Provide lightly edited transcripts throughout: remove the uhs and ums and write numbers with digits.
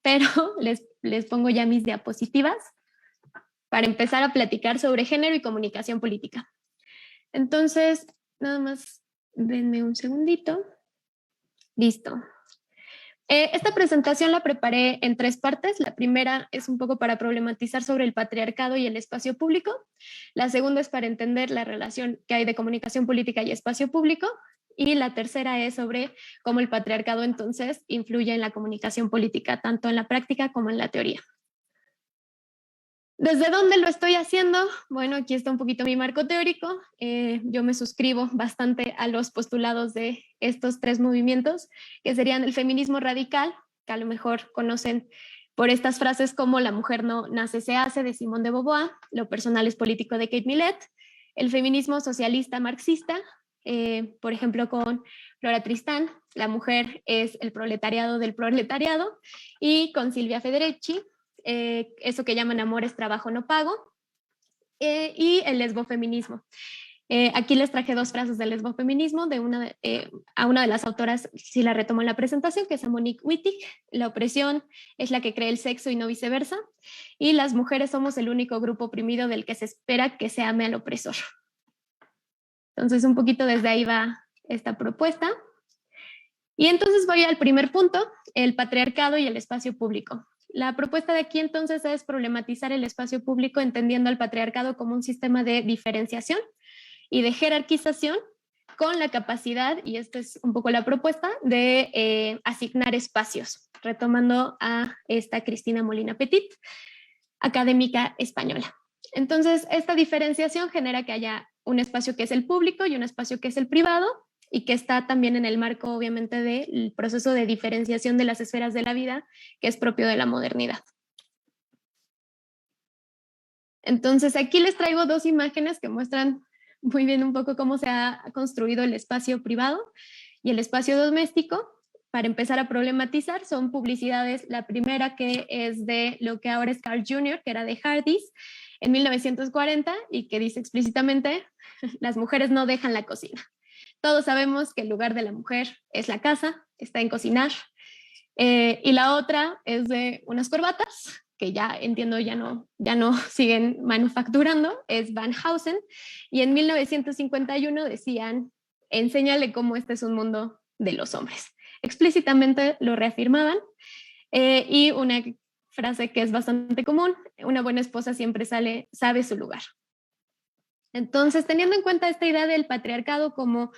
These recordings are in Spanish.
pero les pongo ya mis diapositivas para empezar a platicar sobre género y comunicación política. Entonces, nada más denme un segundito. Listo. Esta presentación la preparé en 3 partes. La primera es un poco para problematizar sobre el patriarcado y el espacio público. La segunda es para entender la relación que hay de comunicación política y espacio público. Y la tercera es sobre cómo el patriarcado entonces influye en la comunicación política, tanto en la práctica como en la teoría. ¿Desde dónde lo estoy haciendo? Bueno, aquí está un poquito mi marco teórico. Yo me suscribo bastante a los postulados de estos 3 movimientos, que serían el feminismo radical, que a lo mejor conocen por estas frases como la mujer no nace, se hace, de Simone de Beauvoir, lo personal es político, de Kate Millett, el feminismo socialista marxista, por ejemplo con Flora Tristán, la mujer es el proletariado del proletariado, y con Silvia Federici, eso que llaman amor es trabajo no pago, y el lesbofeminismo. Aquí les traje 2 frases del lesbofeminismo, a una de las autoras, si la retomo en la presentación, que es a Monique Wittig: la opresión es la que cree el sexo y no viceversa, y las mujeres somos el único grupo oprimido del que se espera que se ame al opresor. Entonces, un poquito desde ahí va esta propuesta. Y entonces voy al primer punto, el patriarcado y el espacio público. La propuesta de aquí entonces es problematizar el espacio público entendiendo al patriarcado como un sistema de diferenciación y de jerarquización con la capacidad, y esta es un poco la propuesta, de asignar espacios, retomando a esta Cristina Molina Petit, académica española. Entonces, esta diferenciación genera que haya un espacio que es el público y un espacio que es el privado, y que está también en el marco, obviamente, del proceso de diferenciación de las esferas de la vida, que es propio de la modernidad. Entonces, aquí les traigo 2 imágenes que muestran muy bien un poco cómo se ha construido el espacio privado y el espacio doméstico. Para empezar a problematizar, son publicidades. La primera, que es de lo que ahora es Carl Jr., que era de Hardee's en 1940, y que dice explícitamente: las mujeres no dejan la cocina. Todos sabemos que el lugar de la mujer es la casa, está en cocinar. Y la otra es de unas corbatas, que ya entiendo ya no siguen manufacturando, es Van Heusen, y en 1951 decían: enséñale cómo este es un mundo de los hombres. Explícitamente lo reafirmaban. Y una frase que es bastante común: una buena esposa siempre sabe su lugar. Entonces, teniendo en cuenta esta idea del patriarcado como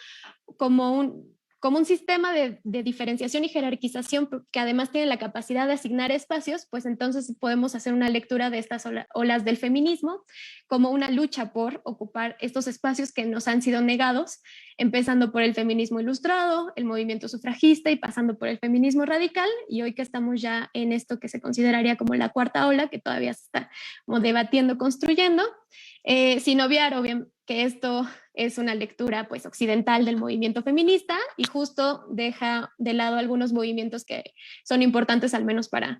un sistema de diferenciación y jerarquización, que además tiene la capacidad de asignar espacios, pues entonces podemos hacer una lectura de estas olas del feminismo como una lucha por ocupar estos espacios que nos han sido negados, empezando por el feminismo ilustrado, el movimiento sufragista, y pasando por el feminismo radical, y hoy que estamos ya en esto que se consideraría como la 4ª ola, que todavía se está como debatiendo, construyendo. Sin obviar, obviamente, que esto es una lectura pues occidental del movimiento feminista, y justo deja de lado algunos movimientos que son importantes, al menos para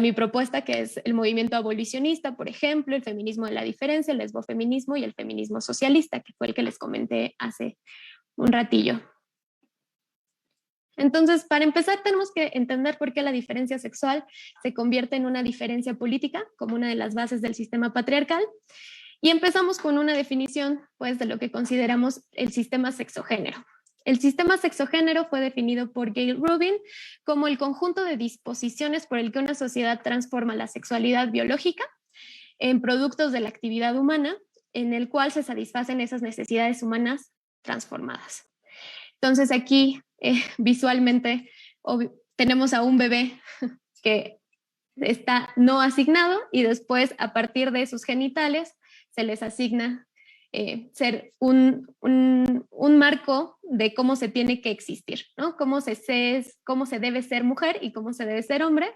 mi propuesta, que es el movimiento abolicionista, por ejemplo, el feminismo de la diferencia, el lesbofeminismo y el feminismo socialista, que fue el que les comenté hace un ratillo. Entonces, para empezar, tenemos que entender por qué la diferencia sexual se convierte en una diferencia política, como una de las bases del sistema patriarcal. Y empezamos con una definición, pues, de lo que consideramos el sistema sexogénero. El sistema sexogénero fue definido por Gail Rubin como el conjunto de disposiciones por el que una sociedad transforma la sexualidad biológica en productos de la actividad humana, en el cual se satisfacen esas necesidades humanas transformadas. Entonces, aquí visualmente tenemos a un bebé que está no asignado, y después, a partir de sus genitales, se les asigna ser un marco de cómo se tiene que existir, ¿no? Cómo se debe ser mujer y cómo se debe ser hombre.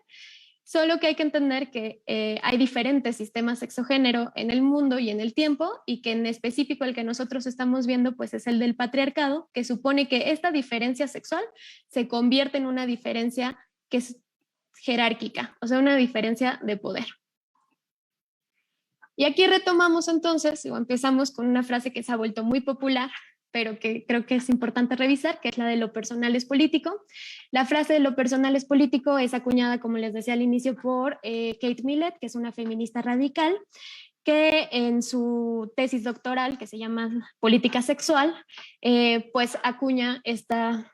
Solo que hay que entender que hay diferentes sistemas sexogénero en el mundo y en el tiempo, y que en específico el que nosotros estamos viendo pues es el del patriarcado, que supone que esta diferencia sexual se convierte en una diferencia que es jerárquica, o sea, una diferencia de poder. Y aquí retomamos entonces, o empezamos con una frase que se ha vuelto muy popular, pero que creo que es importante revisar, que es la de lo personal es político. La frase de lo personal es político es acuñada, como les decía al inicio, por Kate Millett, que es una feminista radical, que en su tesis doctoral, que se llama Política Sexual, pues acuña esta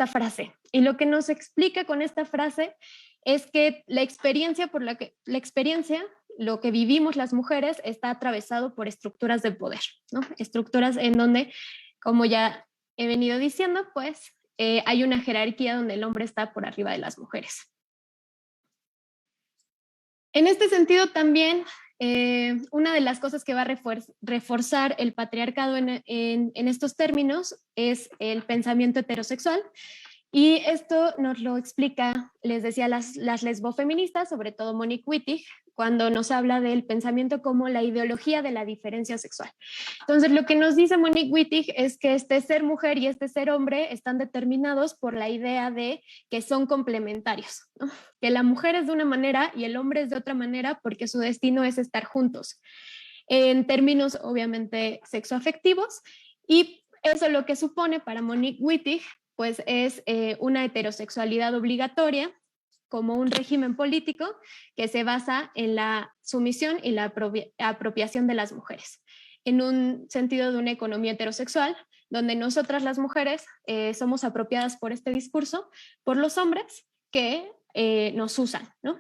frase. Y lo que nos explica con esta frase es que la experiencia, lo que vivimos las mujeres, está atravesado por estructuras de poder, ¿no? Estructuras en donde, como ya he venido diciendo, pues hay una jerarquía donde el hombre está por arriba de las mujeres. En este sentido también, una de las cosas que va a reforzar el patriarcado en estos términos es el pensamiento heterosexual. Y esto nos lo explica, les decía, las lesbofeministas, sobre todo Monique Wittig, cuando nos habla del pensamiento como la ideología de la diferencia sexual. Entonces, lo que nos dice Monique Wittig es que este ser mujer y este ser hombre están determinados por la idea de que son complementarios, ¿no? Que la mujer es de una manera y el hombre es de otra manera porque su destino es estar juntos, en términos obviamente sexoafectivos, y eso lo que supone para Monique Wittig pues es una heterosexualidad obligatoria como un régimen político que se basa en la sumisión y la apropiación de las mujeres, en un sentido de una economía heterosexual, donde nosotras las mujeres somos apropiadas por este discurso, por los hombres que nos usan, ¿no?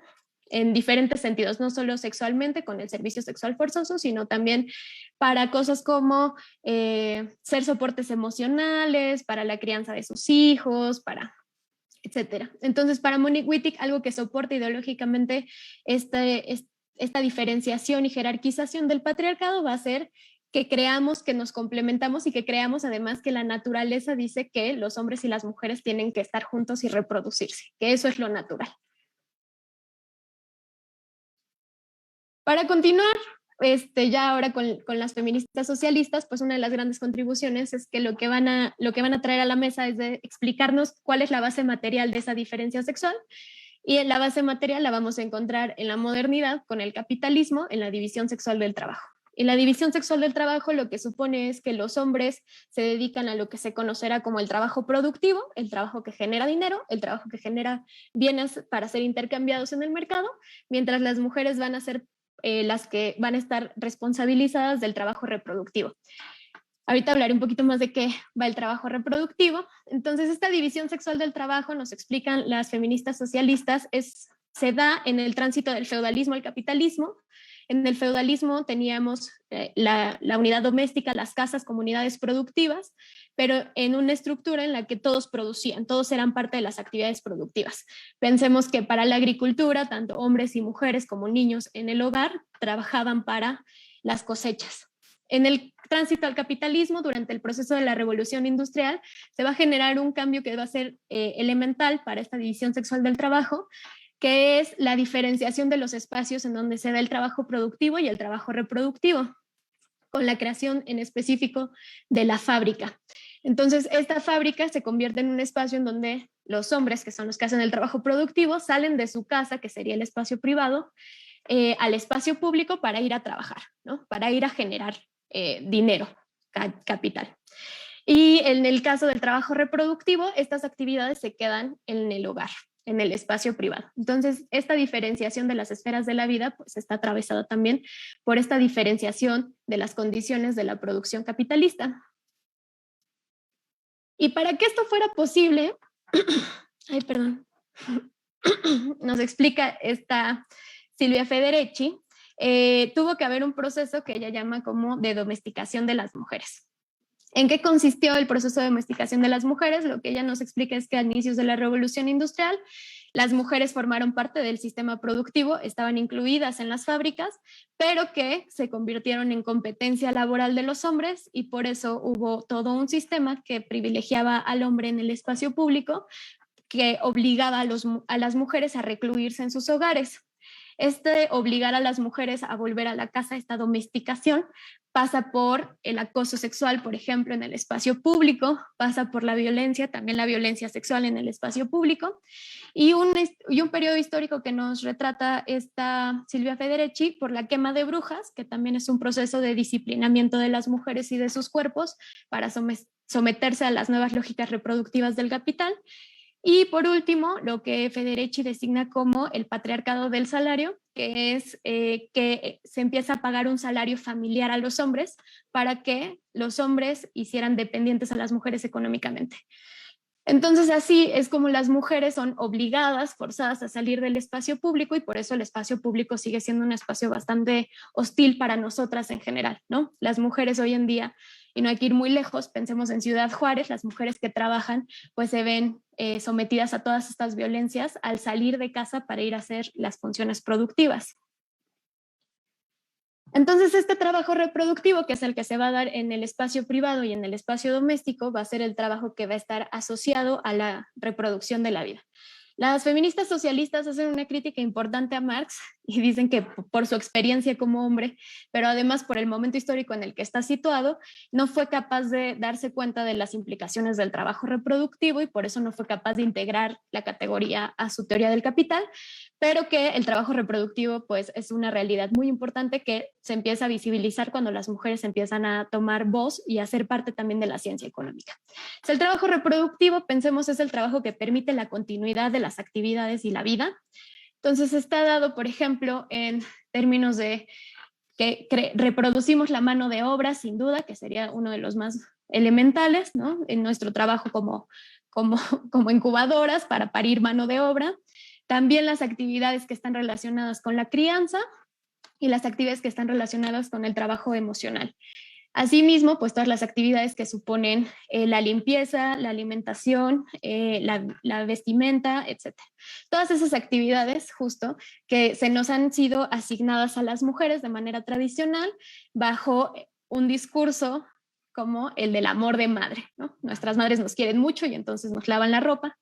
En diferentes sentidos, no solo sexualmente con el servicio sexual forzoso, sino también para cosas como ser soportes emocionales, para la crianza de sus hijos, para etcétera. Entonces, para Monique Wittig, algo que soporta ideológicamente esta diferenciación y jerarquización del patriarcado va a ser que creamos que nos complementamos y que creamos además que la naturaleza dice que los hombres y las mujeres tienen que estar juntos y reproducirse, que eso es lo natural. Para continuar, ya ahora con las feministas socialistas, pues una de las grandes contribuciones es que lo que van a traer a la mesa es de explicarnos cuál es la base material de esa diferencia sexual, y en la base material la vamos a encontrar en la modernidad con el capitalismo, en la división sexual del trabajo. Y la división sexual del trabajo lo que supone es que los hombres se dedican a lo que se conocerá como el trabajo productivo, el trabajo que genera dinero, el trabajo que genera bienes para ser intercambiados en el mercado, mientras las mujeres van a ser las que van a estar responsabilizadas del trabajo reproductivo. Ahorita hablaré un poquito más de qué va el trabajo reproductivo. Entonces, esta división sexual del trabajo, nos explican las feministas socialistas, se da en el tránsito del feudalismo al capitalismo. En el feudalismo teníamos la unidad doméstica, las casas, comunidades productivas, pero en una estructura en la que todos producían, todos eran parte de las actividades productivas. Pensemos que para la agricultura, tanto hombres y mujeres como niños en el hogar trabajaban para las cosechas. En el tránsito al capitalismo, durante el proceso de la revolución industrial, se va a generar un cambio que va a ser elemental para esta división sexual del trabajo, que es la diferenciación de los espacios en donde se da el trabajo productivo y el trabajo reproductivo, con la creación en específico de la fábrica. Entonces, esta fábrica se convierte en un espacio en donde los hombres, que son los que hacen el trabajo productivo, salen de su casa, que sería el espacio privado, al espacio público para ir a trabajar, ¿no? Para ir a generar dinero, capital. Y en el caso del trabajo reproductivo, estas actividades se quedan en el hogar, en el espacio privado. Entonces, esta diferenciación de las esferas de la vida pues está atravesada también por esta diferenciación de las condiciones de la producción capitalista. Y para que esto fuera posible, ay, perdón, nos explica esta Silvia Federici, tuvo que haber un proceso que ella llama como de domesticación de las mujeres. ¿En qué consistió el proceso de domesticación de las mujeres? Lo que ella nos explica es que a inicios de la Revolución Industrial, las mujeres formaron parte del sistema productivo, estaban incluidas en las fábricas, pero que se convirtieron en competencia laboral de los hombres, y por eso hubo todo un sistema que privilegiaba al hombre en el espacio público, que obligaba a las mujeres a recluirse en sus hogares. Obligar a las mujeres a volver a la casa, esta domesticación, pasa por el acoso sexual, por ejemplo, en el espacio público, pasa por la violencia, también la violencia sexual en el espacio público, y un periodo histórico que nos retrata esta Silvia Federici por la quema de brujas, que también es un proceso de disciplinamiento de las mujeres y de sus cuerpos para someterse a las nuevas lógicas reproductivas del capital. Y por último, lo que Federici designa como el patriarcado del salario, que es que se empieza a pagar un salario familiar a los hombres para que los hombres hicieran dependientes a las mujeres económicamente. Entonces así es como las mujeres son obligadas, forzadas a salir del espacio público, y por eso el espacio público sigue siendo un espacio bastante hostil para nosotras en general, ¿no? Las mujeres hoy en día, y no hay que ir muy lejos, pensemos en Ciudad Juárez, las mujeres que trabajan pues se ven sometidas a todas estas violencias al salir de casa para ir a hacer las funciones productivas. Entonces, este trabajo reproductivo, que es el que se va a dar en el espacio privado y en el espacio doméstico, va a ser el trabajo que va a estar asociado a la reproducción de la vida. Las feministas socialistas hacen una crítica importante a Marx y dicen que por su experiencia como hombre, pero además por el momento histórico en el que está situado, no fue capaz de darse cuenta de las implicaciones del trabajo reproductivo y por eso no fue capaz de integrar la categoría a su teoría del capital, pero que el trabajo reproductivo pues es una realidad muy importante que se empieza a visibilizar cuando las mujeres empiezan a tomar voz y a ser parte también de la ciencia económica. O sea, el trabajo reproductivo, pensemos, es el trabajo que permite la continuidad de las actividades y la vida. Entonces está dado, por ejemplo, en términos de que reproducimos la mano de obra, sin duda, que sería uno de los más elementales, ¿no? En nuestro trabajo como incubadoras para parir mano de obra. También las actividades que están relacionadas con la crianza y las actividades que están relacionadas con el trabajo emocional. Asimismo, pues todas las actividades que suponen la limpieza, la alimentación, la vestimenta, etc. Todas esas actividades justo que se nos han sido asignadas a las mujeres de manera tradicional bajo un discurso como el del amor de madre, ¿no? Nuestras madres nos quieren mucho y entonces nos lavan la ropa,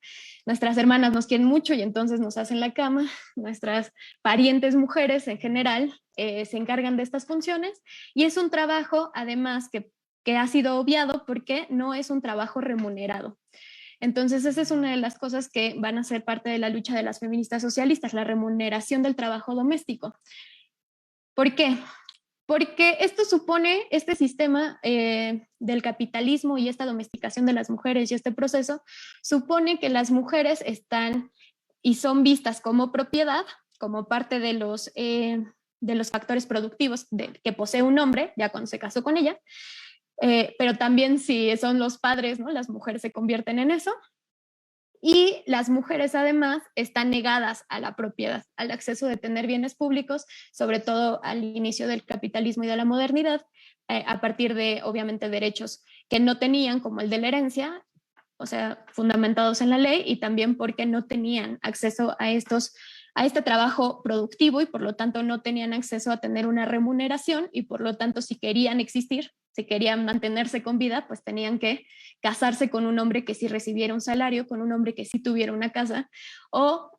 nuestras hermanas nos quieren mucho y entonces nos hacen la cama, nuestras parientes mujeres en general se encargan de estas funciones, y es un trabajo además que ha sido obviado porque no es un trabajo remunerado. Entonces, esa es una de las cosas que van a ser parte de la lucha de las feministas socialistas, la remuneración del trabajo doméstico. ¿Por qué? Porque esto supone, este sistema del capitalismo y esta domesticación de las mujeres y este proceso, supone que las mujeres están y son vistas como propiedad, como parte de los factores productivos que posee un hombre, ya cuando se casó con ella, pero también si son los padres, ¿no? Las mujeres se convierten en eso. Y las mujeres además están negadas a la propiedad, al acceso de tener bienes públicos, sobre todo al inicio del capitalismo y de la modernidad, a partir de, obviamente, derechos que no tenían, como el de la herencia, o sea, fundamentados en la ley, y también porque no tenían acceso a este trabajo productivo y por lo tanto no tenían acceso a tener una remuneración, y por lo tanto si querían existir, si querían mantenerse con vida, pues tenían que casarse con un hombre que sí recibiera un salario, con un hombre que sí tuviera una casa, o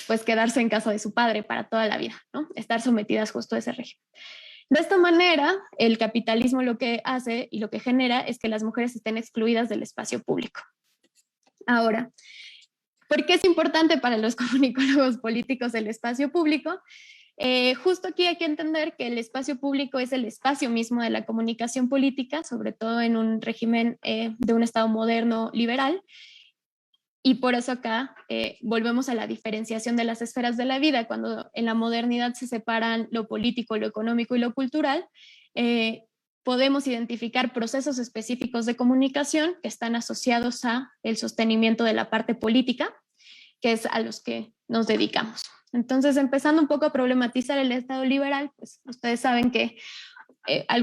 pues quedarse en casa de su padre para toda la vida, ¿no? Estar sometidas justo a ese régimen. De esta manera, el capitalismo lo que hace y lo que genera es que las mujeres estén excluidas del espacio público. Ahora, ¿por qué es importante para los comunicólogos políticos el espacio público? Justo aquí hay que entender que el espacio público es el espacio mismo de la comunicación política, sobre todo en un régimen de un Estado moderno liberal, y por eso acá volvemos a la diferenciación de las esferas de la vida. Cuando en la modernidad se separan lo político, lo económico y lo cultural, podemos identificar procesos específicos de comunicación que están asociados a el sostenimiento de la parte política, que es a los que nos dedicamos. Entonces, empezando un poco a problematizar el Estado liberal, pues ustedes saben que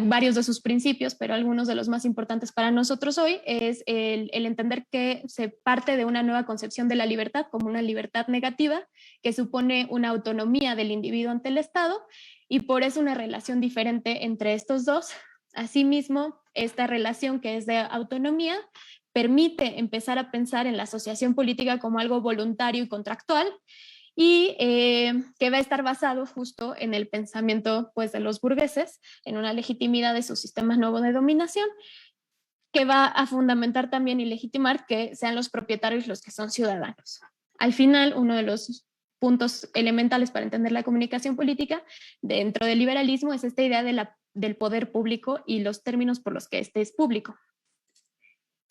varios de sus principios, pero algunos de los más importantes para nosotros hoy es el entender que se parte de una nueva concepción de la libertad como una libertad negativa que supone una autonomía del individuo ante el Estado, y por eso una relación diferente entre estos dos. Asimismo, esta relación que es de autonomía permite empezar a pensar en la asociación política como algo voluntario y contractual, y que va a estar basado justo en el pensamiento pues, de los burgueses, en una legitimidad de su sistema nuevo de dominación, que va a fundamentar también y legitimar que sean los propietarios los que son ciudadanos. Al final, uno de los puntos elementales para entender la comunicación política dentro del liberalismo es esta idea del poder público y los términos por los que este es público.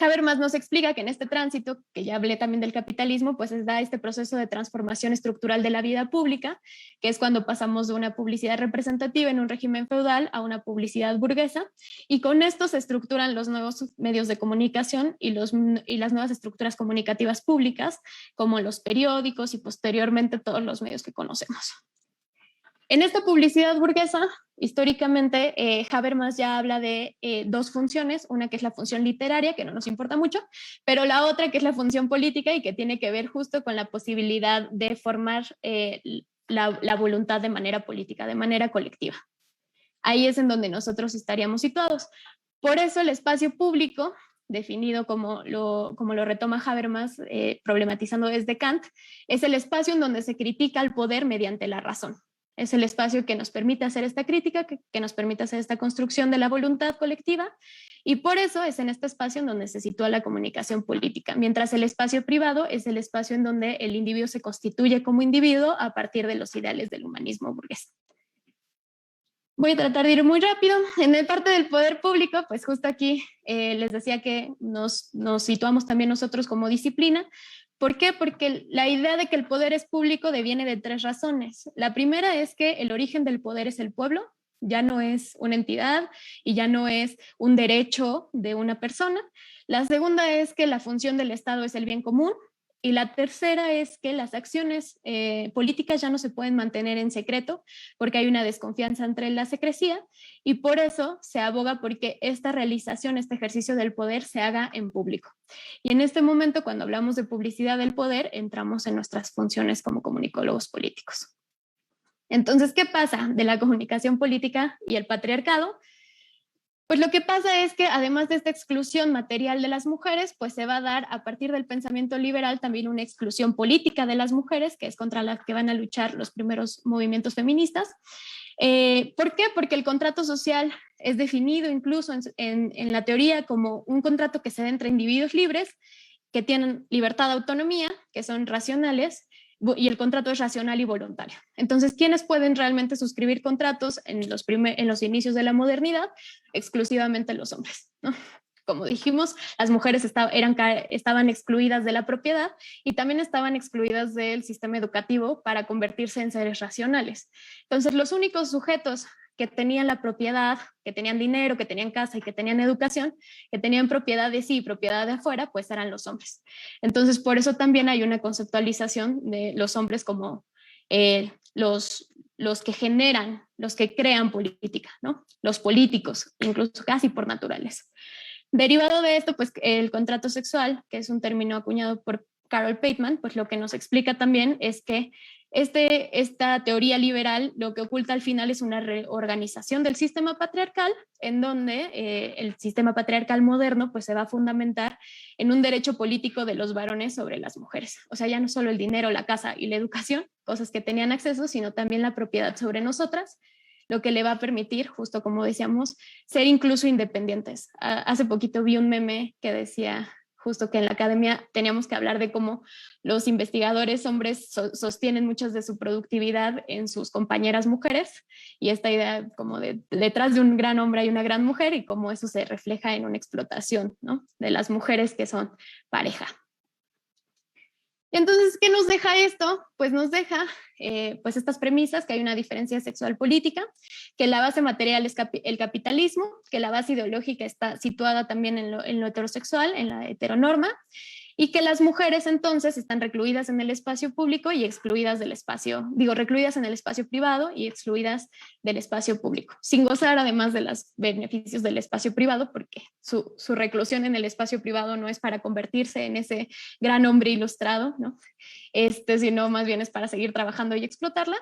Habermas nos explica que en este tránsito, que ya hablé también del capitalismo, pues da este proceso de transformación estructural de la vida pública, que es cuando pasamos de una publicidad representativa en un régimen feudal a una publicidad burguesa, y con esto se estructuran los nuevos medios de comunicación y las nuevas estructuras comunicativas públicas, como los periódicos y posteriormente todos los medios que conocemos. En esta publicidad burguesa, históricamente, Habermas ya habla de dos funciones, una que es la función literaria, que no nos importa mucho, pero la otra que es la función política y que tiene que ver justo con la posibilidad de formar la voluntad de manera política, de manera colectiva. Ahí es en donde nosotros estaríamos situados. Por eso el espacio público, definido como lo retoma Habermas, problematizando desde Kant, es el espacio en donde se critica al poder mediante la razón. Es el espacio que nos permite hacer esta crítica, que nos permite hacer esta construcción de la voluntad colectiva, y por eso es en este espacio en donde se sitúa la comunicación política, mientras el espacio privado es el espacio en donde el individuo se constituye como individuo a partir de los ideales del humanismo burgués. Voy a tratar de ir muy rápido. En el parte del poder público, pues justo aquí les decía que nos situamos también nosotros como disciplina. ¿Por qué? Porque la idea de que el poder es público deviene de tres razones. La primera es que el origen del poder es el pueblo, ya no es una entidad y ya no es un derecho de una persona. La segunda es que la función del Estado es el bien común. Y la tercera es que las acciones políticas ya no se pueden mantener en secreto porque hay una desconfianza entre la secrecía, y por eso se aboga porque esta realización, este ejercicio del poder se haga en público. Y en este momento, cuando hablamos de publicidad del poder, entramos en nuestras funciones como comunicólogos políticos. Entonces, ¿qué pasa de la comunicación política y el patriarcado? Pues lo que pasa es que además de esta exclusión material de las mujeres, pues se va a dar a partir del pensamiento liberal también una exclusión política de las mujeres, que es contra la que van a luchar los primeros movimientos feministas. ¿Por qué? Porque el contrato social es definido incluso en la teoría como un contrato que se da entre individuos libres que tienen libertad, autonomía, que son racionales, y el contrato es racional y voluntario. Entonces, ¿quiénes pueden realmente suscribir contratos en los inicios de la modernidad? Exclusivamente los hombres, ¿no? Como dijimos, las mujeres estaban excluidas de la propiedad y también estaban excluidas del sistema educativo para convertirse en seres racionales. Entonces, los únicos sujetos que tenían la propiedad, que tenían dinero, que tenían casa y que tenían educación, que tenían propiedad de sí y propiedad de afuera, pues eran los hombres. Entonces, por eso también hay una conceptualización de los hombres como los que generan, los que crean política, ¿no? Los políticos, incluso casi por naturaleza. Derivado de esto, pues el contrato sexual, que es un término acuñado por Carol Pateman, pues lo que nos explica también es que esta teoría liberal lo que oculta al final es una reorganización del sistema patriarcal, en donde el sistema patriarcal moderno pues se va a fundamentar en un derecho político de los varones sobre las mujeres. O sea, ya no solo el dinero, la casa y la educación, cosas que tenían acceso, sino también la propiedad sobre nosotras, lo que le va a permitir, justo como decíamos, ser incluso independientes. Hace poquito vi un meme que decía justo que en la academia teníamos que hablar de cómo los investigadores hombres sostienen muchas de su productividad en sus compañeras mujeres, y esta idea como de detrás de un gran hombre hay una gran mujer, y cómo eso se refleja en una explotación, ¿no?, de las mujeres que son pareja. Entonces, ¿qué nos deja esto? Pues nos deja pues estas premisas, que hay una diferencia sexual política, que la base material es el capitalismo, que la base ideológica está situada también en lo heterosexual, en la heteronorma, y que las mujeres entonces están recluidas en el espacio público y excluidas del espacio, recluidas en el espacio privado y excluidas del espacio público, sin gozar además de los beneficios del espacio privado, porque su reclusión en el espacio privado no es para convertirse en ese gran hombre ilustrado, ¿no? Sino más bien es para seguir trabajando y explotarla.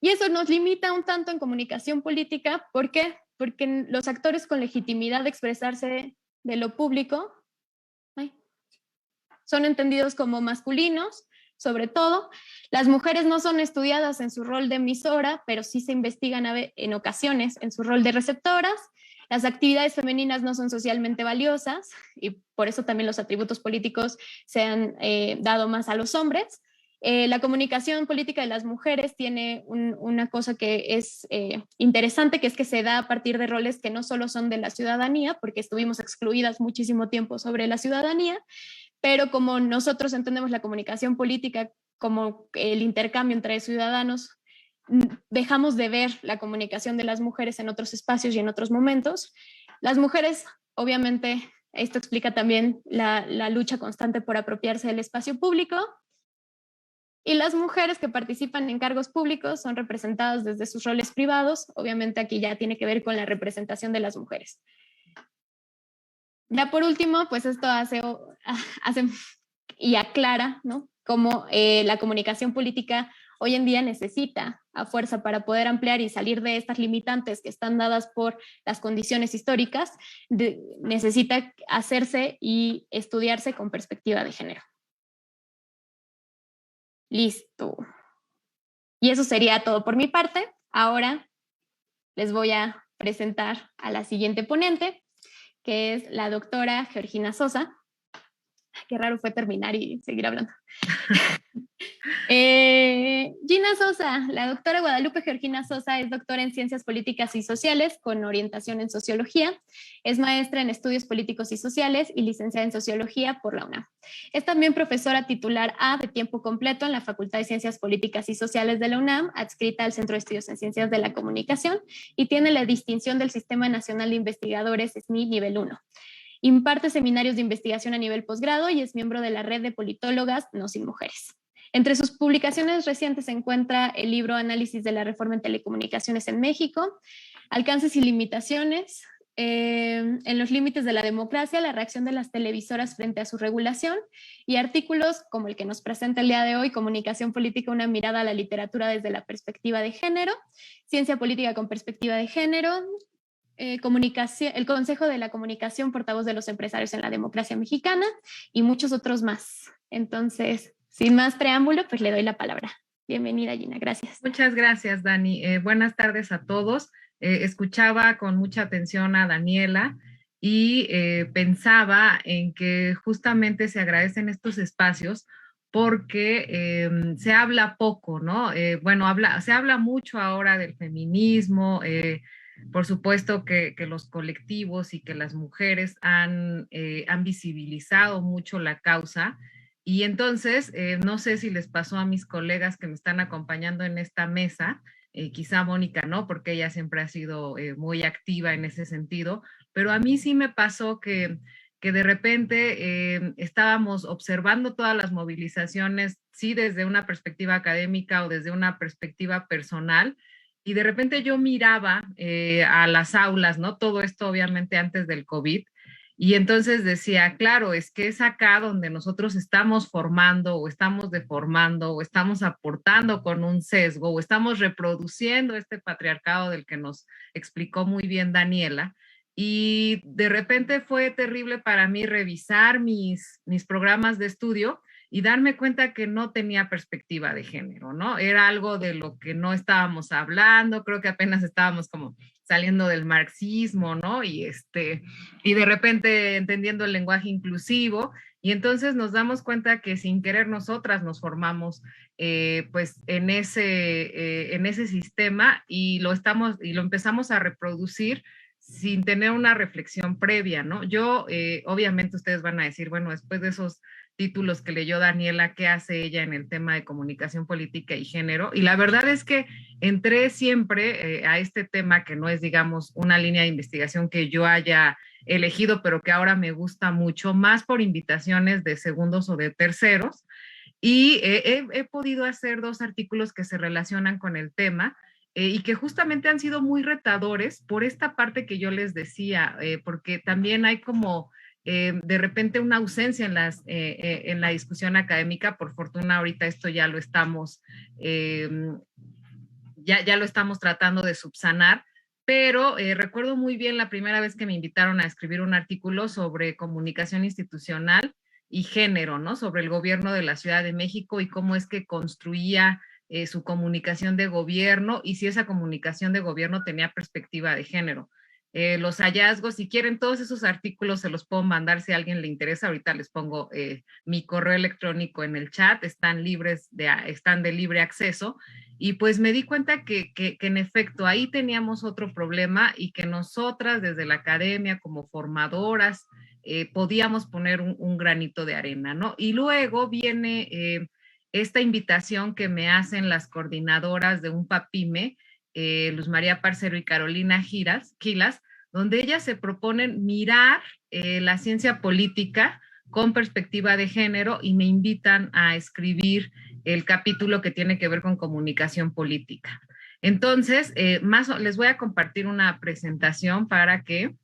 Y eso nos limita un tanto en comunicación política. ¿Por qué? Porque los actores con legitimidad de expresarse de lo público son entendidos como masculinos, sobre todo. Las mujeres no son estudiadas en su rol de emisora, pero sí se investigan en ocasiones en su rol de receptoras. Las actividades femeninas no son socialmente valiosas y por eso también los atributos políticos se han dado más a los hombres. La comunicación política de las mujeres tiene una cosa que es interesante, que es que se da a partir de roles que no solo son de la ciudadanía, porque estuvimos excluidas muchísimo tiempo sobre la ciudadanía, pero como nosotros entendemos la comunicación política como el intercambio entre ciudadanos, dejamos de ver la comunicación de las mujeres en otros espacios y en otros momentos. Las mujeres, obviamente, esto explica también la lucha constante por apropiarse del espacio público, y las mujeres que participan en cargos públicos son representadas desde sus roles privados. Obviamente aquí ya tiene que ver con la representación de las mujeres. Ya por último, pues esto hace y aclara, ¿no?, cómo la comunicación política hoy en día necesita a fuerza para poder ampliar y salir de estas limitantes que están dadas por las condiciones históricas, necesita hacerse y estudiarse con perspectiva de género. Listo. Y eso sería todo por mi parte. Ahora les voy a presentar a la siguiente ponente, que es la doctora Georgina Sosa. Qué raro fue terminar y seguir hablando. Gina Sosa, la doctora Guadalupe Georgina Sosa es doctora en Ciencias Políticas y Sociales con orientación en Sociología, es maestra en Estudios Políticos y Sociales y licenciada en Sociología por la UNAM. Es también profesora titular A de tiempo completo en la Facultad de Ciencias Políticas y Sociales de la UNAM, adscrita al Centro de Estudios en Ciencias de la Comunicación, y tiene la distinción del Sistema Nacional de Investigadores SNI Nivel 1. Imparte seminarios de investigación a nivel posgrado y es miembro de la red de politólogas No Sin Mujeres. Entre sus publicaciones recientes se encuentra el libro Análisis de la Reforma en Telecomunicaciones en México, Alcances y Limitaciones, en los límites de la democracia, la reacción de las televisoras frente a su regulación, y artículos como el que nos presenta el día de hoy, Comunicación Política, una mirada a la literatura desde la perspectiva de género, Ciencia Política con perspectiva de género, el Consejo de la Comunicación, portavoz de los empresarios en la democracia mexicana, y muchos otros más. Entonces, sin más preámbulo, pues le doy la palabra. Bienvenida, Gina, gracias. Muchas gracias, Dani. Buenas tardes a todos. Escuchaba con mucha atención a Daniela y pensaba en que justamente se agradecen estos espacios porque se habla poco, ¿no? Bueno, se habla mucho ahora del feminismo, por supuesto que los colectivos y que las mujeres han visibilizado mucho la causa. Y entonces, no sé si les pasó a mis colegas que me están acompañando en esta mesa, quizá Mónica no, porque ella siempre ha sido muy activa en ese sentido, pero a mí sí me pasó que de repente estábamos observando todas las movilizaciones, sí desde una perspectiva académica o desde una perspectiva personal, y de repente yo miraba a las aulas, ¿no? Todo esto obviamente antes del COVID, y entonces decía, claro, es que es acá donde nosotros estamos formando o estamos deformando o estamos aportando con un sesgo o estamos reproduciendo este patriarcado del que nos explicó muy bien Daniela. Y de repente fue terrible para mí revisar mis programas de estudio y darme cuenta que no tenía perspectiva de género, ¿no? Era algo de lo que no estábamos hablando, creo que apenas estábamos como saliendo del marxismo, ¿no? Y de repente entendiendo el lenguaje inclusivo, y entonces nos damos cuenta que sin querer nosotras nos formamos pues en ese sistema y lo empezamos a reproducir sin tener una reflexión previa, ¿no? Yo, obviamente ustedes van a decir, bueno, después de esos títulos que leyó Daniela, ¿qué hace ella en el tema de comunicación política y género? Y la verdad es que entré siempre a este tema que no es, digamos, una línea de investigación que yo haya elegido, pero que ahora me gusta mucho, más por invitaciones de segundos o de terceros. Y he podido hacer 2 artículos que se relacionan con el tema y que justamente han sido muy retadores por esta parte que yo les decía, porque también hay como de repente una ausencia en la discusión académica. Por fortuna ahorita esto ya lo estamos, ya lo estamos tratando de subsanar, pero recuerdo muy bien la primera vez que me invitaron a escribir un artículo sobre comunicación institucional y género, ¿no? Sobre el gobierno de la Ciudad de México y cómo es que construía su comunicación de gobierno y si esa comunicación de gobierno tenía perspectiva de género. Los hallazgos, si quieren, todos esos artículos se los puedo mandar si a alguien le interesa. Ahorita les pongo mi correo electrónico en el chat, están de libre acceso. Y pues me di cuenta que en efecto ahí teníamos otro problema y que nosotras desde la academia como formadoras podíamos poner un granito de arena, ¿no? Y luego viene esta invitación que me hacen las coordinadoras de un PAPIME, Luz María Parcero y Carolina Quilas, donde ellas se proponen mirar la ciencia política con perspectiva de género y me invitan a escribir el capítulo que tiene que ver con comunicación política. Entonces, les voy a compartir una presentación para que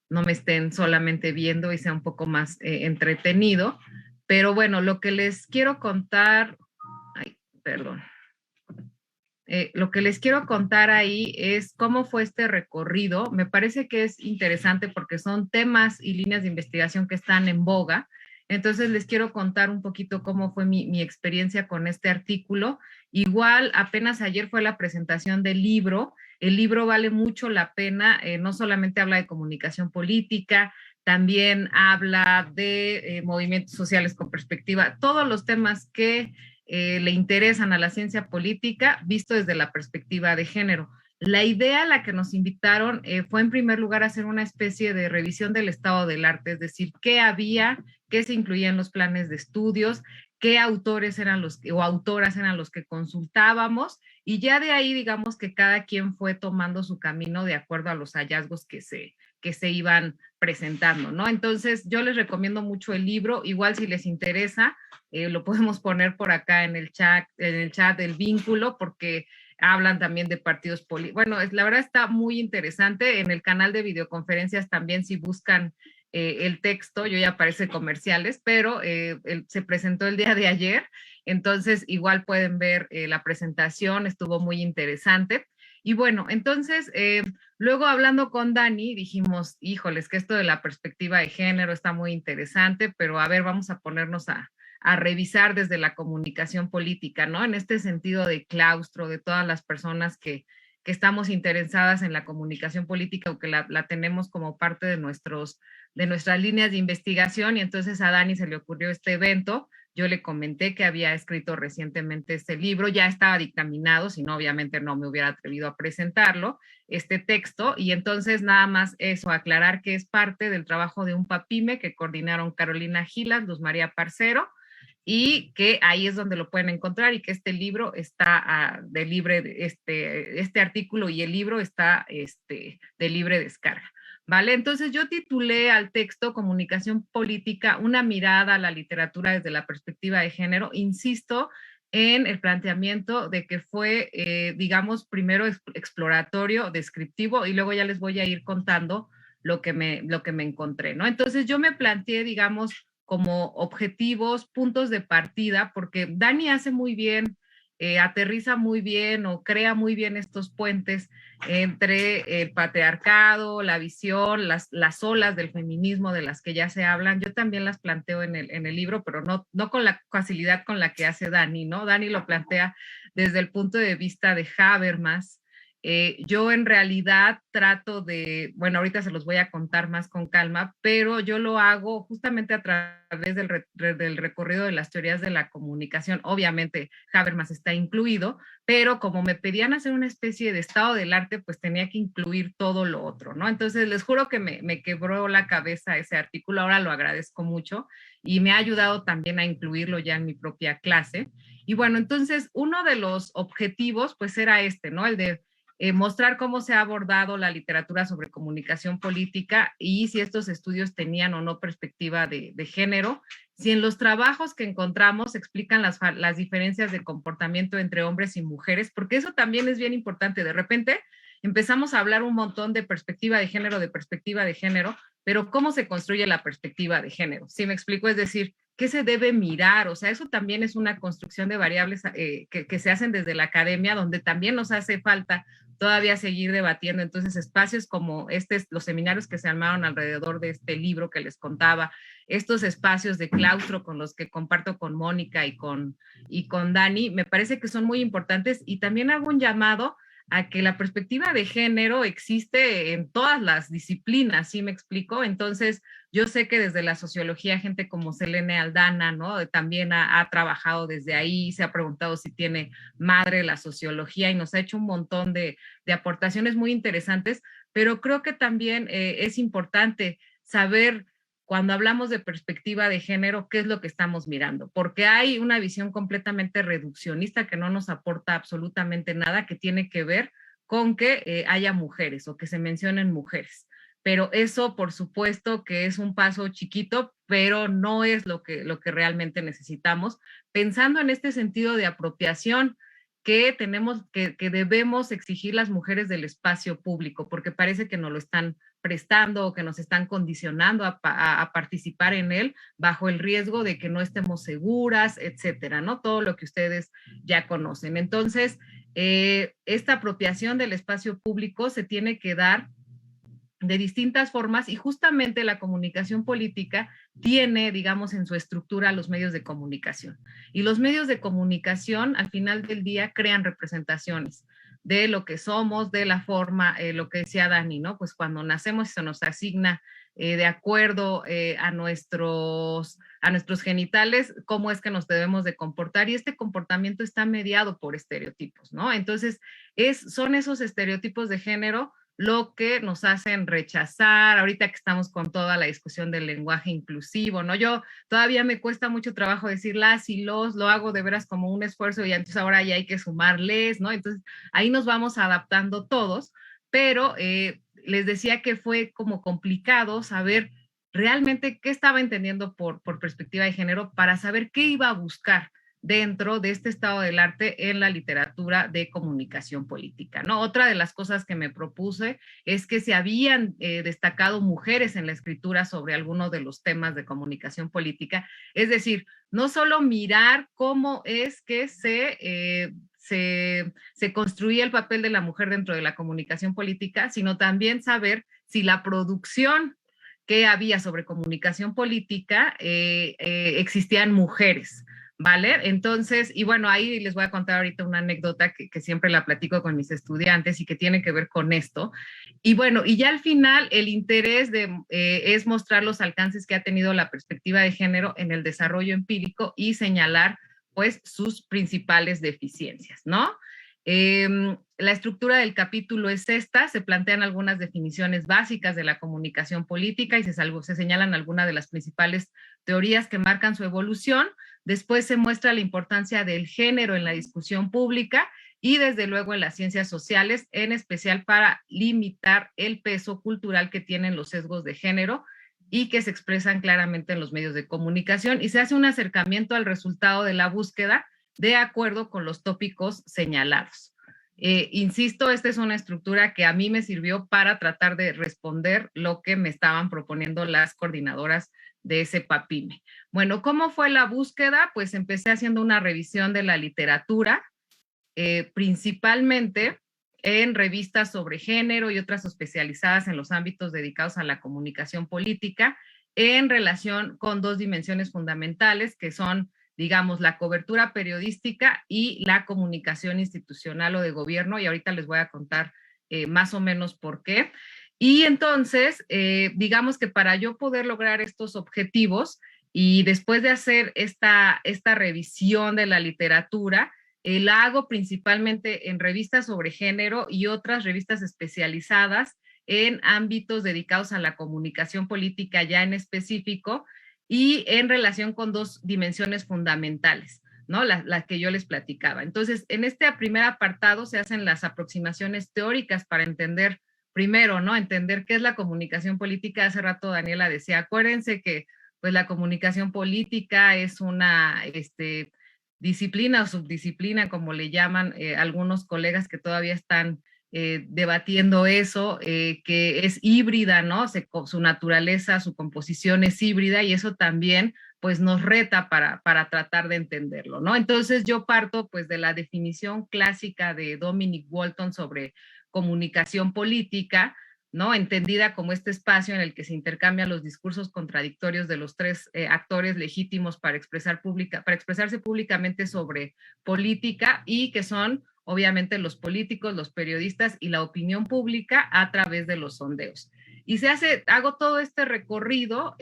no me estén solamente viendo y sea un poco más entretenido. Pero bueno, lo que les quiero contar, perdón. Lo que les quiero contar ahí es cómo fue este recorrido. Me parece que es interesante porque son temas y líneas de investigación que están en boga. Entonces les quiero contar un poquito cómo fue mi experiencia con este artículo. Igual, apenas ayer fue la presentación del libro. El libro vale mucho la pena. No solamente habla de comunicación política, también habla de movimientos sociales con perspectiva, todos los temas que le interesan a la ciencia política visto desde la perspectiva de género. La idea a la que nos invitaron fue en primer lugar hacer una especie de revisión del estado del arte, es decir, qué había, qué se incluía en los planes de estudios, qué autores eran o autoras eran los que consultábamos y ya de ahí digamos que cada quien fue tomando su camino de acuerdo a los hallazgos que se iban presentando, ¿no? Entonces yo les recomiendo mucho el libro, igual si les interesa, lo podemos poner por acá en el chat del vínculo, porque hablan también de partidos políticos. Bueno, la verdad está muy interesante. En el canal de videoconferencias también, si buscan el texto, yo ya aparece comerciales, pero se presentó el día de ayer, entonces igual pueden ver la presentación, estuvo muy interesante. Y bueno, entonces, luego hablando con Dani, dijimos, híjoles, que esto de la perspectiva de género está muy interesante, pero a ver, vamos a ponernos a revisar desde la comunicación política, ¿no? En este sentido de claustro, de todas las personas que estamos interesadas en la comunicación política o que la tenemos como parte de nuestras líneas de investigación, y entonces a Dani se le ocurrió este evento. Yo le comenté que había escrito recientemente este libro, ya estaba dictaminado, si no, obviamente no me hubiera atrevido a presentarlo, este texto, y entonces nada más eso, aclarar que es parte del trabajo de un PAPIME que coordinaron Carolina Quilas, Luz María Parcero, y que ahí es donde lo pueden encontrar y que este libro está de libre, este artículo y el libro está de libre descarga. ¿Vale? Entonces yo titulé al texto Comunicación Política, una mirada a la literatura desde la perspectiva de género. Insisto en el planteamiento de que fue, digamos, primero exploratorio, descriptivo, y luego ya les voy a ir contando lo que me encontré, ¿no? Entonces yo me planteé, digamos, como objetivos, puntos de partida, porque Dani hace muy bien, aterriza muy bien o crea muy bien estos puentes entre el patriarcado, la visión, las olas del feminismo de las que ya se hablan. Yo también las planteo en el libro, pero no con la facilidad con la que hace Dani, ¿no? Dani lo plantea desde el punto de vista de Habermas. Yo en realidad trato de, bueno, ahorita se los voy a contar más con calma, pero yo lo hago justamente a través del recorrido de las teorías de la comunicación. Obviamente Habermas está incluido, pero como me pedían hacer una especie de estado del arte, pues tenía que incluir todo lo otro, ¿no? Entonces les juro que me quebró la cabeza ese artículo, ahora lo agradezco mucho y me ha ayudado también a incluirlo ya en mi propia clase. Y bueno, entonces uno de los objetivos pues era ¿no? El de mostrar cómo se ha abordado la literatura sobre comunicación política y si estos estudios tenían o no perspectiva de género, si en los trabajos que encontramos explican las diferencias de comportamiento entre hombres y mujeres, porque eso también es bien importante. De repente empezamos a hablar un montón de perspectiva de género, pero ¿cómo se construye la perspectiva de género? ¿Sí me explico? Es decir, ¿qué se debe mirar? O sea, eso también es una construcción de variables que se hacen desde la academia, donde también nos hace falta todavía seguir debatiendo. Entonces, espacios como los seminarios que se armaron alrededor de este libro que les contaba, estos espacios de claustro con los que comparto con Mónica y con Dani, me parece que son muy importantes, y también hago un llamado a que la perspectiva de género existe en todas las disciplinas, ¿sí me explico? Entonces, yo sé que desde la sociología, gente como Selene Aldana, ¿no? También ha trabajado desde ahí, se ha preguntado si tiene madre la sociología, y nos ha hecho un montón de aportaciones muy interesantes, pero creo que también es importante saber, cuando hablamos de perspectiva de género, qué es lo que estamos mirando, porque hay una visión completamente reduccionista que no nos aporta absolutamente nada, que tiene que ver con que haya mujeres o que se mencionen mujeres. Pero eso, por supuesto, que es un paso chiquito, pero no es lo que realmente necesitamos, pensando en este sentido de apropiación que debemos exigir las mujeres del espacio público, porque parece que nos lo están prestando o que nos están condicionando a participar en él bajo el riesgo de que no estemos seguras, etcétera, ¿no? Todo lo que ustedes ya conocen. Entonces, esta apropiación del espacio público se tiene que dar de distintas formas, y justamente la comunicación política tiene, digamos, en su estructura los medios de comunicación. Y los medios de comunicación, al final del día, crean representaciones de lo que somos, de la forma, lo que decía Dani, ¿no? Pues cuando nacemos se nos asigna de acuerdo a nuestros genitales, cómo es que nos debemos de comportar, y este comportamiento está mediado por estereotipos, ¿no? Entonces, son esos estereotipos de género lo que nos hacen rechazar, ahorita que estamos con toda la discusión del lenguaje inclusivo, ¿no? Yo todavía me cuesta mucho trabajo decir las y los, lo hago de veras como un esfuerzo, y entonces ahora ya hay que sumarles, ¿no? Entonces ahí nos vamos adaptando todos, pero les decía que fue como complicado saber realmente qué estaba entendiendo por perspectiva de género, para saber qué iba a buscar dentro de este estado del arte en la literatura de comunicación política, ¿no? Otra de las cosas que me propuse es que se habían destacado mujeres en la escritura sobre algunos de los temas de comunicación política, es decir, no solo mirar cómo es que se construía el papel de la mujer dentro de la comunicación política, sino también saber si la producción que había sobre comunicación política existían mujeres, ¿vale? Entonces, y bueno, ahí les voy a contar ahorita una anécdota que siempre la platico con mis estudiantes y que tiene que ver con esto. Y bueno, y ya al final el interés es mostrar los alcances que ha tenido la perspectiva de género en el desarrollo empírico y señalar pues sus principales deficiencias, ¿no? La estructura del capítulo es esta, se plantean algunas definiciones básicas de la comunicación política y se señalan algunas de las principales teorías que marcan su evolución. Después se muestra la importancia del género en la discusión pública y desde luego en las ciencias sociales, en especial para limitar el peso cultural que tienen los sesgos de género y que se expresan claramente en los medios de comunicación, y se hace un acercamiento al resultado de la búsqueda de acuerdo con los tópicos señalados. Insisto, esta es una estructura que a mí me sirvió para tratar de responder lo que me estaban proponiendo las coordinadoras de ese PAPIME. Bueno, ¿cómo fue la búsqueda? Pues empecé haciendo una revisión de la literatura, principalmente en revistas sobre género y otras especializadas en los ámbitos dedicados a la comunicación política, en relación con dos dimensiones fundamentales que son, digamos, la cobertura periodística y la comunicación institucional o de gobierno, y ahorita les voy a contar más o menos por qué. Y entonces, digamos que para yo poder lograr estos objetivos, y después de hacer esta revisión de la literatura, la hago principalmente en revistas sobre género y otras revistas especializadas en ámbitos dedicados a la comunicación política ya en específico, y en relación con dos dimensiones fundamentales, ¿no? La que yo les platicaba. Entonces, en este primer apartado se hacen las aproximaciones teóricas para entender, primero, ¿no? Entender qué es la comunicación política. Hace rato Daniela decía, acuérdense que pues la comunicación política es una disciplina o subdisciplina, como le llaman algunos colegas que todavía están debatiendo eso, que es híbrida, ¿no? Su naturaleza, su composición es híbrida, y eso también pues nos reta para tratar de entenderlo, ¿no? Entonces yo parto pues de la definición clásica de Dominic Walton sobre comunicación política, ¿no? Entendida como este espacio en el que se intercambian los discursos contradictorios de los tres actores legítimos para expresarse públicamente sobre política, y que son obviamente los políticos, los periodistas y la opinión pública a través de los sondeos. Y hago todo este recorrido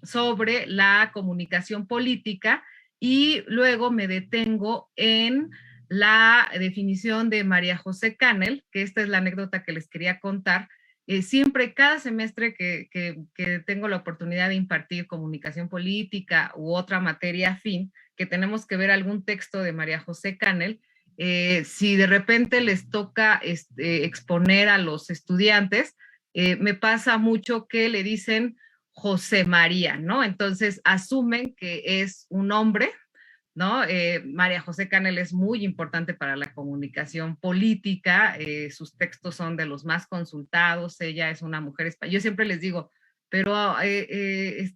sobre la comunicación política, y luego me detengo en la definición de María José Cannell, que esta es la anécdota que les quería contar. Siempre, cada semestre que tengo la oportunidad de impartir comunicación política u otra materia afín, que tenemos que ver algún texto de María José Cannell, si de repente les toca exponer a los estudiantes, me pasa mucho que le dicen José María, ¿no? Entonces asumen que es un hombre, ¿no? María José Cannell es muy importante para la comunicación política, sus textos son de los más consultados, ella es una mujer española. Yo siempre les digo, pero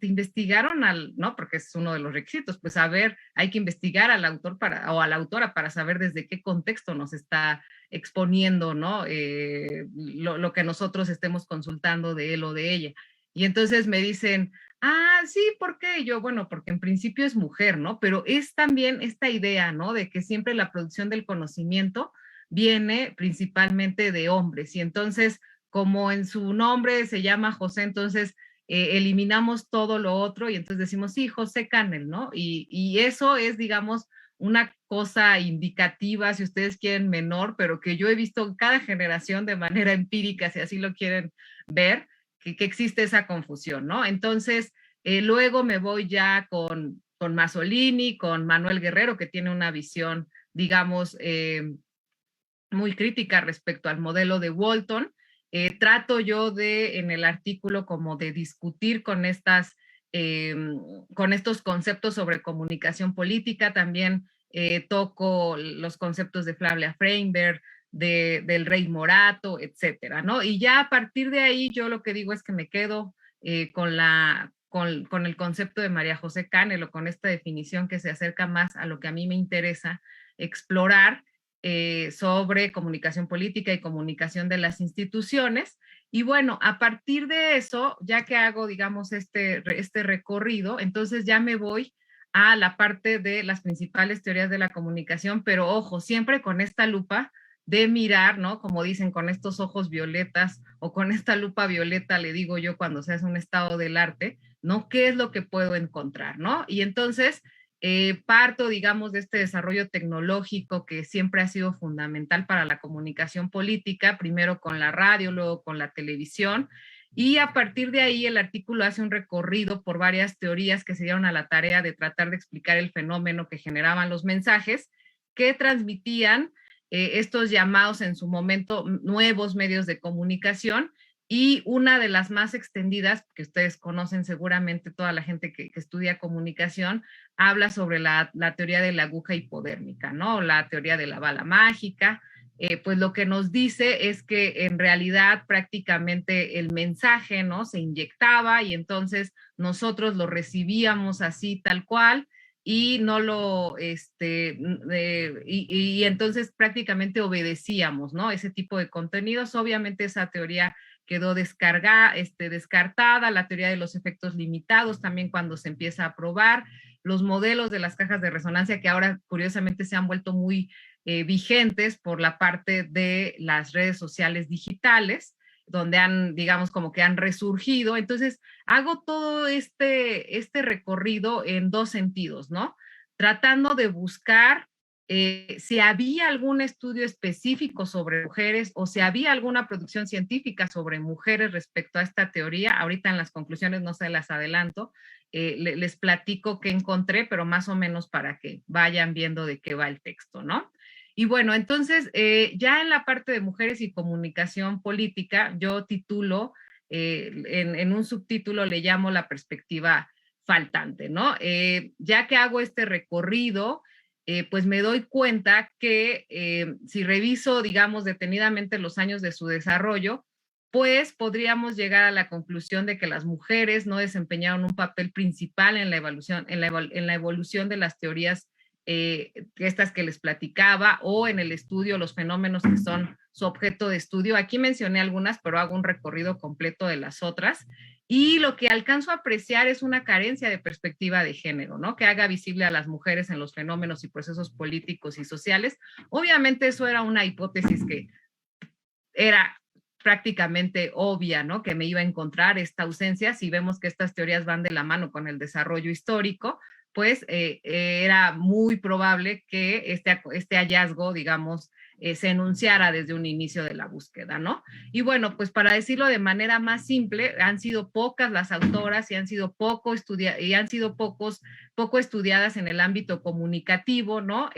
investigaron ¿no? Porque es uno de los requisitos, pues a ver, hay que investigar al autor o a la autora para saber desde qué contexto nos está exponiendo, ¿no? Lo que nosotros estemos consultando de él o de ella. Y entonces me dicen, sí, ¿por qué? Y yo, bueno, porque en principio es mujer, ¿no? Pero es también esta idea, ¿no? De que siempre la producción del conocimiento viene principalmente de hombres. Y entonces, como en su nombre se llama José, entonces eliminamos todo lo otro y entonces decimos, sí, José Cannell, ¿no? Y eso es, digamos, una cosa indicativa, si ustedes quieren, menor, pero que yo he visto en cada generación de manera empírica, si así lo quieren ver, que existe esa confusión, ¿no? Entonces, luego me voy ya con Masolini, con Manuel Guerrero, que tiene una visión, digamos, muy crítica respecto al modelo de Walton. Trato yo en el artículo como de discutir con estos conceptos sobre comunicación política. También toco los conceptos de Flavia Feinberg, del Rey Morato, etcétera, ¿no? Y ya a partir de ahí yo lo que digo es que me quedo con el concepto de María José Cannell, o con esta definición que se acerca más a lo que a mí me interesa explorar sobre comunicación política y comunicación de las instituciones. Y bueno, a partir de eso, ya que hago, digamos, este recorrido, entonces ya me voy a la parte de las principales teorías de la comunicación, pero ojo, siempre con esta lupa de mirar, ¿no? Como dicen, con estos ojos violetas, o con esta lupa violeta, le digo yo, cuando se hace un estado del arte, ¿no? ¿Qué es lo que puedo encontrar, ¿no? Y entonces parto, digamos, de este desarrollo tecnológico que siempre ha sido fundamental para la comunicación política, primero con la radio, luego con la televisión, y a partir de ahí el artículo hace un recorrido por varias teorías que se dieron a la tarea de tratar de explicar el fenómeno que generaban los mensajes que transmitían estos llamados en su momento nuevos medios de comunicación. Y una de las más extendidas, que ustedes conocen seguramente, toda la gente que estudia comunicación, habla sobre la teoría de la aguja hipodérmica, ¿no? La teoría de la bala mágica. Pues lo que nos dice es que en realidad prácticamente el mensaje, ¿no? Se inyectaba y entonces nosotros lo recibíamos así tal cual, y no lo, y entonces prácticamente obedecíamos, ¿no? Ese tipo de contenidos. Obviamente esa teoría quedó descartada, la teoría de los efectos limitados también cuando se empieza a probar, los modelos de las cajas de resonancia que ahora curiosamente se han vuelto muy vigentes por la parte de las redes sociales digitales, donde han, digamos, como que han resurgido. Entonces, hago todo este recorrido en dos sentidos, ¿no? Tratando de buscar si había algún estudio específico sobre mujeres, o si había alguna producción científica sobre mujeres respecto a esta teoría. Ahorita en las conclusiones no se las adelanto, les platico qué encontré, pero más o menos para que vayan viendo de qué va el texto, ¿no? Y bueno, entonces ya en la parte de mujeres y comunicación política, yo titulo, en un subtítulo le llamo la perspectiva faltante, ¿no? Ya que hago este recorrido, pues me doy cuenta que si reviso, digamos, detenidamente los años de su desarrollo, pues podríamos llegar a la conclusión de que las mujeres no desempeñaron un papel principal en la evolución de las teorías estas que les platicaba, o en el estudio los fenómenos que son su objeto de estudio. Aquí mencioné algunas, pero hago un recorrido completo de las otras. Y lo que alcanzo a apreciar es una carencia de perspectiva de género, ¿no? Que haga visible a las mujeres en los fenómenos y procesos políticos y sociales. Obviamente eso era una hipótesis que era prácticamente obvia, ¿no? Que me iba a encontrar esta ausencia. Si vemos que estas teorías van de la mano con el desarrollo histórico, pues era muy probable que este hallazgo, digamos, se enunciara desde un inicio de la búsqueda, ¿no? Y bueno, pues para decirlo de manera más simple, han sido pocas las autoras y han sido poco estudiadas en el ámbito comunicativo, ¿no?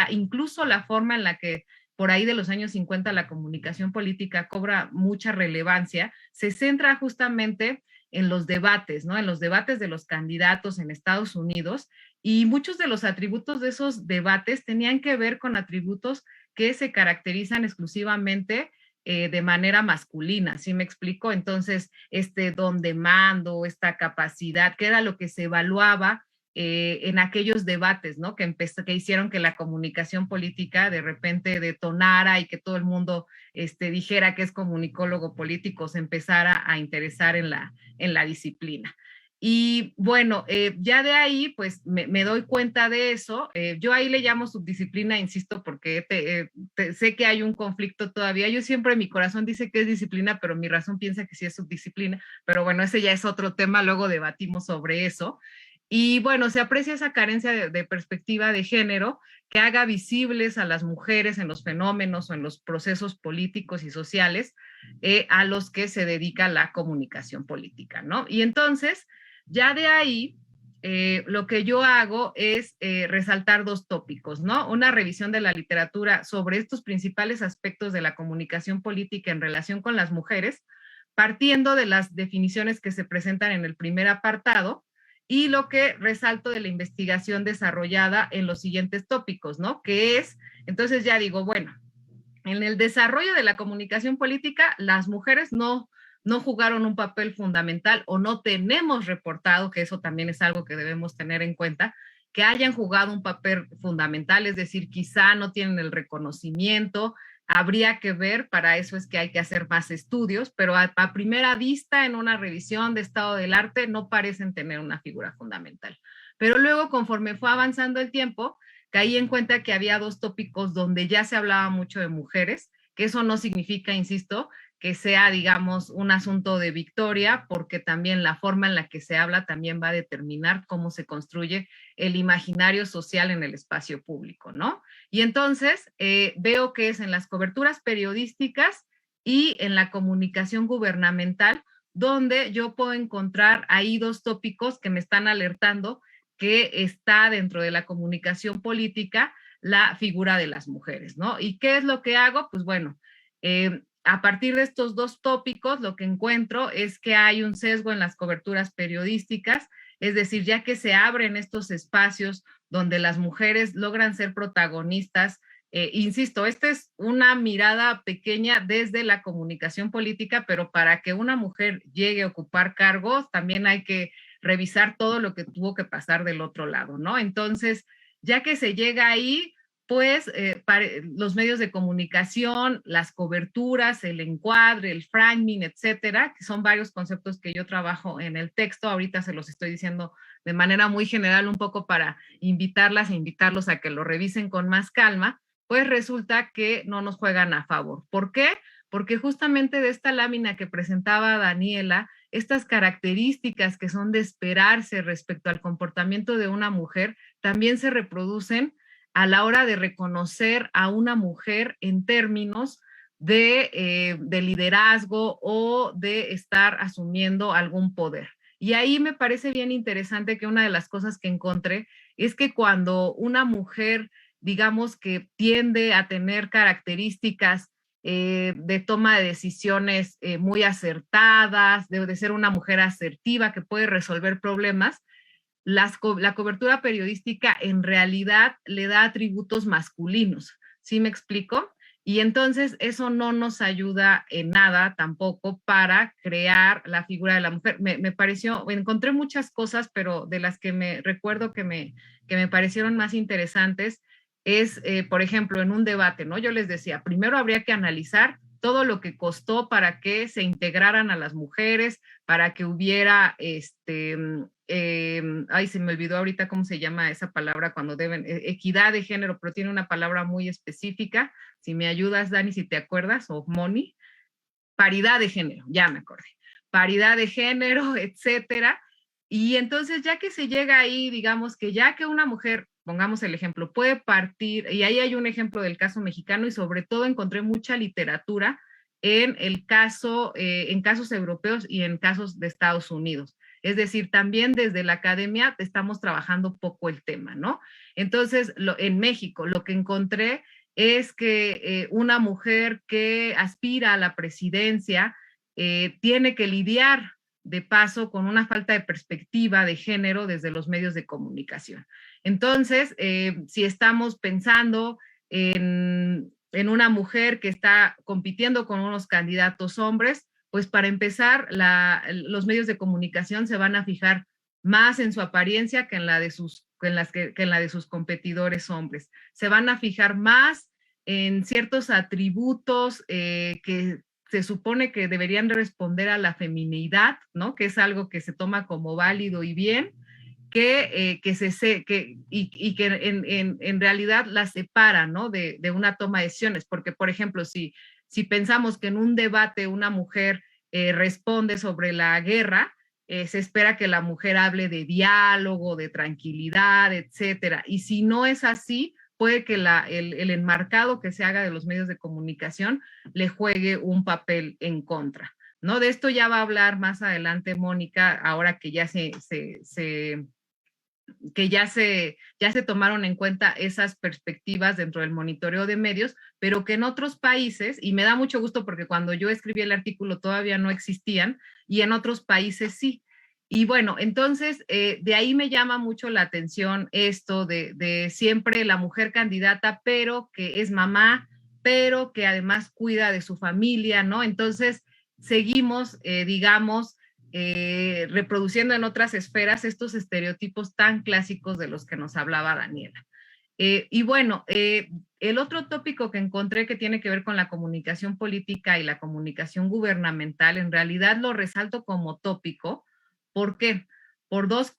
Incluso la forma en la que por ahí de los años 50 la comunicación política cobra mucha relevancia, se centra justamente en los debates, ¿no? En los debates de los candidatos en Estados Unidos, y muchos de los atributos de esos debates tenían que ver con atributos que se caracterizan exclusivamente de manera masculina, ¿sí me explico? Entonces, este don de mando, esta capacidad, que era lo que se evaluaba en aquellos debates, ¿no? Que hicieron que la comunicación política de repente detonara y que todo el mundo dijera que es comunicólogo político, se empezara a interesar en la disciplina. Y bueno, ya de ahí, pues me doy cuenta de eso. Yo ahí le llamo subdisciplina, insisto, porque sé que hay un conflicto todavía. Yo siempre, mi corazón dice que es disciplina, pero mi razón piensa que sí es subdisciplina. Pero bueno, ese ya es otro tema, luego debatimos sobre eso. Y bueno, se aprecia esa carencia de perspectiva de género que haga visibles a las mujeres en los fenómenos o en los procesos políticos y sociales a los que se dedica la comunicación política, ¿no? Y entonces, ya de ahí, lo que yo hago es resaltar dos tópicos, ¿no? Una revisión de la literatura sobre estos principales aspectos de la comunicación política en relación con las mujeres, partiendo de las definiciones que se presentan en el primer apartado, y lo que resalto de la investigación desarrollada en los siguientes tópicos, ¿no? Que es, entonces ya digo, bueno, en el desarrollo de la comunicación política, las mujeres no jugaron un papel fundamental, o no tenemos reportado, que eso también es algo que debemos tener en cuenta, que hayan jugado un papel fundamental, es decir, quizá no tienen el reconocimiento. Habría que ver, para eso es que hay que hacer más estudios, pero a primera vista en una revisión de estado del arte no parecen tener una figura fundamental. Pero luego, conforme fue avanzando el tiempo, caí en cuenta que había dos tópicos donde ya se hablaba mucho de mujeres, que eso no significa, insisto, que sea, digamos, un asunto de victoria, porque también la forma en la que se habla también va a determinar cómo se construye el imaginario social en el espacio público, ¿no? Y entonces veo que es en las coberturas periodísticas y en la comunicación gubernamental donde yo puedo encontrar ahí dos tópicos que me están alertando que está dentro de la comunicación política la figura de las mujeres, ¿no? ¿Y qué es lo que hago? Pues bueno, a partir de estos dos tópicos, lo que encuentro es que hay un sesgo en las coberturas periodísticas, es decir, ya que se abren estos espacios donde las mujeres logran ser protagonistas. Insisto, esta es una mirada pequeña desde la comunicación política, pero para que una mujer llegue a ocupar cargos, también hay que revisar todo lo que tuvo que pasar del otro lado, ¿no? Entonces, ya que se llega ahí, pues los medios de comunicación, las coberturas, el encuadre, el framing, etcétera, que son varios conceptos que yo trabajo en el texto. Ahorita se los estoy diciendo de manera muy general, un poco para invitarlos a que lo revisen con más calma. Pues resulta que no nos juegan a favor. ¿Por qué? Porque justamente de esta lámina que presentaba Daniela, estas características que son de esperarse respecto al comportamiento de una mujer también se reproducen a la hora de reconocer a una mujer en términos de liderazgo o de estar asumiendo algún poder. Y ahí me parece bien interesante que una de las cosas que encontré es que cuando una mujer, digamos, que tiende a tener características de toma de decisiones muy acertadas, de ser una mujer asertiva que puede resolver problemas, la cobertura periodística en realidad le da atributos masculinos. ¿Sí me explico? Y entonces eso no nos ayuda en nada tampoco para crear la figura de la mujer. Me pareció, encontré muchas cosas, pero de las que me recuerdo que me parecieron más interesantes es, por ejemplo, en un debate, ¿no? Yo les decía, primero habría que analizar todo lo que costó para que se integraran a las mujeres, para que hubiera, ay, se me olvidó ahorita cómo se llama esa palabra cuando deben, equidad de género, pero tiene una palabra muy específica. Si me ayudas, Dani, si te acuerdas, o Moni, paridad de género, ya me acordé, paridad de género, etcétera. Y entonces ya que se llega ahí, digamos que ya que una mujer, pongamos el ejemplo, puede partir, y ahí hay un ejemplo del caso mexicano y sobre todo encontré mucha literatura en el caso, en casos europeos y en casos de Estados Unidos. Es decir, también desde la academia estamos trabajando poco el tema, ¿no? Entonces, en México, lo que encontré es que una mujer que aspira a la presidencia tiene que lidiar de paso con una falta de perspectiva de género desde los medios de comunicación. Entonces, si estamos pensando en una mujer que está compitiendo con unos candidatos hombres, pues para empezar, los medios de comunicación se van a fijar más en su apariencia que en la de sus competidores hombres. Se van a fijar más en ciertos atributos que se supone que deberían responder a la feminidad, ¿no? Que es algo que se toma como válido y bien, y que en realidad la separa, ¿no? De una toma de decisiones, porque, por ejemplo, si pensamos que en un debate una mujer responde sobre la guerra, se espera que la mujer hable de diálogo, de tranquilidad, etcétera. Y si no es así, puede que el enmarcado que se haga de los medios de comunicación le juegue un papel en contra, ¿no? De esto ya va a hablar más adelante Mónica, ahora que ya se tomaron en cuenta esas perspectivas dentro del monitoreo de medios, pero que en otros países, y me da mucho gusto porque cuando yo escribí el artículo todavía no existían, y en otros países sí. Y bueno, entonces de ahí me llama mucho la atención esto de siempre la mujer candidata, pero que es mamá, pero que además cuida de su familia, ¿no? Entonces seguimos, digamos, reproduciendo en otras esferas estos estereotipos tan clásicos de los que nos hablaba Daniela. Y bueno, el otro tópico que encontré que tiene que ver con la comunicación política y la comunicación gubernamental, en realidad lo resalto como tópico. ¿Por qué? Por dos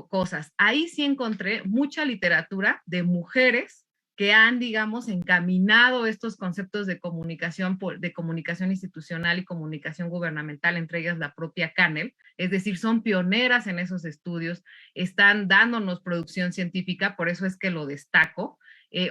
cosas. Ahí sí encontré mucha literatura de mujeres que han, digamos, encaminado estos conceptos de comunicación institucional y comunicación gubernamental, entre ellas la propia Canel, es decir, son pioneras en esos estudios, están dándonos producción científica, por eso es que lo destaco.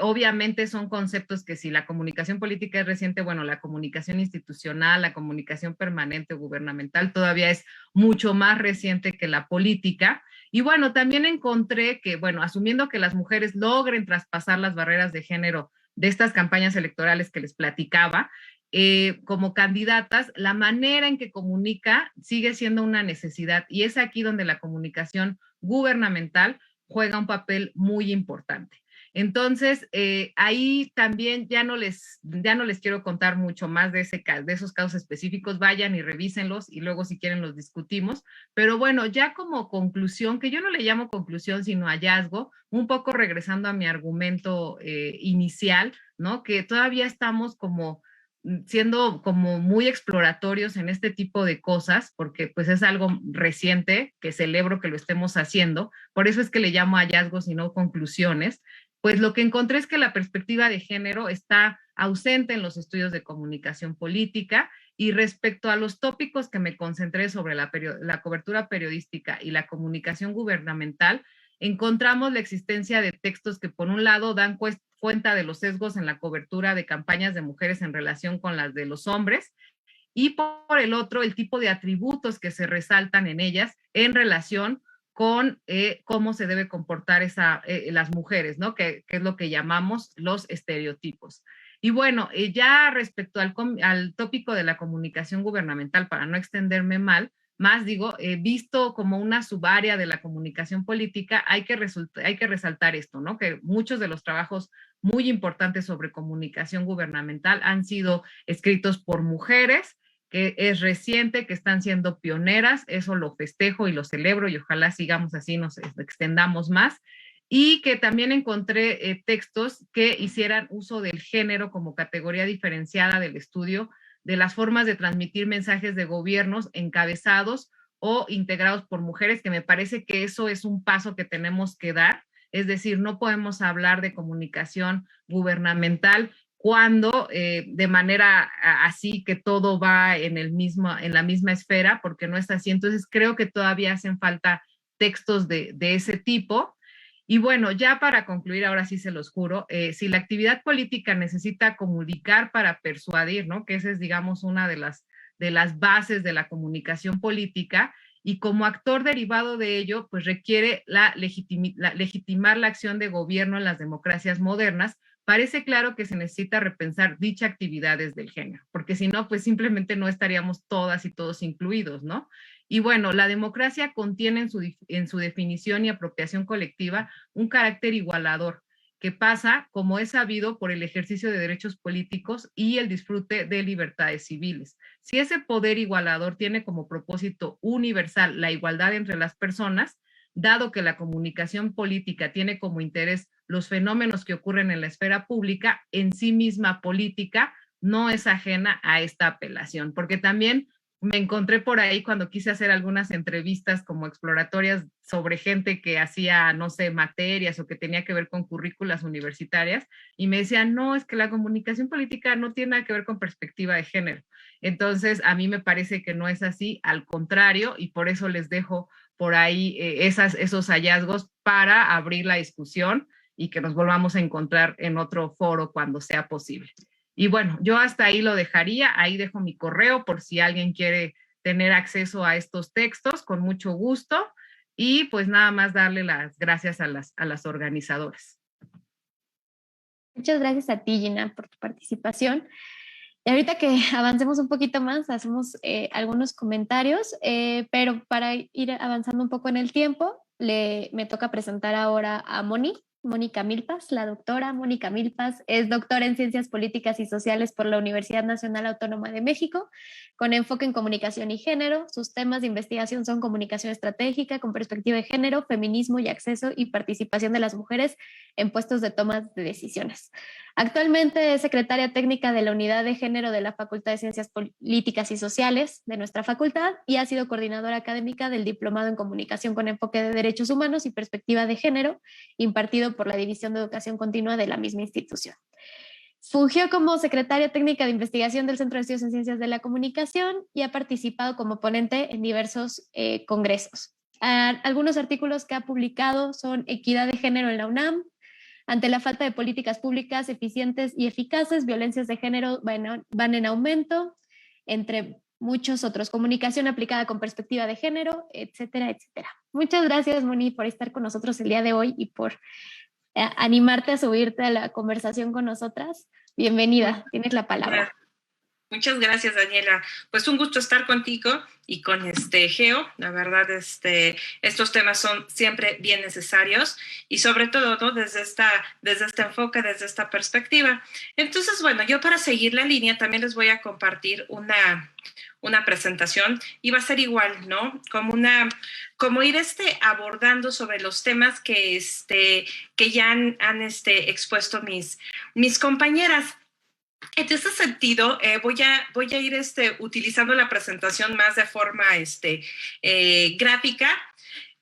Obviamente son conceptos que si la comunicación política es reciente, bueno, la comunicación institucional, la comunicación permanente gubernamental todavía es mucho más reciente que la política. Y bueno, también encontré que, bueno, asumiendo que las mujeres logren traspasar las barreras de género de estas campañas electorales que les platicaba, como candidatas, la manera en que comunica sigue siendo una necesidad y es aquí donde la comunicación gubernamental juega un papel muy importante. Entonces, ahí también ya no les quiero contar mucho más de esos casos específicos, vayan y revísenlos y luego si quieren los discutimos, pero bueno, ya como conclusión, que yo no le llamo conclusión, sino hallazgo, un poco regresando a mi argumento inicial, ¿no? Que todavía estamos como siendo como muy exploratorios en este tipo de cosas, porque pues es algo reciente, que celebro que lo estemos haciendo, por eso es que le llamo hallazgos y no conclusiones, pues lo que encontré es que la perspectiva de género está ausente en los estudios de comunicación política y respecto a los tópicos que me concentré sobre la cobertura periodística y la comunicación gubernamental, encontramos la existencia de textos que por un lado dan cuenta de los sesgos en la cobertura de campañas de mujeres en relación con las de los hombres y por el otro el tipo de atributos que se resaltan en ellas en relación con cómo se debe comportar las mujeres, ¿no? Que es lo que llamamos los estereotipos. Y bueno, ya respecto al tópico de la comunicación gubernamental, para no extenderme mal, más digo, visto como una subárea de la comunicación política, hay que resaltar esto, ¿no? Que muchos de los trabajos muy importantes sobre comunicación gubernamental han sido escritos por mujeres, que es reciente, que están siendo pioneras, eso lo festejo y lo celebro y ojalá sigamos así, nos extendamos más. Y que también encontré textos que hicieran uso del género como categoría diferenciada del estudio de las formas de transmitir mensajes de gobiernos encabezados o integrados por mujeres, que me parece que eso es un paso que tenemos que dar. Es decir, no podemos hablar de comunicación gubernamental cuando de manera así que todo va en la misma esfera, porque no es así. Entonces creo que todavía hacen falta textos de ese tipo. Y bueno, ya para concluir, ahora sí se los juro, si la actividad política necesita comunicar para persuadir, ¿no? Que esa es, digamos, una de las bases de la comunicación política, y como actor derivado de ello, pues requiere legitimar la acción de gobierno en las democracias modernas. Parece claro que se necesita repensar dicha actividad desde el género, porque si no, pues simplemente no estaríamos todas y todos incluidos, ¿no? Y bueno, la democracia contiene en su definición y apropiación colectiva un carácter igualador, que pasa, como es sabido, por el ejercicio de derechos políticos y el disfrute de libertades civiles. Si ese poder igualador tiene como propósito universal la igualdad entre las personas, dado que la comunicación política tiene como interés los fenómenos que ocurren en la esfera pública, en sí misma política no es ajena a esta apelación, porque también me encontré por ahí cuando quise hacer algunas entrevistas como exploratorias sobre gente que hacía, no sé, materias o que tenía que ver con currículas universitarias, y me decían, no, es que la comunicación política no tiene nada que ver con perspectiva de género. Entonces, a mí me parece que no es así, al contrario, y por eso les dejo por ahí esos hallazgos para abrir la discusión y que nos volvamos a encontrar en otro foro cuando sea posible. Y bueno, yo hasta ahí lo dejaría, ahí dejo mi correo por si alguien quiere tener acceso a estos textos, con mucho gusto, y pues nada más darle las gracias a las organizadoras. Muchas gracias a ti, Gina, por tu participación. Y ahorita que avancemos un poquito más, hacemos algunos comentarios, pero para ir avanzando un poco en el tiempo, me toca presentar ahora a Mónica Milpas. La doctora Mónica Milpas es doctora en Ciencias Políticas y Sociales por la Universidad Nacional Autónoma de México, con enfoque en comunicación y género. Sus temas de investigación son comunicación estratégica con perspectiva de género, feminismo y acceso y participación de las mujeres en puestos de toma de decisiones. Actualmente es secretaria técnica de la Unidad de Género de la Facultad de Ciencias Políticas y Sociales de nuestra facultad y ha sido coordinadora académica del Diplomado en Comunicación con enfoque de Derechos Humanos y Perspectiva de Género, impartido por la División de Educación Continua de la misma institución. Fungió como secretaria técnica de investigación del Centro de Estudios en Ciencias de la Comunicación y ha participado como ponente en diversos congresos. Algunos artículos que ha publicado son Equidad de Género en la UNAM, ante la falta de políticas públicas eficientes y eficaces, violencias de género van en aumento, entre muchos otros. Comunicación aplicada con perspectiva de género, etcétera, etcétera. Muchas gracias, Moni, por estar con nosotros el día de hoy y por animarte a subirte a la conversación con nosotras. Bienvenida, tienes la palabra. Muchas gracias, Daniela. Pues un gusto estar contigo y con Geo. La verdad, estos temas son siempre bien necesarios y sobre todo, ¿no? desde este enfoque, desde esta perspectiva. Entonces, bueno, yo para seguir la línea también les voy a compartir una presentación y va a ser igual, ¿no? Como ir abordando sobre los temas que ya han expuesto mis compañeras. En ese sentido, voy a ir utilizando la presentación más de forma gráfica.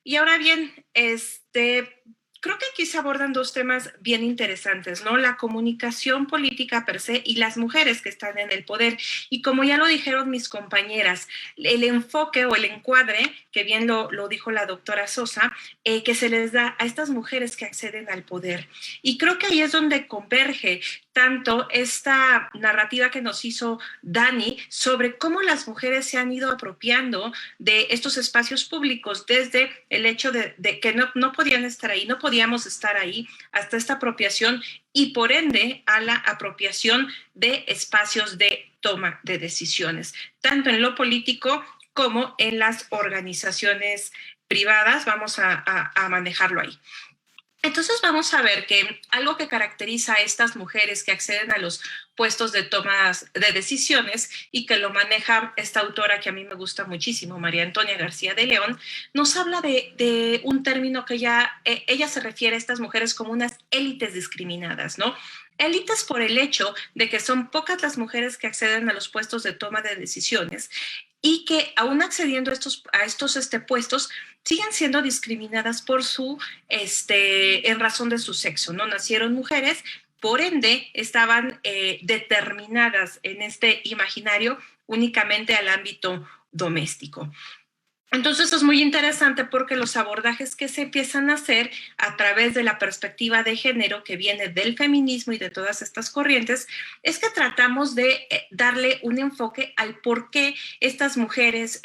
Y ahora bien, creo que aquí se abordan dos temas bien interesantes, ¿no? La comunicación política per se y las mujeres que están en el poder. Y como ya lo dijeron mis compañeras, el enfoque o el encuadre, que bien lo dijo la doctora Sosa, que se les da a estas mujeres que acceden al poder. Y creo que ahí es donde converge tanto esta narrativa que nos hizo Dani sobre cómo las mujeres se han ido apropiando de estos espacios públicos desde el hecho de que no podían estar ahí, no podíamos estar ahí, hasta esta apropiación y por ende a la apropiación de espacios de toma de decisiones, tanto en lo político como en las organizaciones privadas. Vamos a manejarlo ahí. Entonces vamos a ver que algo que caracteriza a estas mujeres que acceden a los puestos de toma de decisiones y que lo maneja esta autora que a mí me gusta muchísimo, María Antonia García de León, nos habla de un término que ella se refiere a estas mujeres como unas élites discriminadas, ¿no? Élites por el hecho de que son pocas las mujeres que acceden a los puestos de toma de decisiones y que aún accediendo a estos puestos siguen siendo discriminadas por en razón de su sexo, ¿no? Nacieron mujeres, por ende estaban determinadas en este imaginario únicamente al ámbito doméstico. Entonces es muy interesante porque los abordajes que se empiezan a hacer a través de la perspectiva de género que viene del feminismo y de todas estas corrientes es que tratamos de darle un enfoque al por qué estas mujeres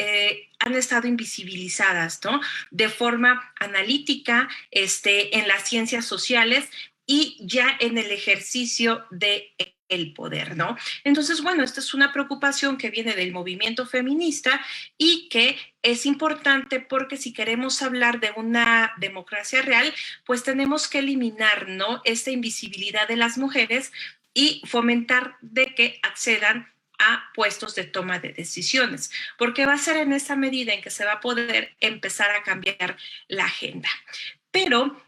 han estado invisibilizadas, ¿no? De forma analítica, en las ciencias sociales y ya en el ejercicio de el poder, ¿no? Entonces, bueno, esta es una preocupación que viene del movimiento feminista y que es importante porque si queremos hablar de una democracia real, pues tenemos que eliminar, ¿no?, esta invisibilidad de las mujeres y fomentar de que accedan a puestos de toma de decisiones, porque va a ser en esa medida en que se va a poder empezar a cambiar la agenda. Pero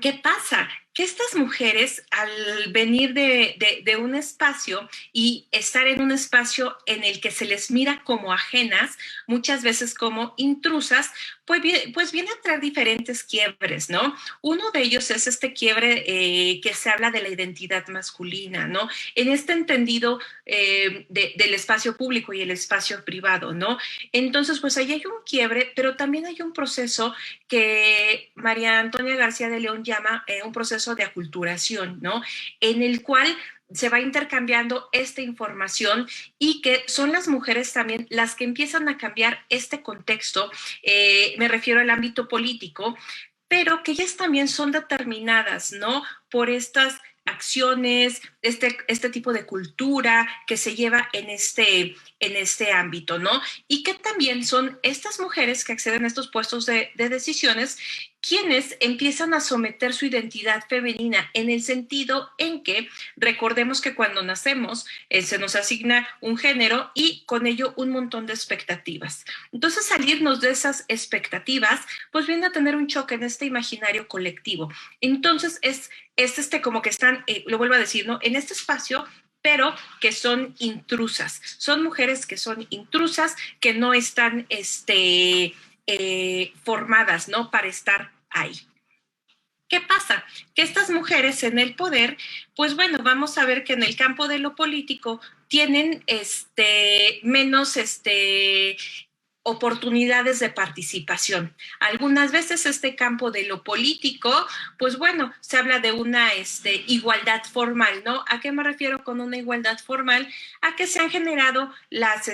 ¿qué pasa? Que estas mujeres, al venir de un espacio y estar en un espacio en el que se les mira como ajenas, muchas veces como intrusas, pues viene a traer diferentes quiebres, ¿no? Uno de ellos es este quiebre que se habla de la identidad masculina, ¿no? En este entendido del espacio público y el espacio privado, ¿no? Entonces, pues ahí hay un quiebre, pero también hay un proceso que María Antonia García de León llama un proceso de aculturación, ¿no? En el cual se va intercambiando esta información y que son las mujeres también las que empiezan a cambiar este contexto, me refiero al ámbito político, pero que ellas también son determinadas, ¿no?, por estas acciones, este tipo de cultura que se lleva en este ámbito, ¿no? Y que también son estas mujeres que acceden a estos puestos de decisiones quienes empiezan a someter su identidad femenina en el sentido en que recordemos que cuando nacemos se nos asigna un género y con ello un montón de expectativas. Entonces salirnos de esas expectativas pues viene a tener un choque en este imaginario colectivo. Entonces es como que están, lo vuelvo a decir, ¿no?, en este espacio, pero que son intrusas. Son mujeres que son intrusas, que no están formadas, ¿no?, para estar ahí. ¿Qué pasa? Que estas mujeres en el poder, pues bueno, vamos a ver que en el campo de lo político tienen menos oportunidades de participación. Algunas veces este campo de lo político, pues bueno, se habla de una igualdad formal, ¿no? ¿A qué me refiero con una igualdad formal? A que se han generado las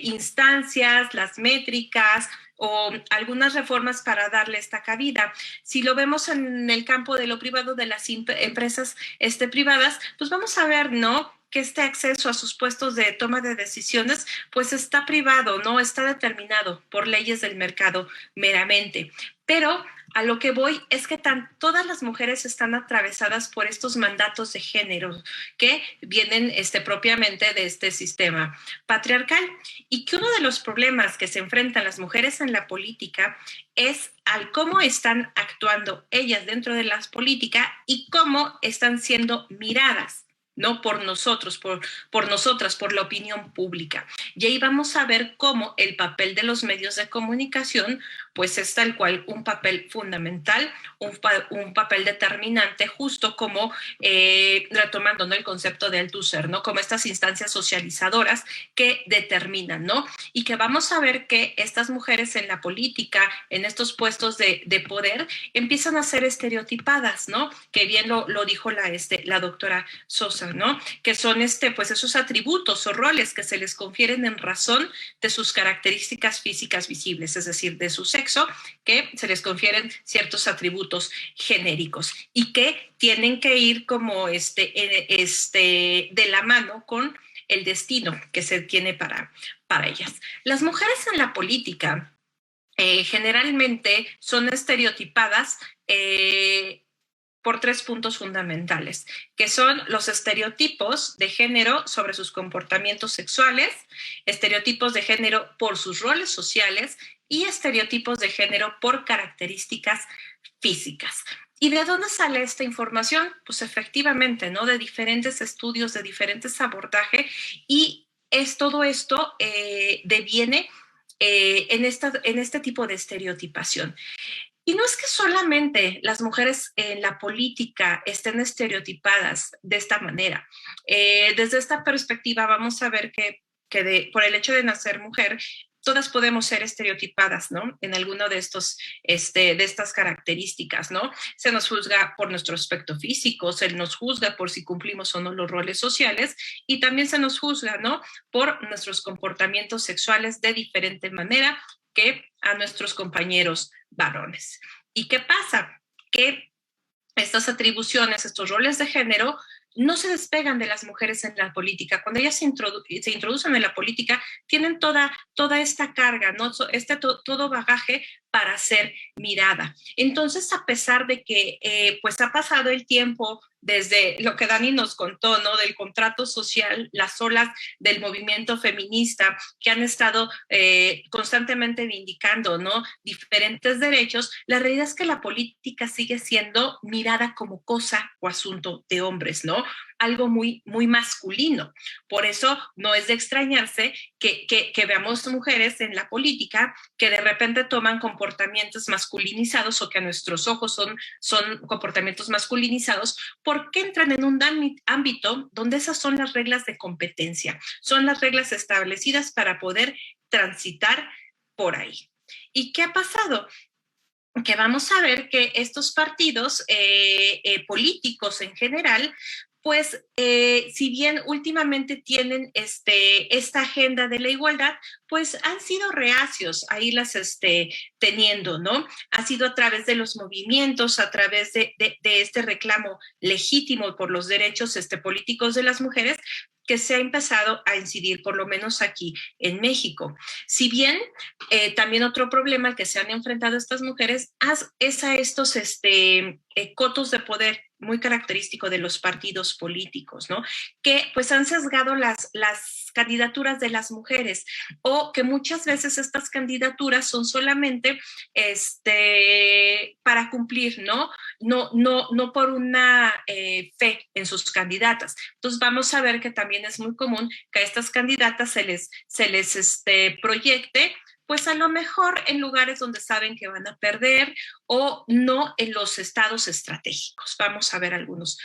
instancias, las métricas o algunas reformas para darle esta cabida. Si lo vemos en el campo de lo privado, de las empresas privadas, pues vamos a ver, ¿no?, que este acceso a sus puestos de toma de decisiones pues está privado, no está determinado por leyes del mercado meramente. Pero a lo que voy es que todas las mujeres están atravesadas por estos mandatos de género que vienen propiamente de este sistema patriarcal y que uno de los problemas que se enfrentan las mujeres en la política es al cómo están actuando ellas dentro de la política y cómo están siendo miradas, no por nosotros, por nosotras, por la opinión pública. Y ahí vamos a ver cómo el papel de los medios de comunicación pues es tal cual un papel fundamental, un papel determinante, justo como retomando, ¿no?, el concepto de Althusser, ¿no?, como estas instancias socializadoras que determinan, ¿no? Y que vamos a ver que estas mujeres en la política, en estos puestos de poder, empiezan a ser estereotipadas, ¿no? Que bien lo dijo la doctora Sosa, ¿no? Que son pues esos atributos o roles que se les confieren en razón de sus características físicas visibles, es decir, de su sexo, que se les confieren ciertos atributos genéricos y que tienen que ir como de la mano con el destino que se tiene para ellas. Las mujeres en la política generalmente son estereotipadas por 3 puntos fundamentales, que son los estereotipos de género sobre sus comportamientos sexuales, estereotipos de género por sus roles sociales y estereotipos de género por características físicas. ¿Y de dónde sale esta información? Pues efectivamente, ¿no? De diferentes estudios, de diferentes abordajes, y todo esto deviene en este tipo de estereotipación. Y no es que solamente las mujeres en la política estén estereotipadas de esta manera. Desde esta perspectiva vamos a ver que por el hecho de nacer mujer, todas podemos ser estereotipadas, ¿no? En alguno de estas características, ¿no? Se nos juzga por nuestro aspecto físico, se nos juzga por si cumplimos o no los roles sociales, y también se nos juzga, ¿no? Por nuestros comportamientos sexuales de diferente manera que a nuestros compañeros varones. ¿Y qué pasa? Que estas atribuciones, estos roles de género, no se despegan de las mujeres en la política. Cuando ellas se introducen en la política, tienen toda esta carga, ¿no? Todo bagaje para ser mirada. Entonces, a pesar de que pues ha pasado el tiempo desde lo que Dani nos contó, ¿no? Del contrato social, las olas del movimiento feminista que han estado constantemente vindicando, ¿no? Diferentes derechos, la realidad es que la política sigue siendo mirada como cosa o asunto de hombres, ¿no? Algo muy, muy masculino. Por eso no es de extrañarse que veamos mujeres en la política que de repente toman comportamientos masculinizados, o que a nuestros ojos son comportamientos masculinizados, porque entran en un ámbito donde esas son las reglas de competencia, son las reglas establecidas para poder transitar por ahí. ¿Y qué ha pasado? Que vamos a ver que estos partidos políticos en general, pues si bien últimamente tienen esta agenda de la igualdad, pues han sido reacios a irlas teniendo, ¿no? Ha sido a través de los movimientos, a través de este reclamo legítimo por los derechos políticos de las mujeres, que se ha empezado a incidir, por lo menos aquí en México. Si bien también otro problema al que se han enfrentado estas mujeres es a estos cotos de poder muy característico de los partidos políticos, ¿no? Que pues han sesgado las candidaturas de las mujeres, o que muchas veces estas candidaturas son solamente para cumplir, ¿no? No por una fe en sus candidatas. Entonces vamos a ver que también es muy común que a estas candidatas se les proyecte, pues a lo mejor en lugares donde saben que van a perder, o no en los estados estratégicos. Vamos a ver algunos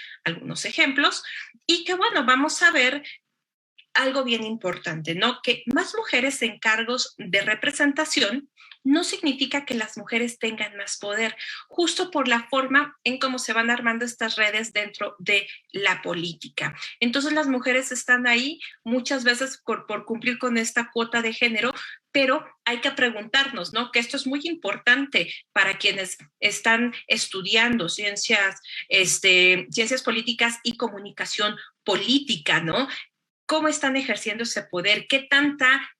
ejemplos, y que bueno, vamos a ver algo bien importante, ¿no? Que más mujeres en cargos de representación no significa que las mujeres tengan más poder, justo por la forma en cómo se van armando estas redes dentro de la política. Entonces las mujeres están ahí muchas veces por cumplir con esta cuota de género, pero hay que preguntarnos, ¿no? Que esto es muy importante para quienes están estudiando ciencias políticas y comunicación política, ¿no? ¿Cómo están ejerciendo ese poder? ¿Qué tanta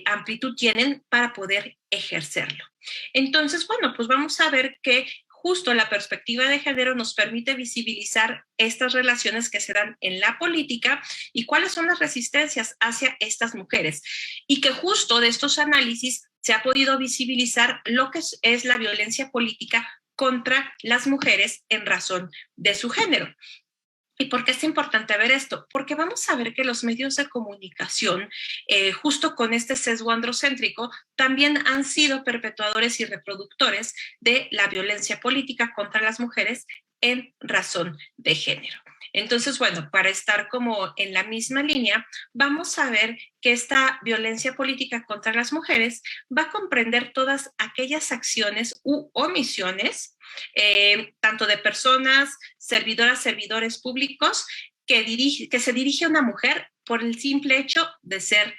amplitud tienen para poder ejercerlo? Entonces, bueno, pues vamos a ver que justo la perspectiva de género nos permite visibilizar estas relaciones que se dan en la política y cuáles son las resistencias hacia estas mujeres. Y que justo de estos análisis se ha podido visibilizar lo que es la violencia política contra las mujeres en razón de su género. ¿Y por qué es importante ver esto? Porque vamos a ver que los medios de comunicación, justo con este sesgo androcéntrico, también han sido perpetuadores y reproductores de la violencia política contra las mujeres en razón de género. Entonces, bueno, para estar como en la misma línea, vamos a ver que esta violencia política contra las mujeres va a comprender todas aquellas acciones u omisiones, tanto de personas, servidoras, servidores públicos, que se dirige a una mujer por el simple hecho de ser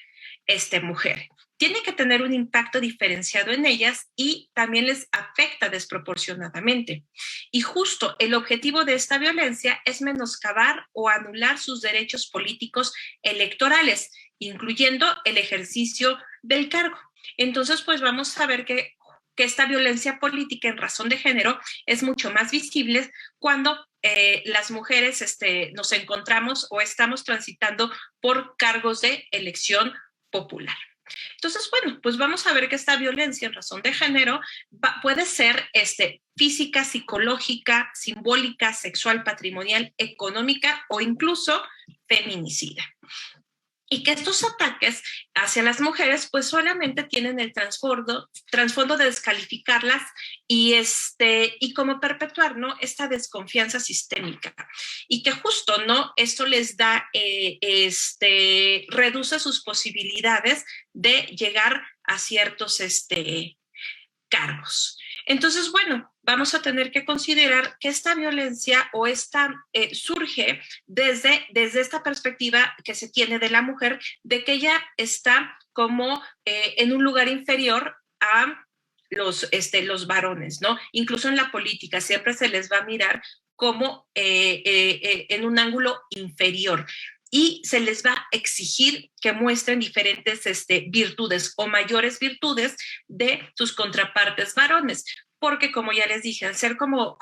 mujer. tiene que tener un impacto diferenciado en ellas y también les afecta desproporcionadamente. Y justo el objetivo de esta violencia es menoscabar o anular sus derechos políticos electorales, incluyendo el ejercicio del cargo. Entonces, pues vamos a ver que esta violencia política en razón de género es mucho más visible cuando las mujeres nos encontramos o estamos transitando por cargos de elección popular. Entonces, bueno, pues vamos a ver que esta violencia en razón de género puede ser física, psicológica, simbólica, sexual, patrimonial, económica o incluso feminicida. Y que estos ataques hacia las mujeres pues solamente tienen el trasfondo de descalificarlas y como perpetuar, ¿no?, esta desconfianza sistémica, y que justo, ¿no?, esto les da reduce sus posibilidades de llegar a ciertos cargos. Entonces, bueno, vamos a tener que considerar que esta violencia o surge desde esta perspectiva que se tiene de la mujer, de que ella está como en un lugar inferior a los varones, ¿no? Incluso en la política siempre se les va a mirar como en un ángulo inferior, y se les va a exigir que muestren diferentes virtudes o mayores virtudes de sus contrapartes varones, porque como ya les dije, al ser como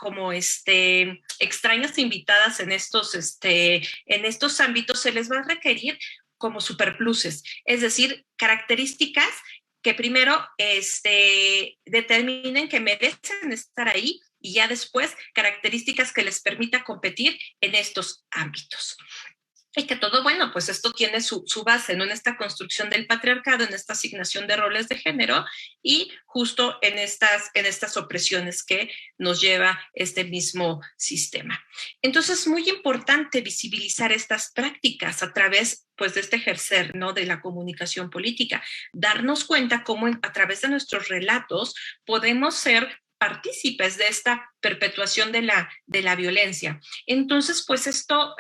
extrañas invitadas en estos ámbitos, se les va a requerir como superpluses, es decir, características que primero determinen que merecen estar ahí, y ya después características que les permita competir en estos ámbitos. Y que todo, bueno, pues esto tiene su base, ¿no?, en esta construcción del patriarcado, en esta asignación de roles de género y justo en estas opresiones que nos lleva este mismo sistema. Entonces, es muy importante visibilizar estas prácticas a través, pues, de este ejercer, ¿no?, de la comunicación política, darnos cuenta cómo a través de nuestros relatos podemos ser partícipes de esta perpetuación de la violencia. Entonces, pues esto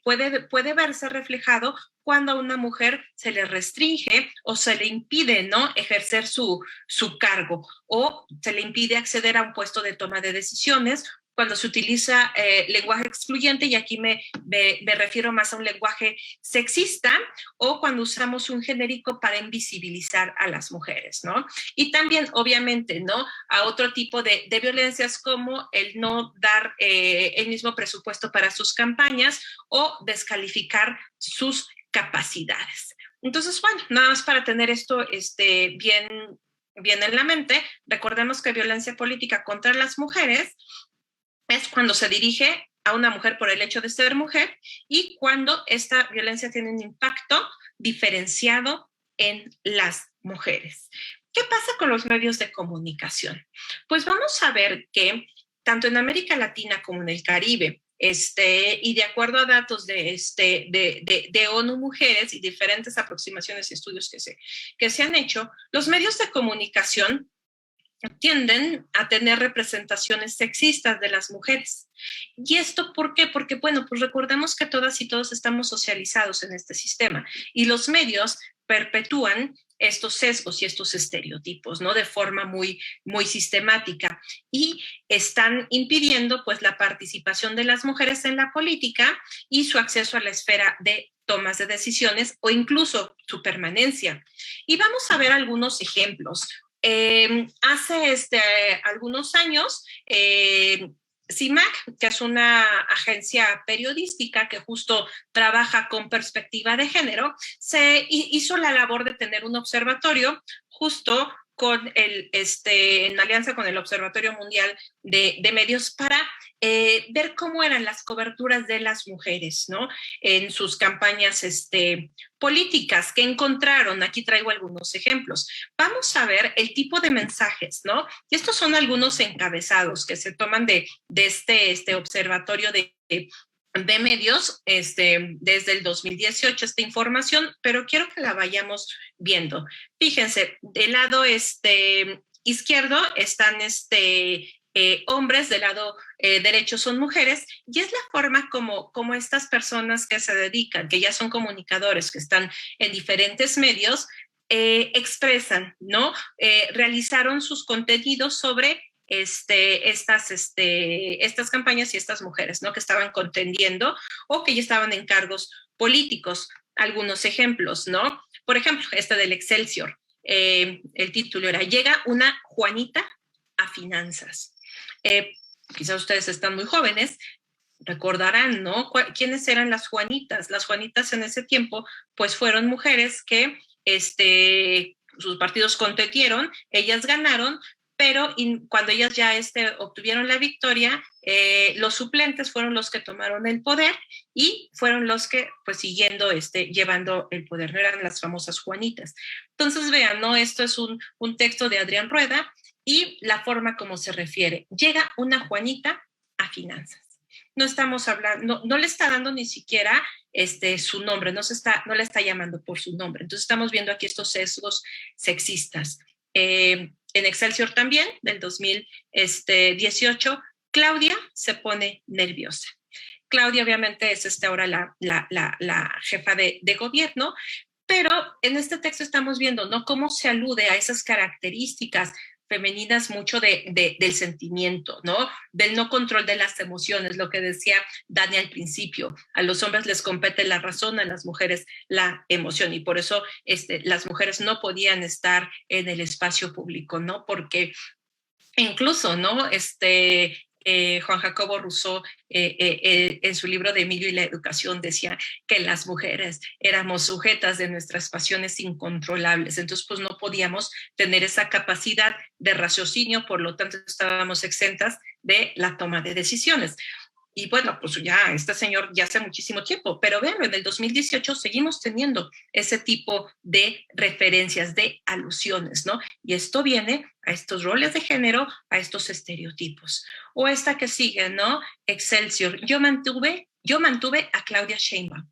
puede verse reflejado cuando a una mujer se le restringe o se le impide, ¿no?, ejercer su cargo, o se le impide acceder a un puesto de toma de decisiones, cuando se utiliza lenguaje excluyente, y aquí me refiero más a un lenguaje sexista, o cuando usamos un genérico para invisibilizar a las mujeres, ¿no? Y también, obviamente, ¿no?, a otro tipo de violencias, como el no dar el mismo presupuesto para sus campañas o descalificar sus capacidades. Entonces, bueno, nada más para tener esto bien en la mente, recordemos que violencia política contra las mujeres es cuando se dirige a una mujer por el hecho de ser mujer, y cuando esta violencia tiene un impacto diferenciado en las mujeres. ¿Qué pasa con los medios de comunicación? Pues vamos a ver que tanto en América Latina como en el Caribe, y de acuerdo a datos de ONU Mujeres y diferentes aproximaciones y estudios que se han hecho, los medios de comunicación tienden a tener representaciones sexistas de las mujeres. ¿Y esto por qué? Porque, bueno, pues recordemos que todas y todos estamos socializados en este sistema, y los medios perpetúan estos sesgos y estos estereotipos, ¿no?, de forma muy, muy sistemática, y están impidiendo, pues, la participación de las mujeres en la política y su acceso a la esfera de tomas de decisiones, o incluso su permanencia. Y vamos a ver algunos ejemplos. Hace algunos años, CIMAC, que es una agencia periodística que justo trabaja con perspectiva de género, se hizo la labor de tener un observatorio justo en alianza con el Observatorio Mundial de Medios, para ver cómo eran las coberturas de las mujeres, ¿no?, en sus campañas políticas que encontraron. Aquí traigo algunos ejemplos. Vamos a ver el tipo de mensajes, ¿no? Y estos son algunos encabezados que se toman de este observatorio de medios desde el 2018, esta información, pero quiero que la vayamos viendo. Fíjense, del lado izquierdo están hombres, del lado derecho son mujeres, y es la forma como estas personas que se dedican, que ya son comunicadores, que están en diferentes medios, expresan, ¿no? Realizaron sus contenidos sobre estas campañas y estas mujeres, ¿no? Que estaban contendiendo o que ya estaban en cargos políticos. Algunos ejemplos, ¿no? Por ejemplo, esta del Excelsior. El título era "Llega una Juanita a finanzas". Quizás ustedes están muy jóvenes, recordarán, ¿no? ¿Quiénes eran las Juanitas? Las Juanitas en ese tiempo, pues fueron mujeres que sus partidos competieron, ellas ganaron, pero cuando ellas ya obtuvieron la victoria, los suplentes fueron los que tomaron el poder y fueron los que, pues siguiendo, llevando el poder, no eran las famosas Juanitas. Entonces, vean, ¿no? Esto es un texto de Adrián Rueda y la forma como se refiere. Llega una Juanita a finanzas. No estamos hablando, no le está dando ni siquiera su nombre, no le está llamando por su nombre. Entonces estamos viendo aquí estos sesgos sexistas. En Excelsior también, del 2018, Claudia se pone nerviosa. Claudia obviamente es ahora la jefa de gobierno, pero en este texto estamos viendo, ¿no? Cómo se alude a esas características femeninas mucho del sentimiento, ¿no? Del no control de las emociones, lo que decía Dani al principio. A los hombres les compete la razón, a las mujeres la emoción, y por eso las mujeres no podían estar en el espacio público, ¿no? Porque incluso, ¿no? Juan Jacobo Rousseau, en su libro de Emilio y la educación, decía que las mujeres éramos sujetas de nuestras pasiones incontrolables, entonces pues no podíamos tener esa capacidad de raciocinio, por lo tanto estábamos exentas de la toma de decisiones. Y bueno, pues ya este señor ya hace muchísimo tiempo, pero veanlo, en el 2018 seguimos teniendo ese tipo de referencias, de alusiones, ¿no? Y esto viene a estos roles de género, a estos estereotipos. O esta que sigue, ¿no? Excelsior. Yo mantuve a Claudia Sheinbaum.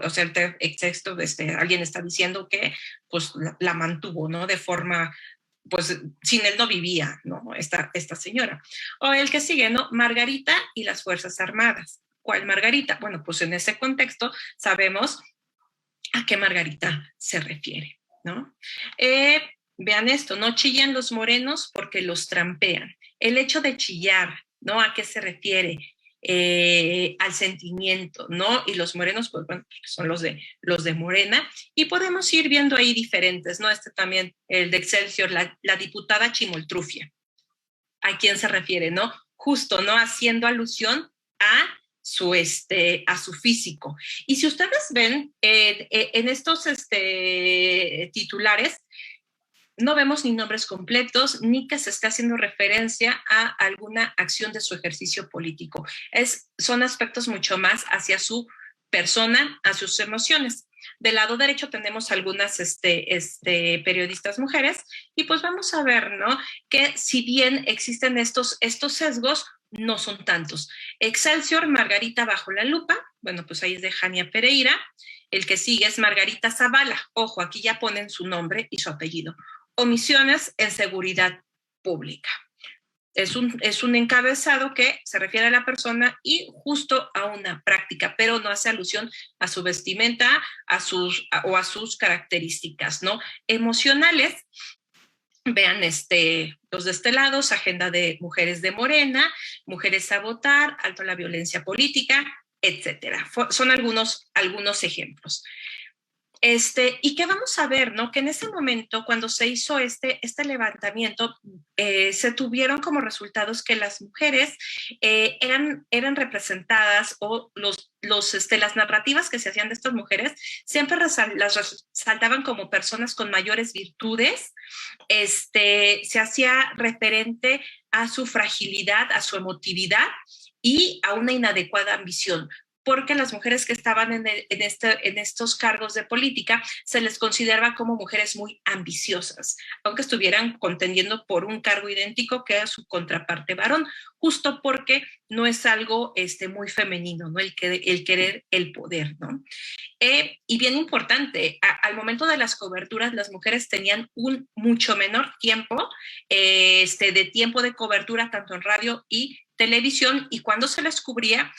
O sea, el texto, alguien está diciendo que pues la mantuvo, ¿no? De forma, pues sin él no vivía, ¿no? Esta señora. O el que sigue, ¿no? Margarita y las Fuerzas Armadas. ¿Cuál Margarita? Bueno, pues en ese contexto sabemos a qué Margarita se refiere, ¿no? Vean esto, no chillan los morenos porque los trampean. El hecho de chillar, ¿no? ¿A qué se refiere? Al sentimiento, ¿no? Y los morenos, pues bueno, son los de Morena, y podemos ir viendo ahí diferentes, ¿no? También, el de Excelsior, la diputada Chimoltrufia. ¿A quién se refiere, no? Justo, ¿no? Haciendo alusión a su físico. Y si ustedes ven en estos titulares, no vemos ni nombres completos, ni que se esté haciendo referencia a alguna acción de su ejercicio político. Son aspectos mucho más hacia su persona, a sus emociones. Del lado derecho tenemos algunas periodistas mujeres, y pues vamos a ver, ¿no? Que si bien existen estos sesgos, no son tantos. Excelsior, Margarita bajo la lupa, bueno, pues ahí es de Jania Pereira. El que sigue es Margarita Zavala. Ojo, aquí ya ponen su nombre y su apellido. Omisiones en seguridad pública. Es un encabezado que se refiere a la persona y justo a una práctica, pero no hace alusión a su vestimenta, a sus características, ¿no? Emocionales. Vean los de este lado: agenda de mujeres de Morena, mujeres a votar, alto a la violencia política, etcétera. Son algunos ejemplos. Y que vamos a ver, ¿no? Que en ese momento, cuando se hizo este levantamiento, se tuvieron como resultados que las mujeres eran representadas, o las narrativas que se hacían de estas mujeres siempre las resaltaban como personas con mayores virtudes. Se hacía referente a su fragilidad, a su emotividad y a una inadecuada ambición, porque las mujeres que estaban en estos cargos de política se les consideraba como mujeres muy ambiciosas, aunque estuvieran contendiendo por un cargo idéntico que era su contraparte varón, justo porque no es algo muy femenino, ¿no? El querer el poder, ¿no? Y bien importante, al momento de las coberturas, las mujeres tenían un mucho menor tiempo de cobertura, tanto en radio y televisión, y cuando se les cubría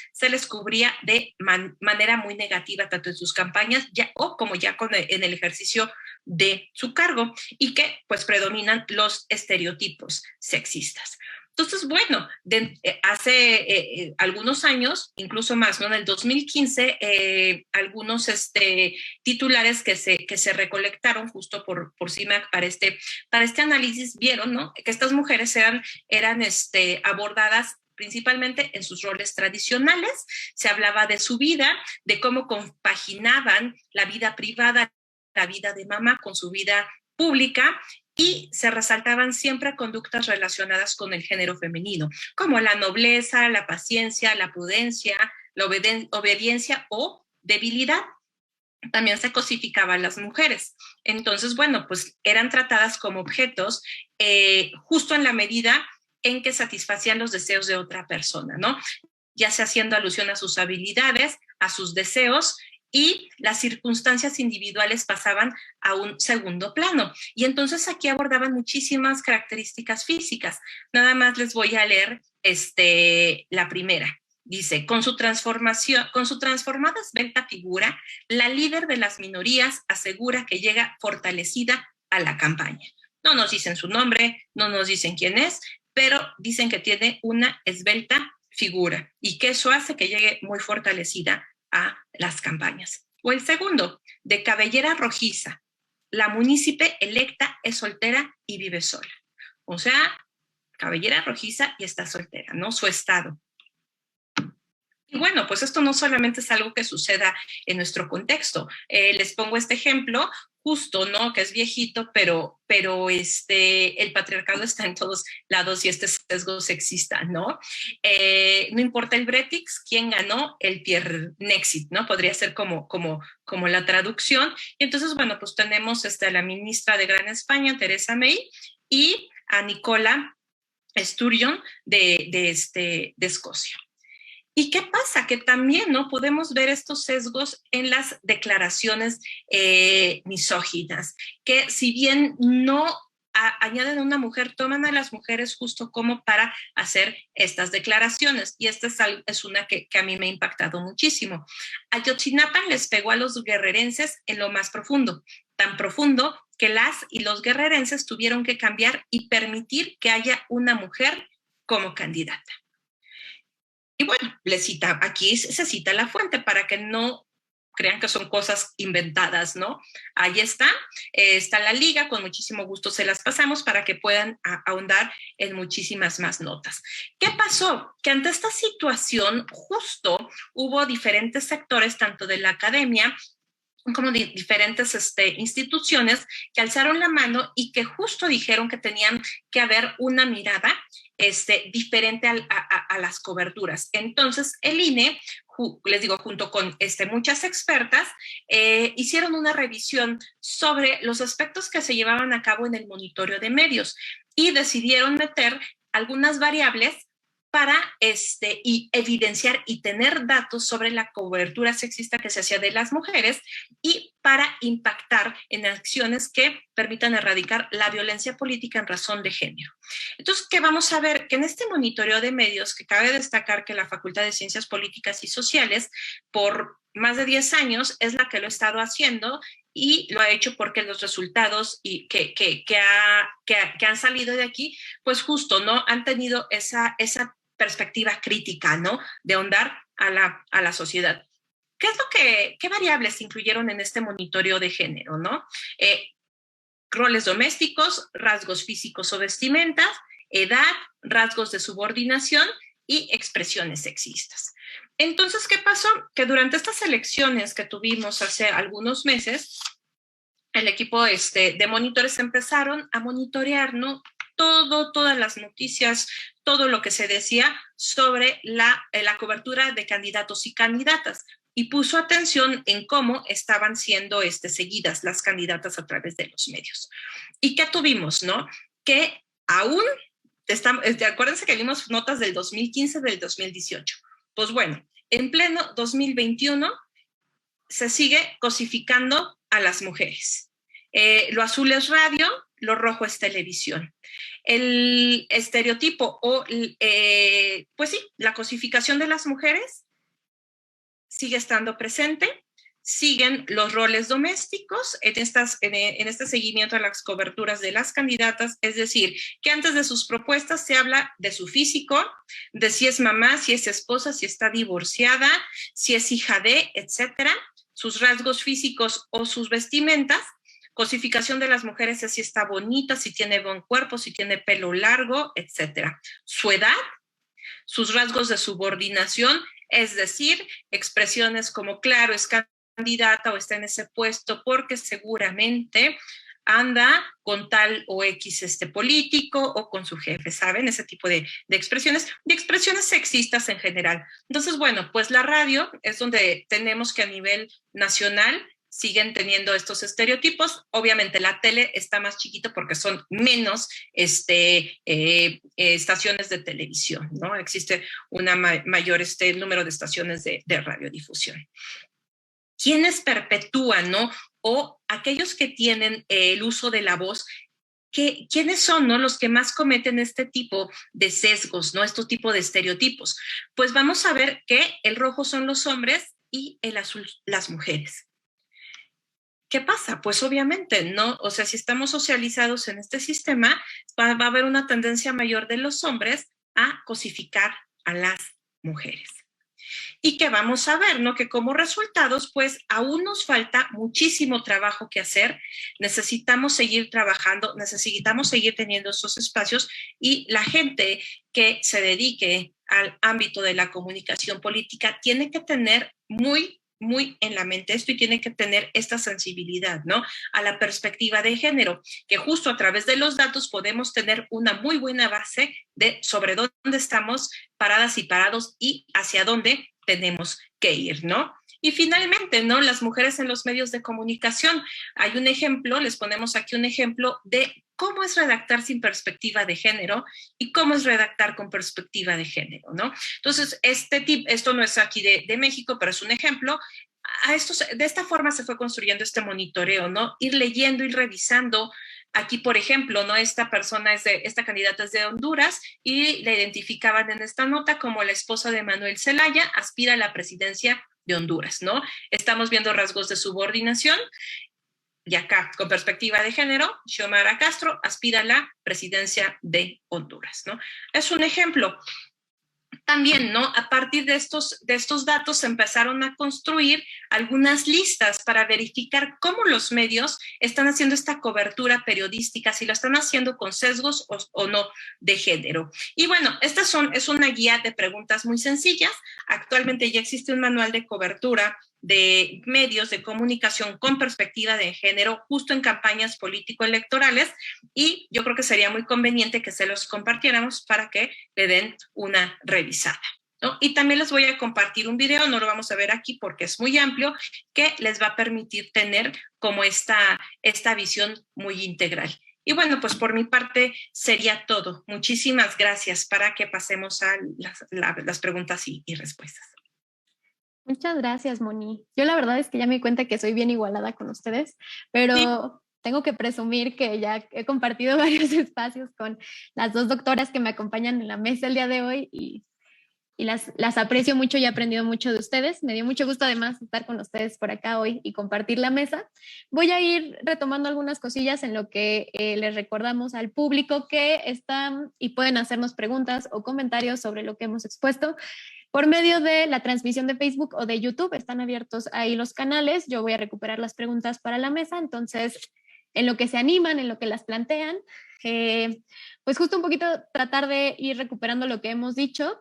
de manera muy negativa, tanto en sus campañas o como ya en el ejercicio de su cargo, y que pues predominan los estereotipos sexistas. Entonces, bueno, hace algunos años, incluso más, ¿no? En el 2015, algunos titulares que se recolectaron justo por CIMAC para este análisis vieron, ¿no?, que estas mujeres eran abordadas principalmente en sus roles tradicionales. Se hablaba de su vida, de cómo compaginaban la vida privada, la vida de mamá con su vida pública, y se resaltaban siempre conductas relacionadas con el género femenino, como la nobleza, la paciencia, la prudencia, la obediencia o debilidad. También se cosificaban a las mujeres. Entonces, bueno, pues eran tratadas como objetos justo en la medida en que satisfacían los deseos de otra persona, ¿no? Ya sea haciendo alusión a sus habilidades, a sus deseos, y las circunstancias individuales pasaban a un segundo plano. Y entonces aquí abordaban muchísimas características físicas. Nada más les voy a leer la primera. Dice, con su transformada esbelta figura, la líder de las minorías asegura que llega fortalecida a la campaña. No nos dicen su nombre, no nos dicen quién es, pero dicen que tiene una esbelta figura y que eso hace que llegue muy fortalecida a las campañas. O el segundo, de cabellera rojiza, la munícipe electa es soltera y vive sola. O sea, cabellera rojiza y está soltera, ¿no? Su estado. Y bueno, pues esto no solamente es algo que suceda en nuestro contexto. Les pongo este ejemplo justo, ¿no? Que es viejito, pero el patriarcado está en todos lados y este sesgo sexista, ¿no? No importa el Bretix, ¿quién ganó? El Pierre Nexit, ¿no? Podría ser como la traducción. Y entonces, bueno, pues tenemos a la ministra de Gran España, Theresa May, y a Nicola Sturgeon de Escocia. ¿Y qué pasa? Que también, ¿no?, podemos ver estos sesgos en las declaraciones misóginas, que si bien no añaden a una mujer, toman a las mujeres justo como para hacer estas declaraciones. Y esta es una que a mí me ha impactado muchísimo. Ayotzinapa les pegó a los guerrerenses en lo más profundo, tan profundo que las y los guerrerenses tuvieron que cambiar y permitir que haya una mujer como candidata. Y bueno, aquí se cita la fuente para que no crean que son cosas inventadas, ¿no? Ahí está la liga, con muchísimo gusto se las pasamos para que puedan ahondar en muchísimas más notas. ¿Qué pasó? Que ante esta situación justo hubo diferentes sectores, tanto de la academia como de diferentes instituciones, que alzaron la mano y que justo dijeron que tenían que haber una mirada diferente a las coberturas. Entonces, el INE, les digo, junto con muchas expertas, hicieron una revisión sobre los aspectos que se llevaban a cabo en el monitoreo de medios y decidieron meter algunas variables para y evidenciar y tener datos sobre la cobertura sexista que se hacía de las mujeres y para impactar en acciones que permitan erradicar la violencia política en razón de género. Entonces, ¿qué vamos a ver? Que en este monitoreo de medios, que cabe destacar que la Facultad de Ciencias Políticas y Sociales, por más de 10 años, es la que lo ha estado haciendo, y lo ha hecho porque los resultados que han salido de aquí, pues justo, ¿no?, han tenido esa perspectiva crítica, ¿no?, de ahondar a la sociedad. ¿Qué variables se incluyeron en este monitoreo de género, no? Roles domésticos, rasgos físicos o vestimentas, edad, rasgos de subordinación y expresiones sexistas. Entonces, ¿qué pasó? Que durante estas elecciones que tuvimos hace algunos meses, el equipo de monitores empezaron a monitorear, ¿no?, todas las noticias, todo lo que se decía sobre la cobertura de candidatos y candidatas, y puso atención en cómo estaban siendo seguidas las candidatas a través de los medios. ¿Y qué tuvimos, no? Que aún, acuérdense que vimos notas del 2015, del 2018. Pues bueno, en pleno 2021 se sigue cosificando a las mujeres. Lo azul es radio, lo rojo es televisión. el estereotipo o, pues sí, la cosificación de las mujeres sigue estando presente. Siguen los roles domésticos en este seguimiento a las coberturas de las candidatas, es decir, que antes de sus propuestas se habla de su físico, de si es mamá, si es esposa, si está divorciada, si es hija de, etcétera, sus rasgos físicos o sus vestimentas. Cosificación de las mujeres es si está bonita, si tiene buen cuerpo, si tiene pelo largo, etcétera. Su edad, sus rasgos de subordinación, es decir, expresiones como claro, es candidata o está en ese puesto porque seguramente anda con tal o X político o con su jefe, ¿saben? Ese tipo de expresiones sexistas en general. Entonces, bueno, pues la radio es donde tenemos que a nivel nacional siguen teniendo estos estereotipos. Obviamente la tele está más chiquito porque son menos estaciones de televisión, ¿no? Existe una mayor número de estaciones de radiodifusión. ¿Quiénes perpetúan, no? O aquellos que tienen el uso de la voz, ¿quiénes son, no, los que más cometen este tipo de sesgos, no, este tipo de estereotipos? Pues vamos a ver que el rojo son los hombres y el azul las mujeres. ¿Qué pasa? Pues obviamente, ¿no? O sea, si estamos socializados en este sistema, va a haber una tendencia mayor de los hombres a cosificar a las mujeres. Y que vamos a ver, ¿no? Que como resultados, pues aún nos falta muchísimo trabajo que hacer. Necesitamos seguir trabajando, necesitamos seguir teniendo esos espacios y la gente que se dedique al ámbito de la comunicación política tiene que tener muy en la mente esto y tiene que tener esta sensibilidad, ¿no? A la perspectiva de género, que justo a través de los datos podemos tener una muy buena base sobre dónde estamos paradas y parados y hacia dónde tenemos que ir, ¿no? Y finalmente, ¿no? Las mujeres en los medios de comunicación. Hay un ejemplo, les ponemos aquí un ejemplo de cómo es redactar sin perspectiva de género y cómo es redactar con perspectiva de género, ¿no? Entonces, esto no es aquí de México, pero es un ejemplo. De esta forma se fue construyendo este monitoreo, ¿no? Ir leyendo, ir revisando. Aquí, por ejemplo, ¿no? Esta candidata es de Honduras y la identificaban en esta nota como la esposa de Manuel Zelaya, aspira a la presidencia de Honduras, ¿no? Estamos viendo rasgos de subordinación. Y acá, con perspectiva de género, Xiomara Castro aspira a la presidencia de Honduras, ¿no? Es un ejemplo. También, ¿no? A partir de estos datos se empezaron a construir algunas listas para verificar cómo los medios están haciendo esta cobertura periodística, si lo están haciendo con sesgos o no de género. Y bueno, es una guía de preguntas muy sencillas. Actualmente ya existe un manual de cobertura de medios de comunicación con perspectiva de género justo en campañas político-electorales y yo creo que sería muy conveniente que se los compartiéramos para que le den una revisada, ¿no? Y también les voy a compartir un video, no lo vamos a ver aquí porque es muy amplio, que les va a permitir tener como esta visión muy integral. Y bueno, pues por mi parte sería todo. Muchísimas gracias para que pasemos a las preguntas y respuestas. Muchas gracias, Moni. Yo la verdad es que ya me di cuenta que soy bien igualada con ustedes, pero sí, tengo que presumir que ya he compartido varios espacios con las dos doctoras que me acompañan en la mesa el día de hoy y las aprecio mucho y he aprendido mucho de ustedes. Me dio mucho gusto además estar con ustedes por acá hoy y compartir la mesa. Voy a ir retomando algunas cosillas en lo que les recordamos al público que están y pueden hacernos preguntas o comentarios sobre lo que hemos expuesto. Por medio de la transmisión de Facebook o de YouTube, están abiertos ahí los canales. Yo voy a recuperar las preguntas para la mesa, entonces, en lo que se animan, en lo que las plantean, pues justo un poquito tratar de ir recuperando lo que hemos dicho.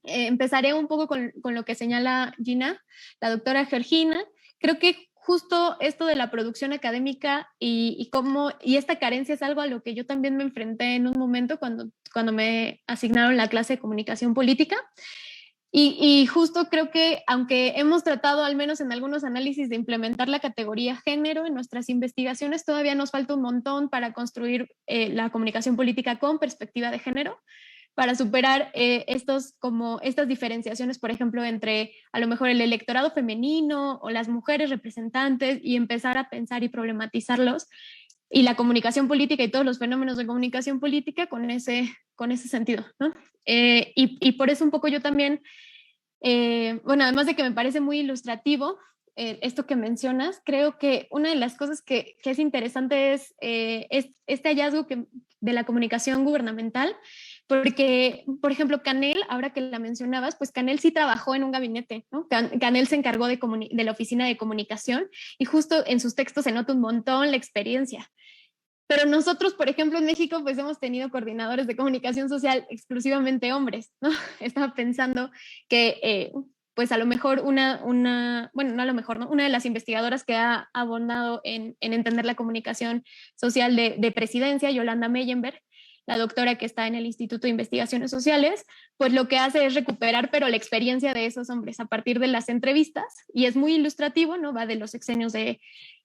Empezaré un poco con lo que señala Gina, la doctora Georgina. Creo que justo esto de la producción académica y esta carencia es algo a lo que yo también me enfrenté en un momento cuando me asignaron la clase de comunicación política. Y justo creo que aunque hemos tratado al menos en algunos análisis de implementar la categoría género en nuestras investigaciones, todavía nos falta un montón para construir la comunicación política con perspectiva de género, para superar estas diferenciaciones, por ejemplo, entre a lo mejor el electorado femenino o las mujeres representantes y empezar a pensar y problematizarlos y la comunicación política y todos los fenómenos de comunicación política con ese sentido, ¿no? Y por eso un poco yo también, bueno, además de que me parece muy ilustrativo esto que mencionas, creo que una de las cosas que es interesante es este hallazgo de la comunicación gubernamental, porque, por ejemplo, Canel, ahora que la mencionabas, pues Canel sí trabajó en un gabinete, ¿no? Canel se encargó de la oficina de comunicación y justo en sus textos se nota un montón la experiencia. Pero nosotros, por ejemplo, en México, pues hemos tenido coordinadores de comunicación social exclusivamente hombres, ¿no? Estaba pensando que, pues a lo mejor bueno, no a lo mejor, ¿no? Una de las investigadoras que ha abonado en entender la comunicación social de presidencia, Yolanda Meyenberg, la doctora que está en el Instituto de Investigaciones Sociales, pues lo que hace es recuperar, pero la experiencia de esos hombres a partir de las entrevistas, y es muy ilustrativo, ¿no? Va de los sexenios de,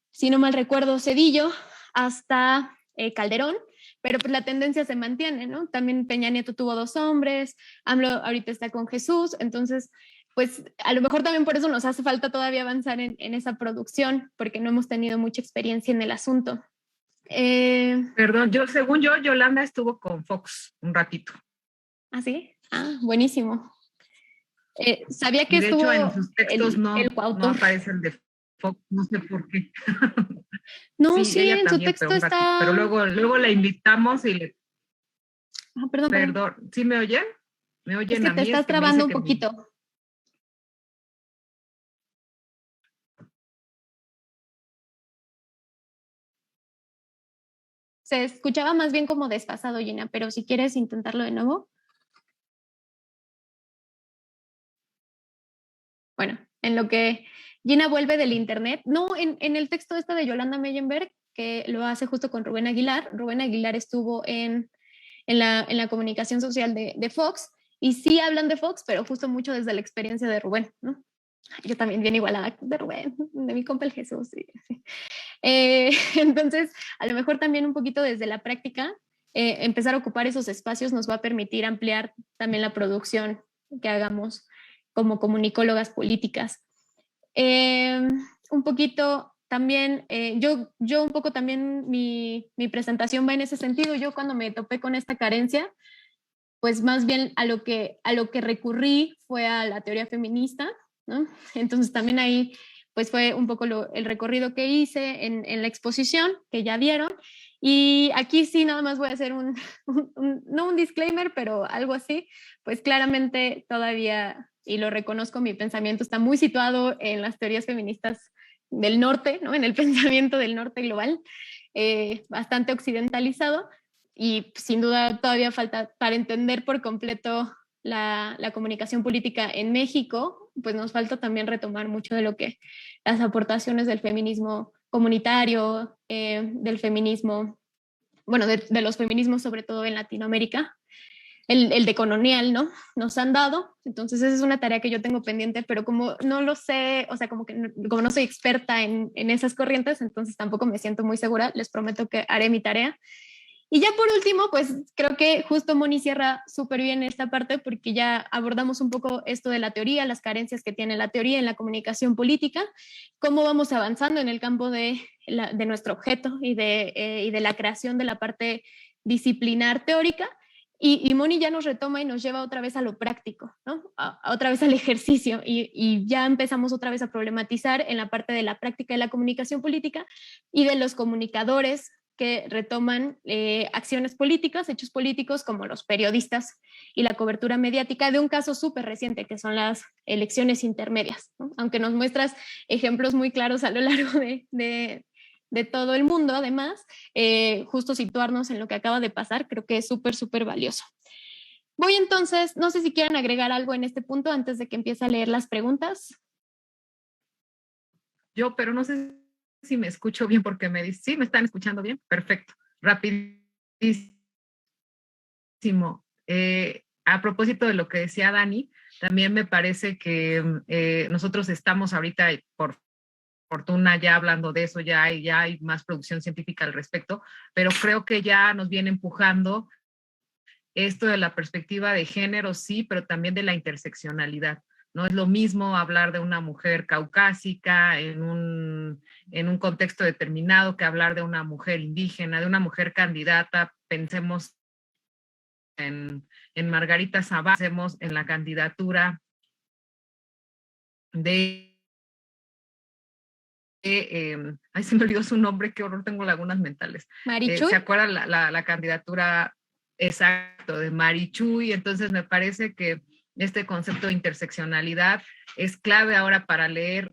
si no mal recuerdo, Cedillo, hasta Calderón, pero pues la tendencia se mantiene, ¿no? También Peña Nieto tuvo 2 hombres, AMLO ahorita está con Jesús, entonces, pues a lo mejor también por eso nos hace falta todavía avanzar en esa producción, porque no hemos tenido mucha experiencia en el asunto. Perdón, según yo, Yolanda estuvo con Fox un ratito. ¿Ah, sí? Ah, buenísimo. Sabía que y de estuvo hecho en sus textos el no coautor. aparece el de Fox, no sé por qué. No, sí, sí, ella en también, su texto pero un ratito. está... Pero luego la invitamos y le... Ah, perdón. Perdón, ¿sí me oyen? ¿Me Es oyen que a te mí? estás Es que me trabando dice un que poquito. Se escuchaba más bien como desfasado, Gina, pero si quieres intentarlo de nuevo. Bueno, en lo que Gina vuelve del internet, no, en el texto este de Yolanda Meyenberg, que lo hace justo con Rubén Aguilar. Rubén Aguilar estuvo en la comunicación social de Fox, y sí hablan de Fox, pero justo mucho desde la experiencia de Rubén, ¿no? Yo también bien igualada de Rubén, de mi compa el Jesús. Sí, sí. Entonces, a lo mejor también un poquito desde la práctica, empezar a ocupar esos espacios nos va a permitir ampliar también la producción que hagamos como comunicólogas políticas. Un poquito también, yo un poco también mi presentación va en ese sentido. Yo cuando me topé con esta carencia, pues más bien a lo que recurrí fue a la teoría feminista, ¿no? Entonces también ahí pues fue un poco el recorrido que hice en la exposición que ya vieron. Y aquí sí nada más voy a hacer no un disclaimer, pero algo así, pues claramente todavía, y lo reconozco, mi pensamiento está muy situado en las teorías feministas del norte, ¿no? En el pensamiento del norte global, bastante occidentalizado, y sin duda todavía falta para entender por completo la comunicación política en México, pues nos falta también retomar mucho de lo que las aportaciones del feminismo comunitario, del feminismo, bueno, de los feminismos sobre todo en Latinoamérica, el decolonial, ¿no? Nos han dado. Entonces esa es una tarea que yo tengo pendiente, pero como no lo sé, o sea, como no soy experta en esas corrientes, entonces tampoco me siento muy segura. Les prometo que haré mi tarea. Y ya por último, pues creo que justo Moni cierra súper bien esta parte, porque ya abordamos un poco esto de la teoría, las carencias que tiene la teoría en la comunicación política, cómo vamos avanzando en el campo de nuestro objeto y de la creación de la parte disciplinar teórica. Y Moni ya nos retoma y nos lleva otra vez a lo práctico, ¿no? Otra vez al ejercicio, y ya empezamos otra vez a problematizar en la parte de la práctica de la comunicación política y de los comunicadores que retoman acciones políticas, hechos políticos, como los periodistas y la cobertura mediática de un caso súper reciente, que son las elecciones intermedias, ¿no? Aunque nos muestras ejemplos muy claros a lo largo de todo el mundo, además, justo situarnos en lo que acaba de pasar, creo que es súper, súper valioso. Voy entonces, no sé si quieren agregar algo en este punto antes de que empiece a leer las preguntas. Yo, pero no sé si me escucho bien porque me dice, sí, me están escuchando bien, perfecto, rapidísimo. A propósito de lo que decía Dani, también me parece que nosotros estamos ahorita, por fortuna, ya hablando de eso, ya hay más producción científica al respecto, pero creo que ya nos viene empujando esto de la perspectiva de género, sí, pero también de la interseccionalidad. No es lo mismo hablar de una mujer caucásica en un contexto determinado que hablar de una mujer indígena, de una mujer candidata. Pensemos en Margarita Zavala, pensemos en la candidatura de ay, se me olvidó su nombre, qué horror, tengo lagunas mentales. Marichuy. ¿Se acuerdan la candidatura exacto de Marichuy? Entonces me parece que este concepto de interseccionalidad es clave ahora para leer,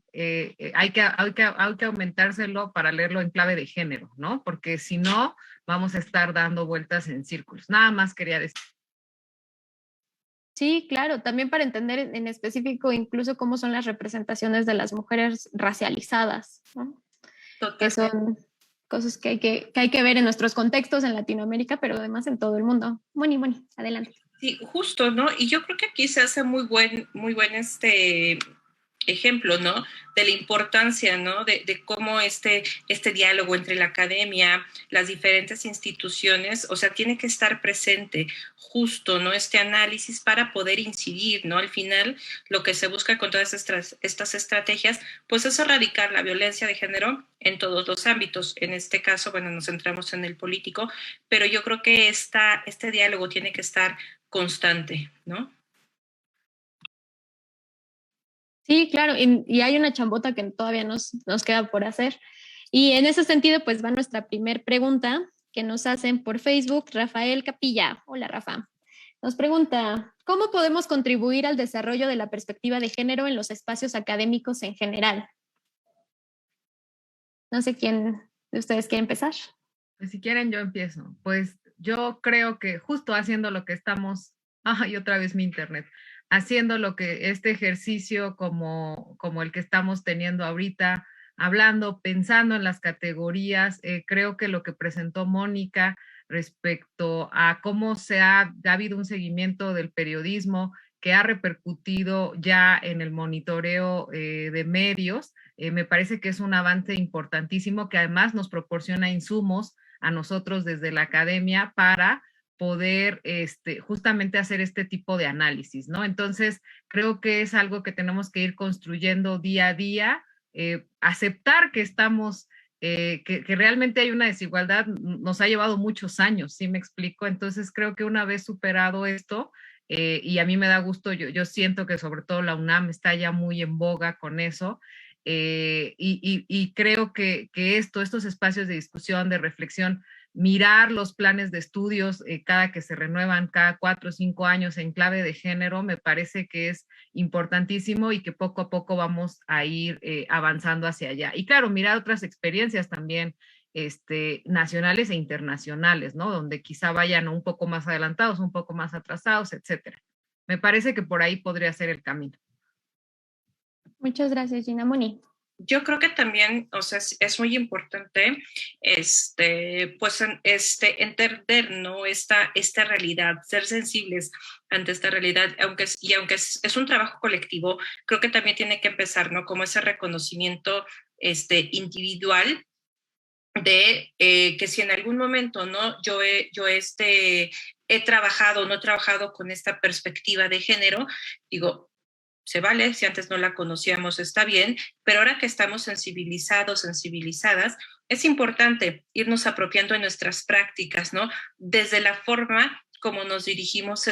hay que aumentárselo para leerlo en clave de género, ¿no? Porque si no, vamos a estar dando vueltas en círculos. Nada más quería decir. Sí, claro, también para entender en específico incluso cómo son las representaciones de las mujeres racializadas, ¿no? Que son cosas que hay que ver en nuestros contextos en Latinoamérica, pero además en todo el mundo. Moni, adelante. Sí, justo, ¿no? Y yo creo que aquí se hace muy buen ejemplo, ¿no? De la importancia, ¿no? De cómo este diálogo entre la academia, las diferentes instituciones, o sea, tiene que estar presente justo, ¿no? Este análisis para poder incidir, ¿no? Al final, lo que se busca con todas estas estrategias, pues es erradicar la violencia de género en todos los ámbitos. En este caso, bueno, nos centramos en el político, pero yo creo que este diálogo tiene que estar constante, ¿no? Sí, claro, y hay una chambota que todavía nos queda por hacer. Y en ese sentido, pues va nuestra primer pregunta que nos hacen por Facebook, Rafael Capilla. Hola, Rafa. Nos pregunta, ¿cómo podemos contribuir al desarrollo de la perspectiva de género en los espacios académicos en general? No sé quién de ustedes quiere empezar. Pues si quieren, yo empiezo. Pues yo creo que justo haciendo lo que estamos, y otra vez mi internet, haciendo lo que este ejercicio como el que estamos teniendo ahorita, hablando, pensando en las categorías, creo que lo que presentó Mónica respecto a cómo ha habido un seguimiento del periodismo que ha repercutido ya en el monitoreo de medios, me parece que es un avance importantísimo que además nos proporciona insumos a nosotros desde la academia para poder justamente hacer este tipo de análisis, ¿no? Entonces, creo que es algo que tenemos que ir construyendo día a día, aceptar que estamos, que realmente hay una desigualdad, nos ha llevado muchos años, ¿sí me explico? Entonces, creo que una vez superado esto, y a mí me da gusto, yo siento que sobre todo la UNAM está ya muy en boga con eso, y creo que estos espacios de discusión, de reflexión, mirar los planes de estudios cada que se renuevan, cada 4 o 5 años en clave de género, me parece que es importantísimo y que poco a poco vamos a ir avanzando hacia allá. Y claro, mirar otras experiencias también nacionales e internacionales, ¿no? Donde quizá vayan un poco más adelantados, un poco más atrasados, etcétera. Me parece que por ahí podría ser el camino. Muchas gracias, Gina. Moni. Yo creo que también, o sea, es muy importante, pues, entender, ¿no? Esta realidad, ser sensibles ante esta realidad, aunque es un trabajo colectivo, creo que también tiene que empezar, ¿no? Como ese reconocimiento, individual de que si en algún momento, ¿no? Yo he trabajado, no he trabajado con esta perspectiva de género, digo, se vale, si antes no la conocíamos está bien, pero ahora que estamos sensibilizados, sensibilizadas, es importante irnos apropiando de nuestras prácticas, ¿no? Desde la forma como nos dirigimos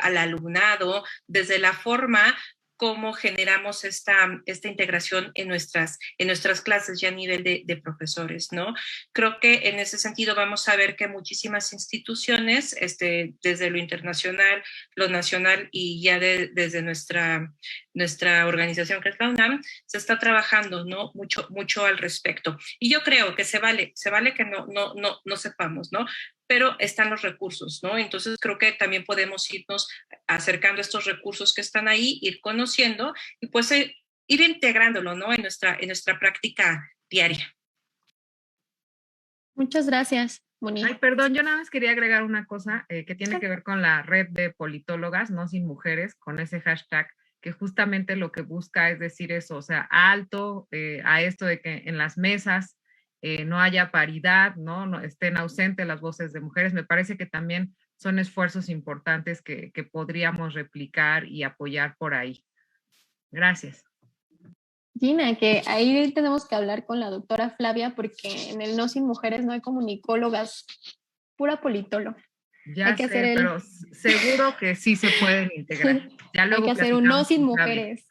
al alumnado, desde la forma cómo generamos esta integración en nuestras clases ya a nivel de profesores, ¿no? Creo que en ese sentido vamos a ver que muchísimas instituciones, desde lo internacional, lo nacional y ya desde nuestra organización que es la UNAM, se está trabajando, ¿no? Mucho al respecto. Y yo creo que se vale que no sepamos, ¿no? Pero están los recursos, ¿no? Entonces creo que también podemos irnos acercando a estos recursos que están ahí, ir conociendo y pues ir integrándolo, ¿no? En nuestra práctica diaria. Muchas gracias, Moni. Ay, perdón, yo nada más quería agregar una cosa que tiene que ver con la red de politólogas, no sin mujeres, con ese hashtag, que justamente lo que busca es decir eso, o sea, alto a esto de que en las mesas no haya paridad, no estén ausentes las voces de mujeres. Me parece que también son esfuerzos importantes que podríamos replicar y apoyar por ahí. Gracias. Gina, que ahí tenemos que hablar con la doctora Flavia porque en el No Sin Mujeres no hay comunicólogas, pura politóloga. Ya sé, pero seguro que sí se pueden integrar. Ya luego hay que hacer un No Sin Mujeres.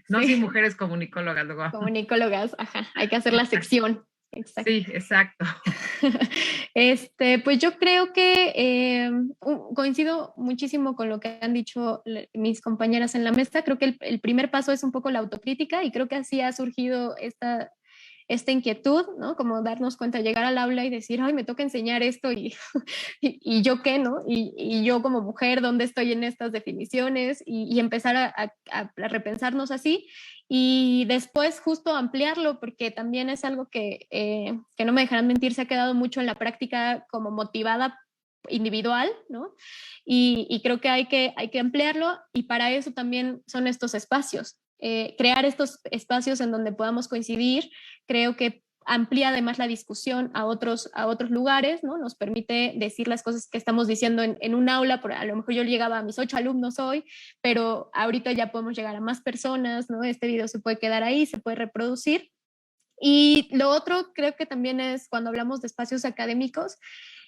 No Sin Mujeres comunicólogas. Luego. Comunicólogas, ajá, hay que hacer la sección. Exacto. Sí, exacto. Pues yo creo que coincido muchísimo con lo que han dicho mis compañeras en la mesa. Creo que el primer paso es un poco la autocrítica y creo que así ha surgido esta inquietud, ¿no? Como darnos cuenta, llegar al aula y decir, ay, me toca enseñar esto y yo qué, ¿no? Y yo como mujer, ¿dónde estoy en estas definiciones? Y empezar a repensarnos así y después justo ampliarlo, porque también es algo que no me dejarán mentir, se ha quedado mucho en la práctica como motivada individual, ¿no? Y creo que hay que ampliarlo y para eso también son estos espacios. Crear estos espacios en donde podamos coincidir, creo que amplía además la discusión a otros lugares, ¿no? Nos permite decir las cosas que estamos diciendo en un aula, a lo mejor yo llegaba a mis 8 alumnos hoy, pero ahorita ya podemos llegar a más personas, ¿no? Este video se puede quedar ahí, se puede reproducir. Y lo otro creo que también es cuando hablamos de espacios académicos,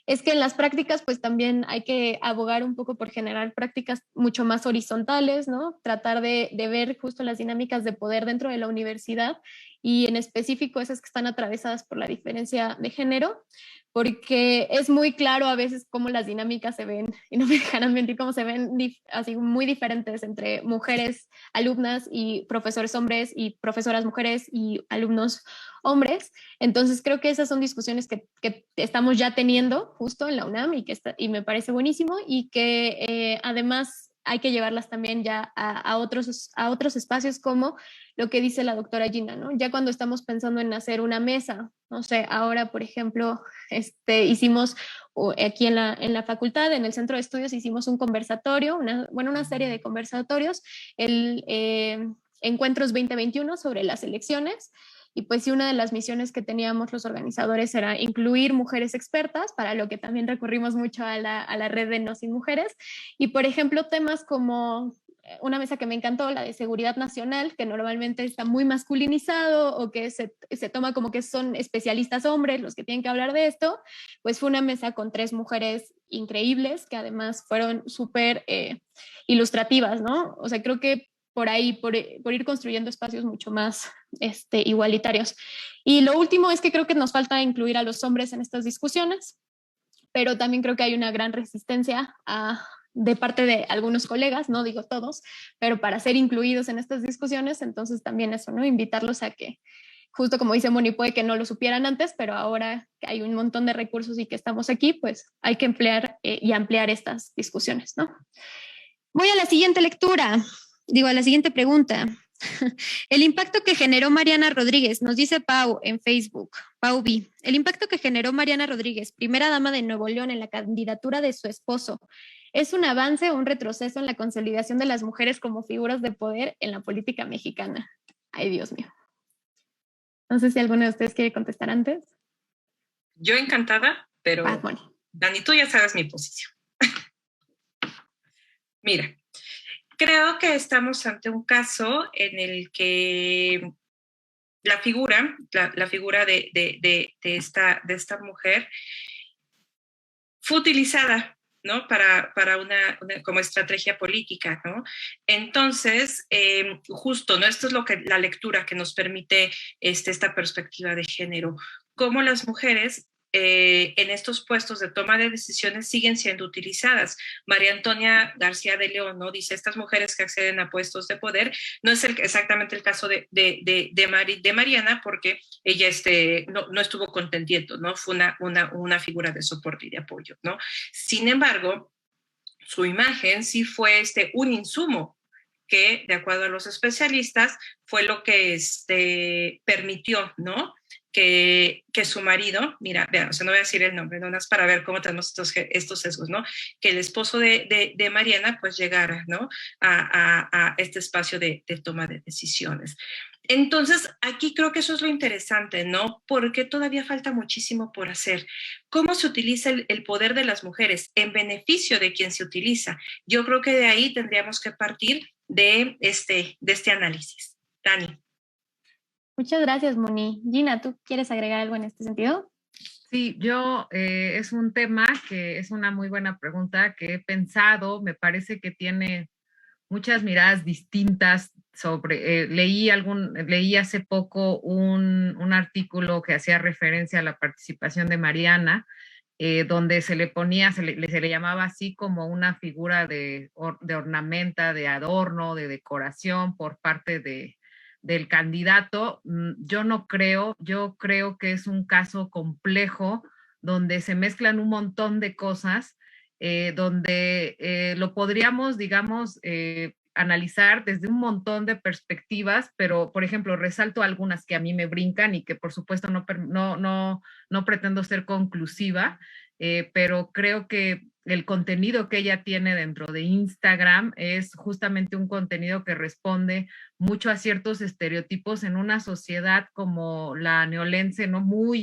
es que en las prácticas pues también hay que abogar un poco por generar prácticas mucho más horizontales, ¿no? Tratar de ver justo las dinámicas de poder dentro de la universidad y en específico esas que están atravesadas por la diferencia de género, porque es muy claro a veces cómo las dinámicas se ven, y no me dejarán mentir, cómo se ven así muy diferentes entre mujeres alumnas y profesores hombres y profesoras mujeres y alumnos hombres. Entonces creo que esas son discusiones que estamos ya teniendo justo en la UNAM y me parece buenísimo y que además hay que llevarlas también ya a otros espacios como lo que dice la doctora Gina, ¿no? Ya cuando estamos pensando en hacer una mesa, no sé, ahora por ejemplo, hicimos aquí en la facultad, en el centro de estudios, hicimos un conversatorio, una serie de conversatorios, el Encuentros 2021 sobre las elecciones. Y pues sí, una de las misiones que teníamos los organizadores era incluir mujeres expertas, para lo que también recurrimos mucho a la red de No Sin Mujeres. Y por ejemplo, temas como una mesa que me encantó, la de seguridad nacional, que normalmente está muy masculinizado o que se toma como que son especialistas hombres los que tienen que hablar de esto, pues fue una mesa con 3 mujeres increíbles que además fueron súper ilustrativas, ¿no? O sea, creo que por ahí, por ir construyendo espacios mucho más igualitarios. Y lo último es que creo que nos falta incluir a los hombres en estas discusiones, pero también creo que hay una gran resistencia de parte de algunos colegas, no digo todos, pero para ser incluidos en estas discusiones, entonces también eso, ¿no? Invitarlos a que, justo como dice Moni, puede que no lo supieran antes, pero ahora que hay un montón de recursos y que estamos aquí, pues hay que emplear y ampliar estas discusiones, ¿no? Voy a la siguiente lectura. A la siguiente pregunta. El impacto que generó Mariana Rodríguez, nos dice Pau en Facebook, Pau B. El impacto que generó Mariana Rodríguez, primera dama de Nuevo León en la candidatura de su esposo, ¿es un avance o un retroceso en la consolidación de las mujeres como figuras de poder en la política mexicana? Ay, Dios mío. No sé si alguno de ustedes quiere contestar antes. Yo encantada, pero Dani, tú ya sabes mi posición. Mira, creo que estamos ante un caso en el que la figura de esta mujer fue utilizada, ¿no? Para una como estrategia política, ¿no? Entonces, justo, ¿no? Esto es la lectura que nos permite esta perspectiva de género. Cómo las mujeres en estos puestos de toma de decisiones siguen siendo utilizadas. María Antonia García de León, ¿no? Dice, estas mujeres que acceden a puestos de poder, no es exactamente el caso de Mariana, porque ella no estuvo contendiendo, ¿no? Fue una figura de soporte y de apoyo, ¿no? Sin embargo, su imagen sí fue un insumo que, de acuerdo a los especialistas, fue lo que permitió, ¿no? Que su marido, mira, vean, o sea, no voy a decir el nombre, no es para ver cómo tenemos estos sesgos, ¿no? Que el esposo de Mariana, pues, llegara, ¿no? A este espacio de toma de decisiones. Entonces, aquí creo que eso es lo interesante, ¿no? Porque todavía falta muchísimo por hacer. ¿Cómo se utiliza el poder de las mujeres en beneficio de quien se utiliza? Yo creo que de ahí tendríamos que partir de este análisis. Dani. Muchas gracias, Moni. Gina, ¿tú quieres agregar algo en este sentido? Sí, es un tema que es una muy buena pregunta que he pensado, me parece que tiene muchas miradas distintas sobre, leí hace poco un artículo que hacía referencia a la participación de Mariana, donde se le ponía, se le llamaba así como una figura de ornamenta, de adorno, de decoración por parte del candidato. Yo no creo, yo creo que es un caso complejo donde se mezclan un montón de cosas, donde lo podríamos, digamos, analizar desde un montón de perspectivas, pero por ejemplo, resalto algunas que a mí me brincan y que por supuesto no pretendo ser conclusiva, pero creo que el contenido que ella tiene dentro de Instagram es justamente un contenido que responde mucho a ciertos estereotipos en una sociedad como la neolense, ¿no? Muy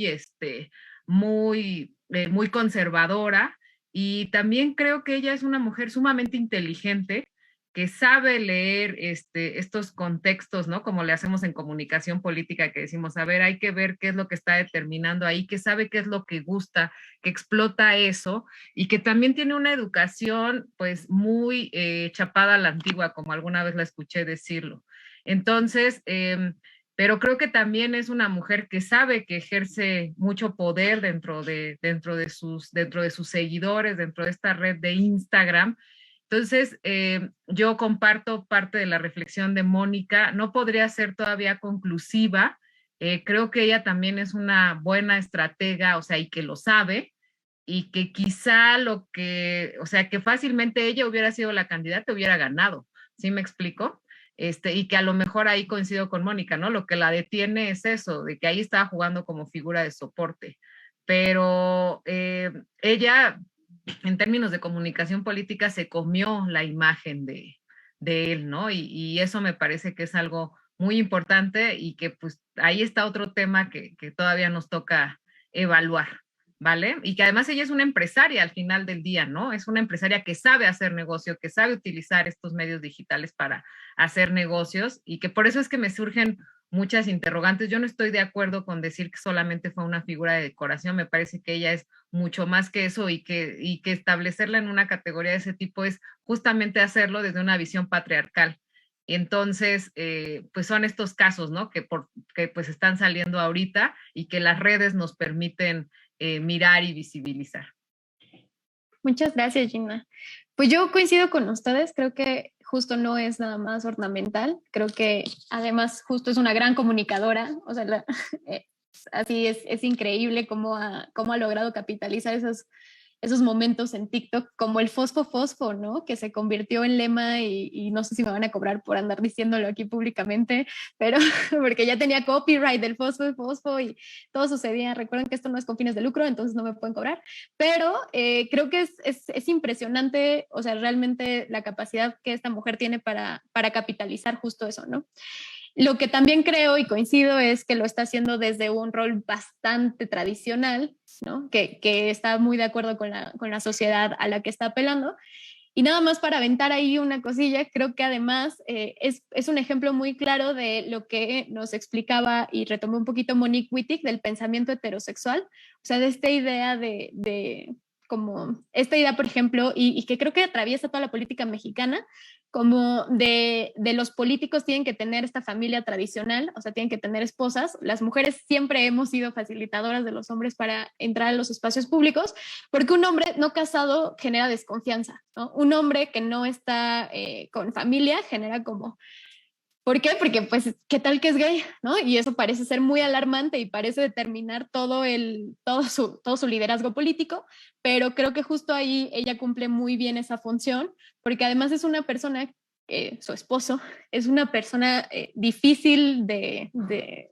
conservadora, y también creo que ella es una mujer sumamente inteligente que sabe leer estos contextos, ¿no? Como le hacemos en comunicación política, que decimos, a ver, hay que ver qué es lo que está determinando ahí, que sabe qué es lo que gusta, que explota eso, y que también tiene una educación, pues, muy chapada a la antigua, como alguna vez la escuché decirlo. Entonces, pero creo que también es una mujer que sabe que ejerce mucho poder dentro de sus seguidores, dentro de esta red de Instagram. Entonces, yo comparto parte de la reflexión de Mónica, no podría ser todavía conclusiva, creo que ella también es una buena estratega, o sea, y que lo sabe, y que quizá o sea, que fácilmente ella hubiera sido la candidata, hubiera ganado, ¿sí me explico? Y que a lo mejor ahí coincido con Mónica, ¿no? Lo que la detiene es eso, de que ahí estaba jugando como figura de soporte. Pero ella, en términos de comunicación política, se comió la imagen de él, ¿no? Y eso me parece que es algo muy importante y que pues ahí está otro tema que todavía nos toca evaluar, ¿vale? Y que además ella es una empresaria al final del día, ¿no? Es una empresaria que sabe hacer negocio, que sabe utilizar estos medios digitales para hacer negocios, y que por eso es que me surgen muchas interrogantes. Yo no estoy de acuerdo con decir que solamente fue una figura de decoración, me parece que ella es mucho más que eso, y que establecerla en una categoría de ese tipo es justamente hacerlo desde una visión patriarcal. Entonces, pues son estos casos, ¿no? Que pues están saliendo ahorita y que las redes nos permiten mirar y visibilizar. Muchas gracias, Gina. Pues yo coincido con ustedes, creo que justo no es nada más ornamental, creo que además justo es una gran comunicadora, o sea, así es increíble cómo ha logrado capitalizar esos momentos en TikTok, como el fosfo, ¿no? Que se convirtió en lema y no sé si me van a cobrar por andar diciéndolo aquí públicamente, pero porque ya tenía copyright del fosfo y todo sucedía. Recuerden que esto no es con fines de lucro, entonces no me pueden cobrar, pero creo que es impresionante, o sea, realmente la capacidad que esta mujer tiene para capitalizar justo eso, ¿no? Lo que también creo y coincido es que lo está haciendo desde un rol bastante tradicional, ¿no? Que está muy de acuerdo con la sociedad a la que está apelando. Y nada más para aventar ahí una cosilla, creo que además es un ejemplo muy claro de lo que nos explicaba y retomó un poquito Monique Wittig del pensamiento heterosexual, o sea, de esta idea como esta idea, por ejemplo, y que creo que atraviesa toda la política mexicana, como de los políticos tienen que tener esta familia tradicional, o sea, tienen que tener esposas. Las mujeres siempre hemos sido facilitadoras de los hombres para entrar a los espacios públicos, porque un hombre no casado genera desconfianza, ¿no? Un hombre que no está con familia genera como... ¿Por qué? Porque, pues, ¿qué tal que es gay? ¿No? Y eso parece ser muy alarmante y parece determinar todo su liderazgo político, pero creo que justo ahí ella cumple muy bien esa función, porque además es una persona, su esposo, es una persona difícil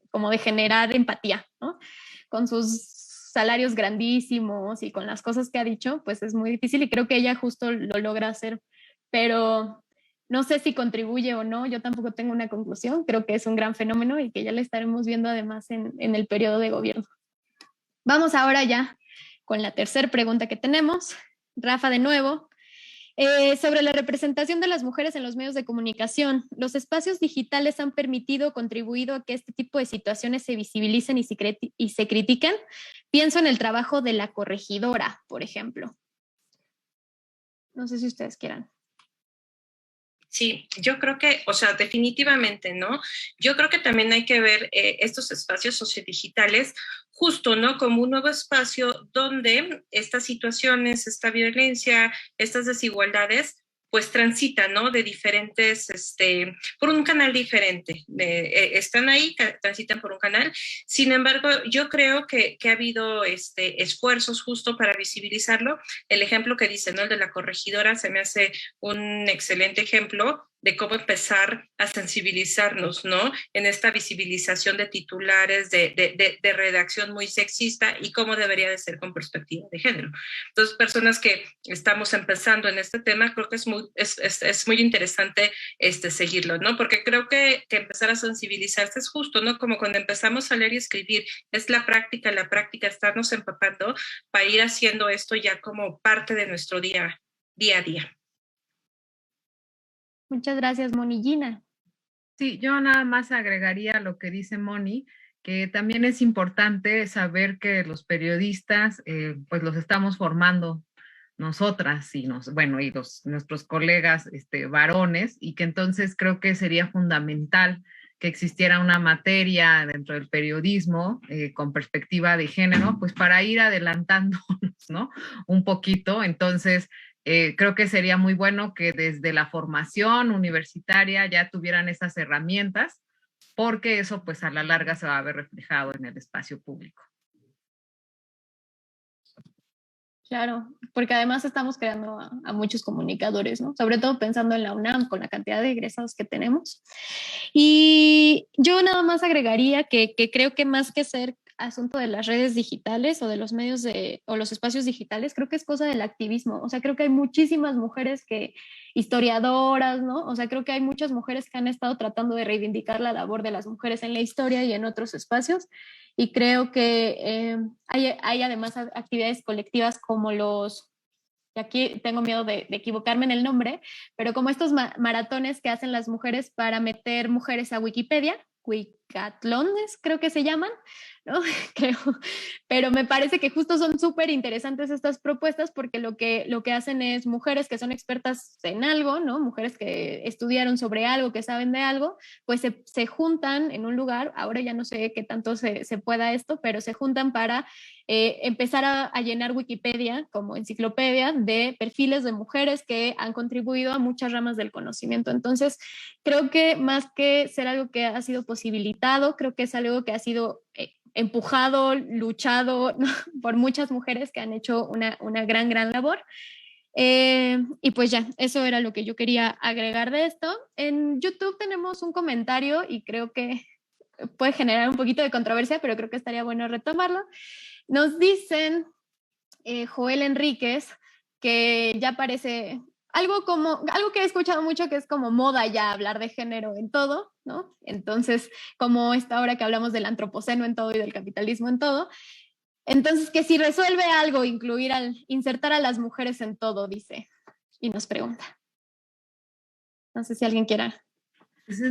como de generar empatía, ¿no? Con sus salarios grandísimos y con las cosas que ha dicho, pues es muy difícil y creo que ella justo lo logra hacer, pero no sé si contribuye o no, yo tampoco tengo una conclusión, creo que es un gran fenómeno y que ya lo estaremos viendo además en el periodo de gobierno. Vamos ahora ya con la tercera pregunta que tenemos. Rafa, de nuevo, Sobre la representación de las mujeres en los medios de comunicación, los espacios digitales han permitido, contribuido a que este tipo de situaciones se visibilicen y se critiquen. Pienso en el trabajo de la corregidora, por ejemplo. No sé si ustedes quieran. Sí, yo creo que, o sea, definitivamente, ¿no? Yo creo que también hay que ver estos espacios sociodigitales justo, ¿no? Como un nuevo espacio donde estas situaciones, esta violencia, estas desigualdades, pues transitan, ¿no? De diferentes, por un canal diferente. Están ahí, transitan por un canal. Sin embargo, yo creo que ha habido esfuerzos justo para visibilizarlo. El ejemplo que dice, ¿no? El de la corregidora se me hace un excelente ejemplo de cómo empezar a sensibilizarnos, ¿no? En esta visibilización de titulares, de redacción muy sexista y cómo debería de ser con perspectiva de género. Entonces, personas que estamos empezando en este tema, creo que es muy interesante seguirlo, ¿no? Porque creo que empezar a sensibilizarse es justo, ¿no? Como cuando empezamos a leer y escribir, es la práctica, estarnos empapando para ir haciendo esto ya como parte de nuestro día a día. Muchas gracias, Moni. Gina. Sí, yo nada más agregaría lo que dice Moni, que también es importante saber que los periodistas, pues los estamos formando nosotras y nuestros colegas varones, y que entonces creo que sería fundamental que existiera una materia dentro del periodismo con perspectiva de género, pues para ir adelantándonos, ¿no? Un poquito. Entonces, creo que sería muy bueno que desde la formación universitaria ya tuvieran esas herramientas, porque eso pues a la larga se va a ver reflejado en el espacio público. Claro, porque además estamos creando a muchos comunicadores, ¿no? Sobre todo pensando en la UNAM, con la cantidad de egresados que tenemos. Y yo nada más agregaría que creo que más que ser asunto de las redes digitales o de los medios o los espacios digitales, creo que es cosa del activismo. O sea, creo que hay muchísimas mujeres historiadoras, ¿no? O sea, creo que hay muchas mujeres que han estado tratando de reivindicar la labor de las mujeres en la historia y en otros espacios. Y creo que hay además actividades colectivas como y aquí tengo miedo de equivocarme en el nombre, pero como estos maratones que hacen las mujeres para meter mujeres a Wikipedia, Wikatlones creo que se llaman, ¿no? Creo. Pero me parece que justo son súper interesantes estas propuestas porque lo que hacen es mujeres que son expertas en algo, ¿no? Mujeres que estudiaron sobre algo, que saben de algo, pues se juntan en un lugar, ahora ya no sé qué tanto se pueda esto, pero se juntan para empezar a llenar Wikipedia como enciclopedia de perfiles de mujeres que han contribuido a muchas ramas del conocimiento. Entonces, creo que más que ser algo que ha sido posibilitado, creo que es algo que ha sido empujado, luchado, ¿no? Por muchas mujeres que han hecho una gran labor. Y pues ya, eso era lo que yo quería agregar de esto. En YouTube tenemos un comentario y creo que puede generar un poquito de controversia, pero creo que estaría bueno retomarlo. Nos dicen Joel Enríquez que ya parece algo que he escuchado mucho, que es como moda ya hablar de género en todo, ¿no? Entonces, como esta hora que hablamos del antropoceno en todo y del capitalismo en todo, entonces que si resuelve algo insertar a las mujeres en todo, dice, y nos pregunta. No sé si alguien quiera.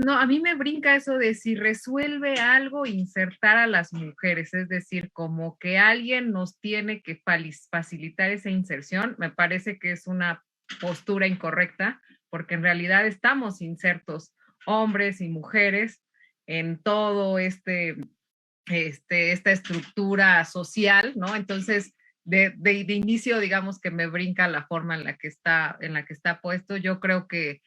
No, a mí me brinca eso de si resuelve algo insertar a las mujeres, es decir, como que alguien nos tiene que facilitar esa inserción. Me parece que es una postura incorrecta, porque en realidad estamos insertos hombres y mujeres en todo esta estructura social, ¿no? Entonces, de inicio, digamos que me brinca la forma en la que está puesto. Yo creo que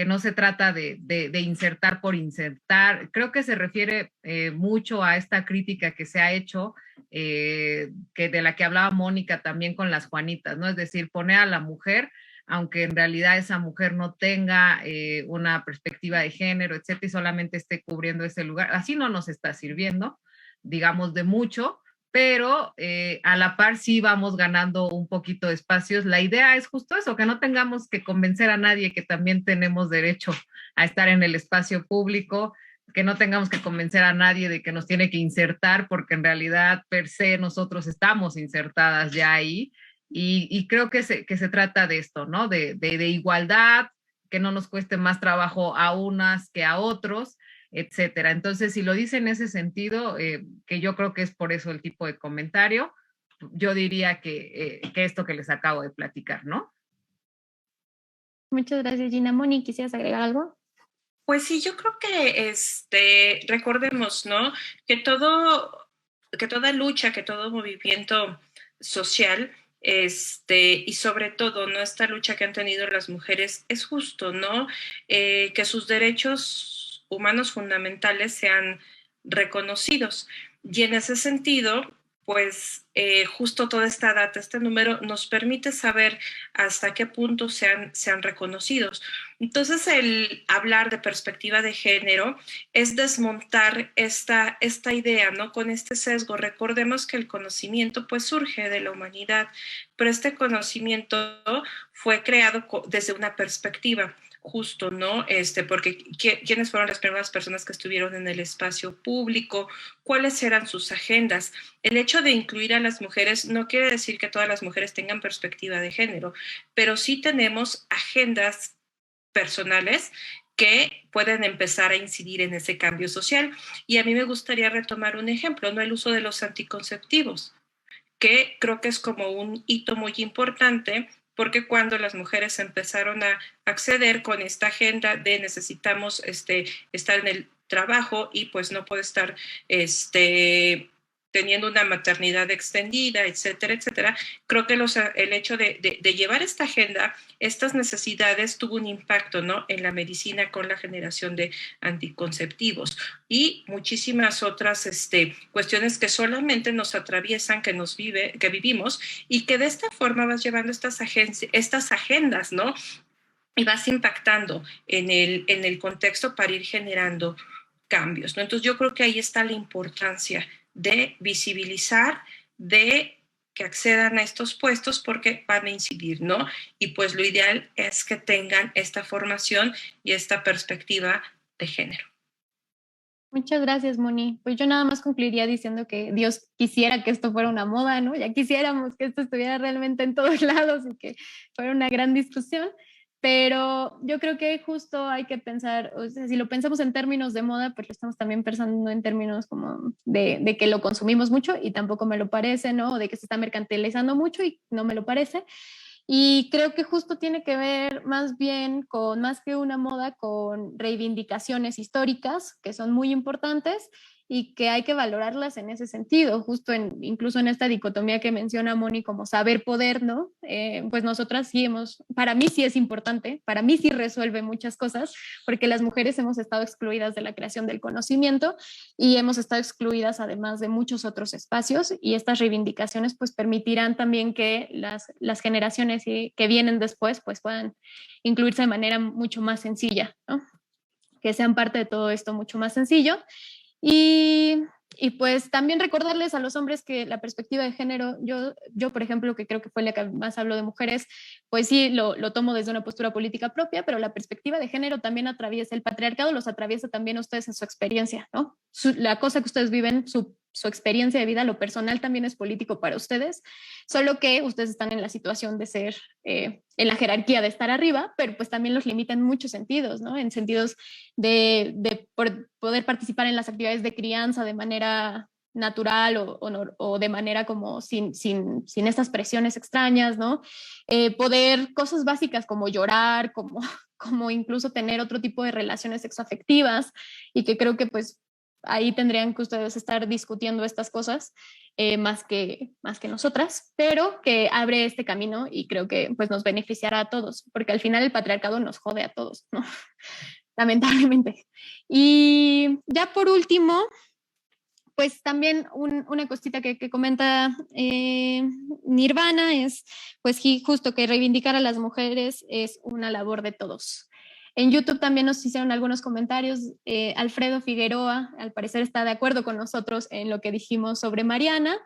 no se trata de insertar por insertar. Creo que se refiere mucho a esta crítica que se ha hecho, que de la que hablaba Mónica también con las Juanitas, ¿no? Es decir, poner a la mujer, aunque en realidad esa mujer no tenga una perspectiva de género, etcétera, y solamente esté cubriendo ese lugar. Así no nos está sirviendo, digamos, de mucho, pero a la par sí vamos ganando un poquito de espacios. La idea es justo eso, que no tengamos que convencer a nadie que también tenemos derecho a estar en el espacio público, que no tengamos que convencer a nadie de que nos tiene que insertar, porque en realidad per se nosotros estamos insertadas ya ahí, Y creo que se trata de esto, ¿no? De igualdad, que no nos cueste más trabajo a unas que a otros, etcétera. Entonces, si lo dice en ese sentido, que yo creo que es por eso el tipo de comentario, yo diría que esto que les acabo de platicar, ¿no? Muchas gracias, Gina. Moni, ¿quisieras agregar algo? Pues sí, yo creo que recordemos, ¿no? Que que toda lucha, que todo movimiento social, y sobre todo, ¿no? Esta lucha que han tenido las mujeres es justo, ¿no? Que sus derechos humanos fundamentales sean reconocidos. Y en ese sentido, pues justo toda esta data, este número, nos permite saber hasta qué punto sean reconocidos. Entonces, el hablar de perspectiva de género es desmontar esta idea, ¿no? Con este sesgo. Recordemos que el conocimiento pues surge de la humanidad, pero este conocimiento fue creado desde una perspectiva justo, ¿no? Porque ¿quiénes fueron las primeras personas que estuvieron en el espacio público? ¿Cuáles eran sus agendas? El hecho de incluir a las mujeres no quiere decir que todas las mujeres tengan perspectiva de género, pero sí tenemos agendas personales que pueden empezar a incidir en ese cambio social. Y a mí me gustaría retomar un ejemplo, ¿no? El uso de los anticonceptivos, que creo que es como un hito muy importante, porque cuando las mujeres empezaron a acceder con esta agenda de necesitamos estar en el trabajo y pues no puede estar teniendo una maternidad extendida, etcétera, etcétera, creo que el hecho de llevar esta agenda, estas necesidades, tuvo un impacto, ¿no? En la medicina con la generación de anticonceptivos y muchísimas otras cuestiones que solamente nos atraviesan, que vivimos y que de esta forma vas llevando estas agendas, ¿no? Y vas impactando en el contexto para ir generando cambios, ¿no? Entonces yo creo que ahí está la importancia de visibilizar, de que accedan a estos puestos porque van a incidir, ¿no? Y pues lo ideal es que tengan esta formación y esta perspectiva de género. Muchas gracias, Moni. Pues yo nada más concluiría diciendo que Dios quisiera que esto fuera una moda, ¿no? Ya quisiéramos que esto estuviera realmente en todos lados y que fuera una gran discusión, pero yo creo que justo hay que pensar, o sea, si lo pensamos en términos de moda, pues lo estamos también pensando en términos como de que lo consumimos mucho y tampoco me lo parece, ¿no? O de que se está mercantilizando mucho y no me lo parece. Y creo que justo tiene que ver más bien con, más que una moda, con reivindicaciones históricas que son muy importantes y que hay que valorarlas en ese sentido, justo incluso en esta dicotomía que menciona Moni como saber poder, ¿no? Pues nosotras sí para mí sí es importante, para mí sí resuelve muchas cosas, porque las mujeres hemos estado excluidas de la creación del conocimiento y hemos estado excluidas además de muchos otros espacios y estas reivindicaciones pues permitirán también que las generaciones que vienen después pues puedan incluirse de manera mucho más sencilla, ¿no? Que sean parte de todo esto mucho más sencillo. Y, y pues también recordarles a los hombres que la perspectiva de género, yo por ejemplo, que creo que fue la que más hablo de mujeres, pues sí, lo tomo desde una postura política propia, pero la perspectiva de género también atraviesa el patriarcado, los atraviesa también a ustedes en su experiencia, ¿no? La cosa que ustedes viven, su experiencia de vida, lo personal también es político para ustedes, solo que ustedes están en la situación de ser, en la jerarquía de estar arriba, pero pues también los limita en muchos sentidos, ¿no? En sentidos de poder participar en las actividades de crianza de manera natural o de manera como sin estas presiones extrañas, ¿no? Poder cosas básicas como llorar, como incluso tener otro tipo de relaciones sexoafectivas y que creo que pues ahí tendrían que ustedes estar discutiendo estas cosas más que nosotras, pero que abre este camino y creo que pues nos beneficiará a todos, porque al final el patriarcado nos jode a todos, ¿no? Lamentablemente. Y ya por último, pues también una cosita que comenta Nirvana es, pues justo que reivindicar a las mujeres es una labor de todos. En YouTube también nos hicieron algunos comentarios. Alfredo Figueroa, al parecer, está de acuerdo con nosotros en lo que dijimos sobre Mariana.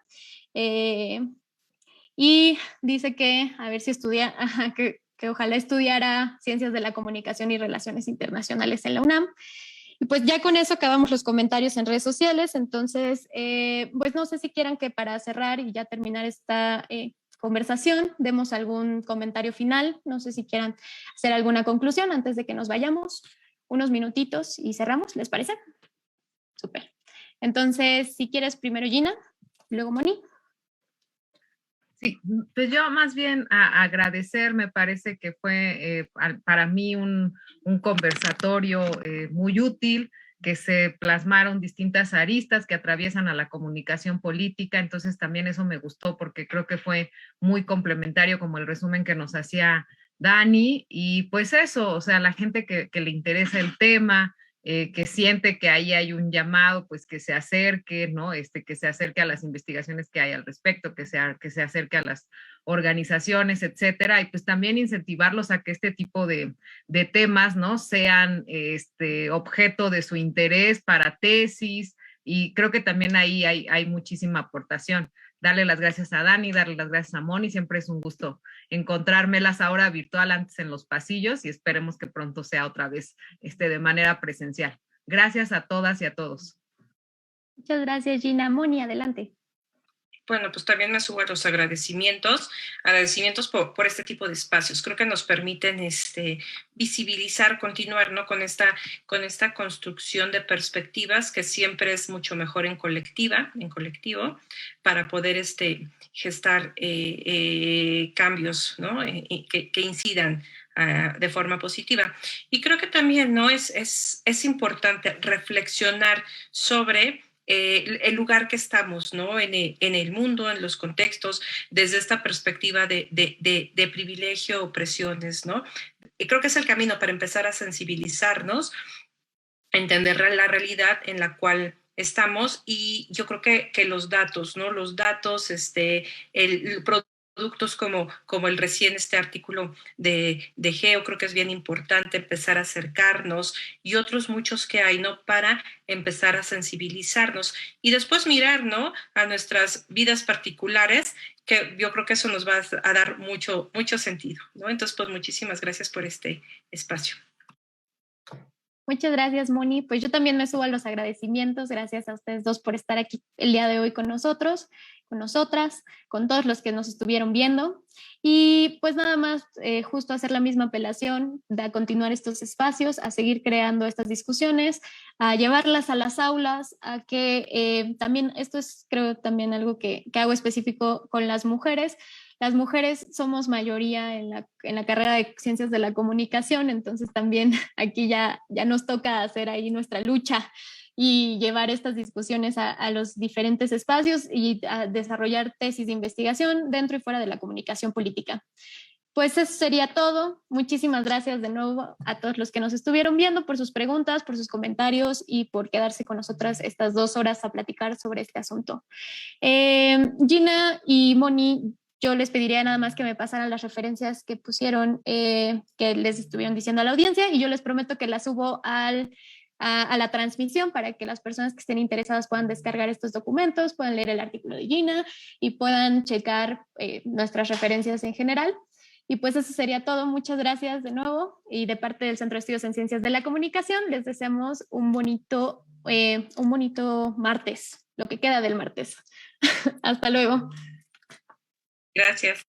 Y dice que, a ver si estudia, que ojalá estudiara Ciencias de la Comunicación y Relaciones Internacionales en la UNAM. Y pues ya con eso acabamos los comentarios en redes sociales. Entonces, pues no sé si quieran que para cerrar y ya terminar conversación, demos algún comentario final. No sé si quieran hacer alguna conclusión antes de que nos vayamos. Unos minutitos y cerramos, ¿les parece? Súper. Entonces, si quieres, primero Gina, luego Moni. Sí, pues yo más bien agradecer, me parece que fue para mí un conversatorio muy útil, que se plasmaron distintas aristas que atraviesan a la comunicación política, entonces también eso me gustó porque creo que fue muy complementario como el resumen que nos hacía Dani, y pues eso, o sea, la gente que le interesa el tema, que siente que ahí hay un llamado, pues que se acerque, ¿no? Que se acerque a las investigaciones que hay al respecto, que se acerque a las organizaciones, etcétera, y pues también incentivarlos a que este tipo de temas, ¿no? Sean objeto de su interés para tesis, y creo que también ahí hay muchísima aportación. Darle las gracias a Dani, darle las gracias a Moni, siempre es un gusto encontrármelas ahora virtual, antes en los pasillos, y esperemos que pronto sea otra vez de manera presencial. Gracias a todas y a todos. Muchas gracias, Gina. Moni, adelante. Bueno, pues también me subo a los agradecimientos por este tipo de espacios. Creo que nos permiten visibilizar, continuar, ¿no? con esta construcción de perspectivas que siempre es mucho mejor en colectivo, para poder gestar cambios, ¿no? Que incidan de forma positiva. Y creo que también, ¿no? es importante reflexionar sobre el lugar que estamos, ¿no? en el mundo, en los contextos, desde esta perspectiva de privilegio, opresiones, ¿no? Y creo que es el camino para empezar a sensibilizarnos, a entender la realidad en la cual estamos, y yo creo que los datos, ¿no? Los datos, el productos como el recién artículo de Geo, creo que es bien importante empezar a acercarnos, y otros muchos que hay, ¿no? Para empezar a sensibilizarnos y después mirar, ¿no? A nuestras vidas particulares, que yo creo que eso nos va a dar mucho sentido, ¿no? Entonces, pues muchísimas gracias por este espacio. Muchas gracias, Moni. Pues yo también me subo a los agradecimientos. Gracias a ustedes dos por estar aquí el día de hoy con nosotros, con nosotras, con todos los que nos estuvieron viendo. Y pues nada más, justo hacer la misma apelación de continuar estos espacios, a seguir creando estas discusiones, a llevarlas a las aulas, a que también, esto es creo también algo que hago específico con las mujeres. Las mujeres somos mayoría en la carrera de Ciencias de la Comunicación, entonces también aquí ya nos toca hacer ahí nuestra lucha y llevar estas discusiones a los diferentes espacios y a desarrollar tesis de investigación dentro y fuera de la comunicación política. Pues eso sería todo. Muchísimas gracias de nuevo a todos los que nos estuvieron viendo por sus preguntas, por sus comentarios y por quedarse con nosotras estas 2 horas a platicar sobre este asunto. Gina y Moni, yo les pediría nada más que me pasaran las referencias que pusieron, que les estuvieron diciendo a la audiencia, y yo les prometo que las subo a la transmisión para que las personas que estén interesadas puedan descargar estos documentos, puedan leer el artículo de Gina y puedan checar nuestras referencias en general. Y pues eso sería todo. Muchas gracias de nuevo, y de parte del Centro de Estudios en Ciencias de la Comunicación les deseamos un bonito martes, lo que queda del martes. Hasta luego. Gracias.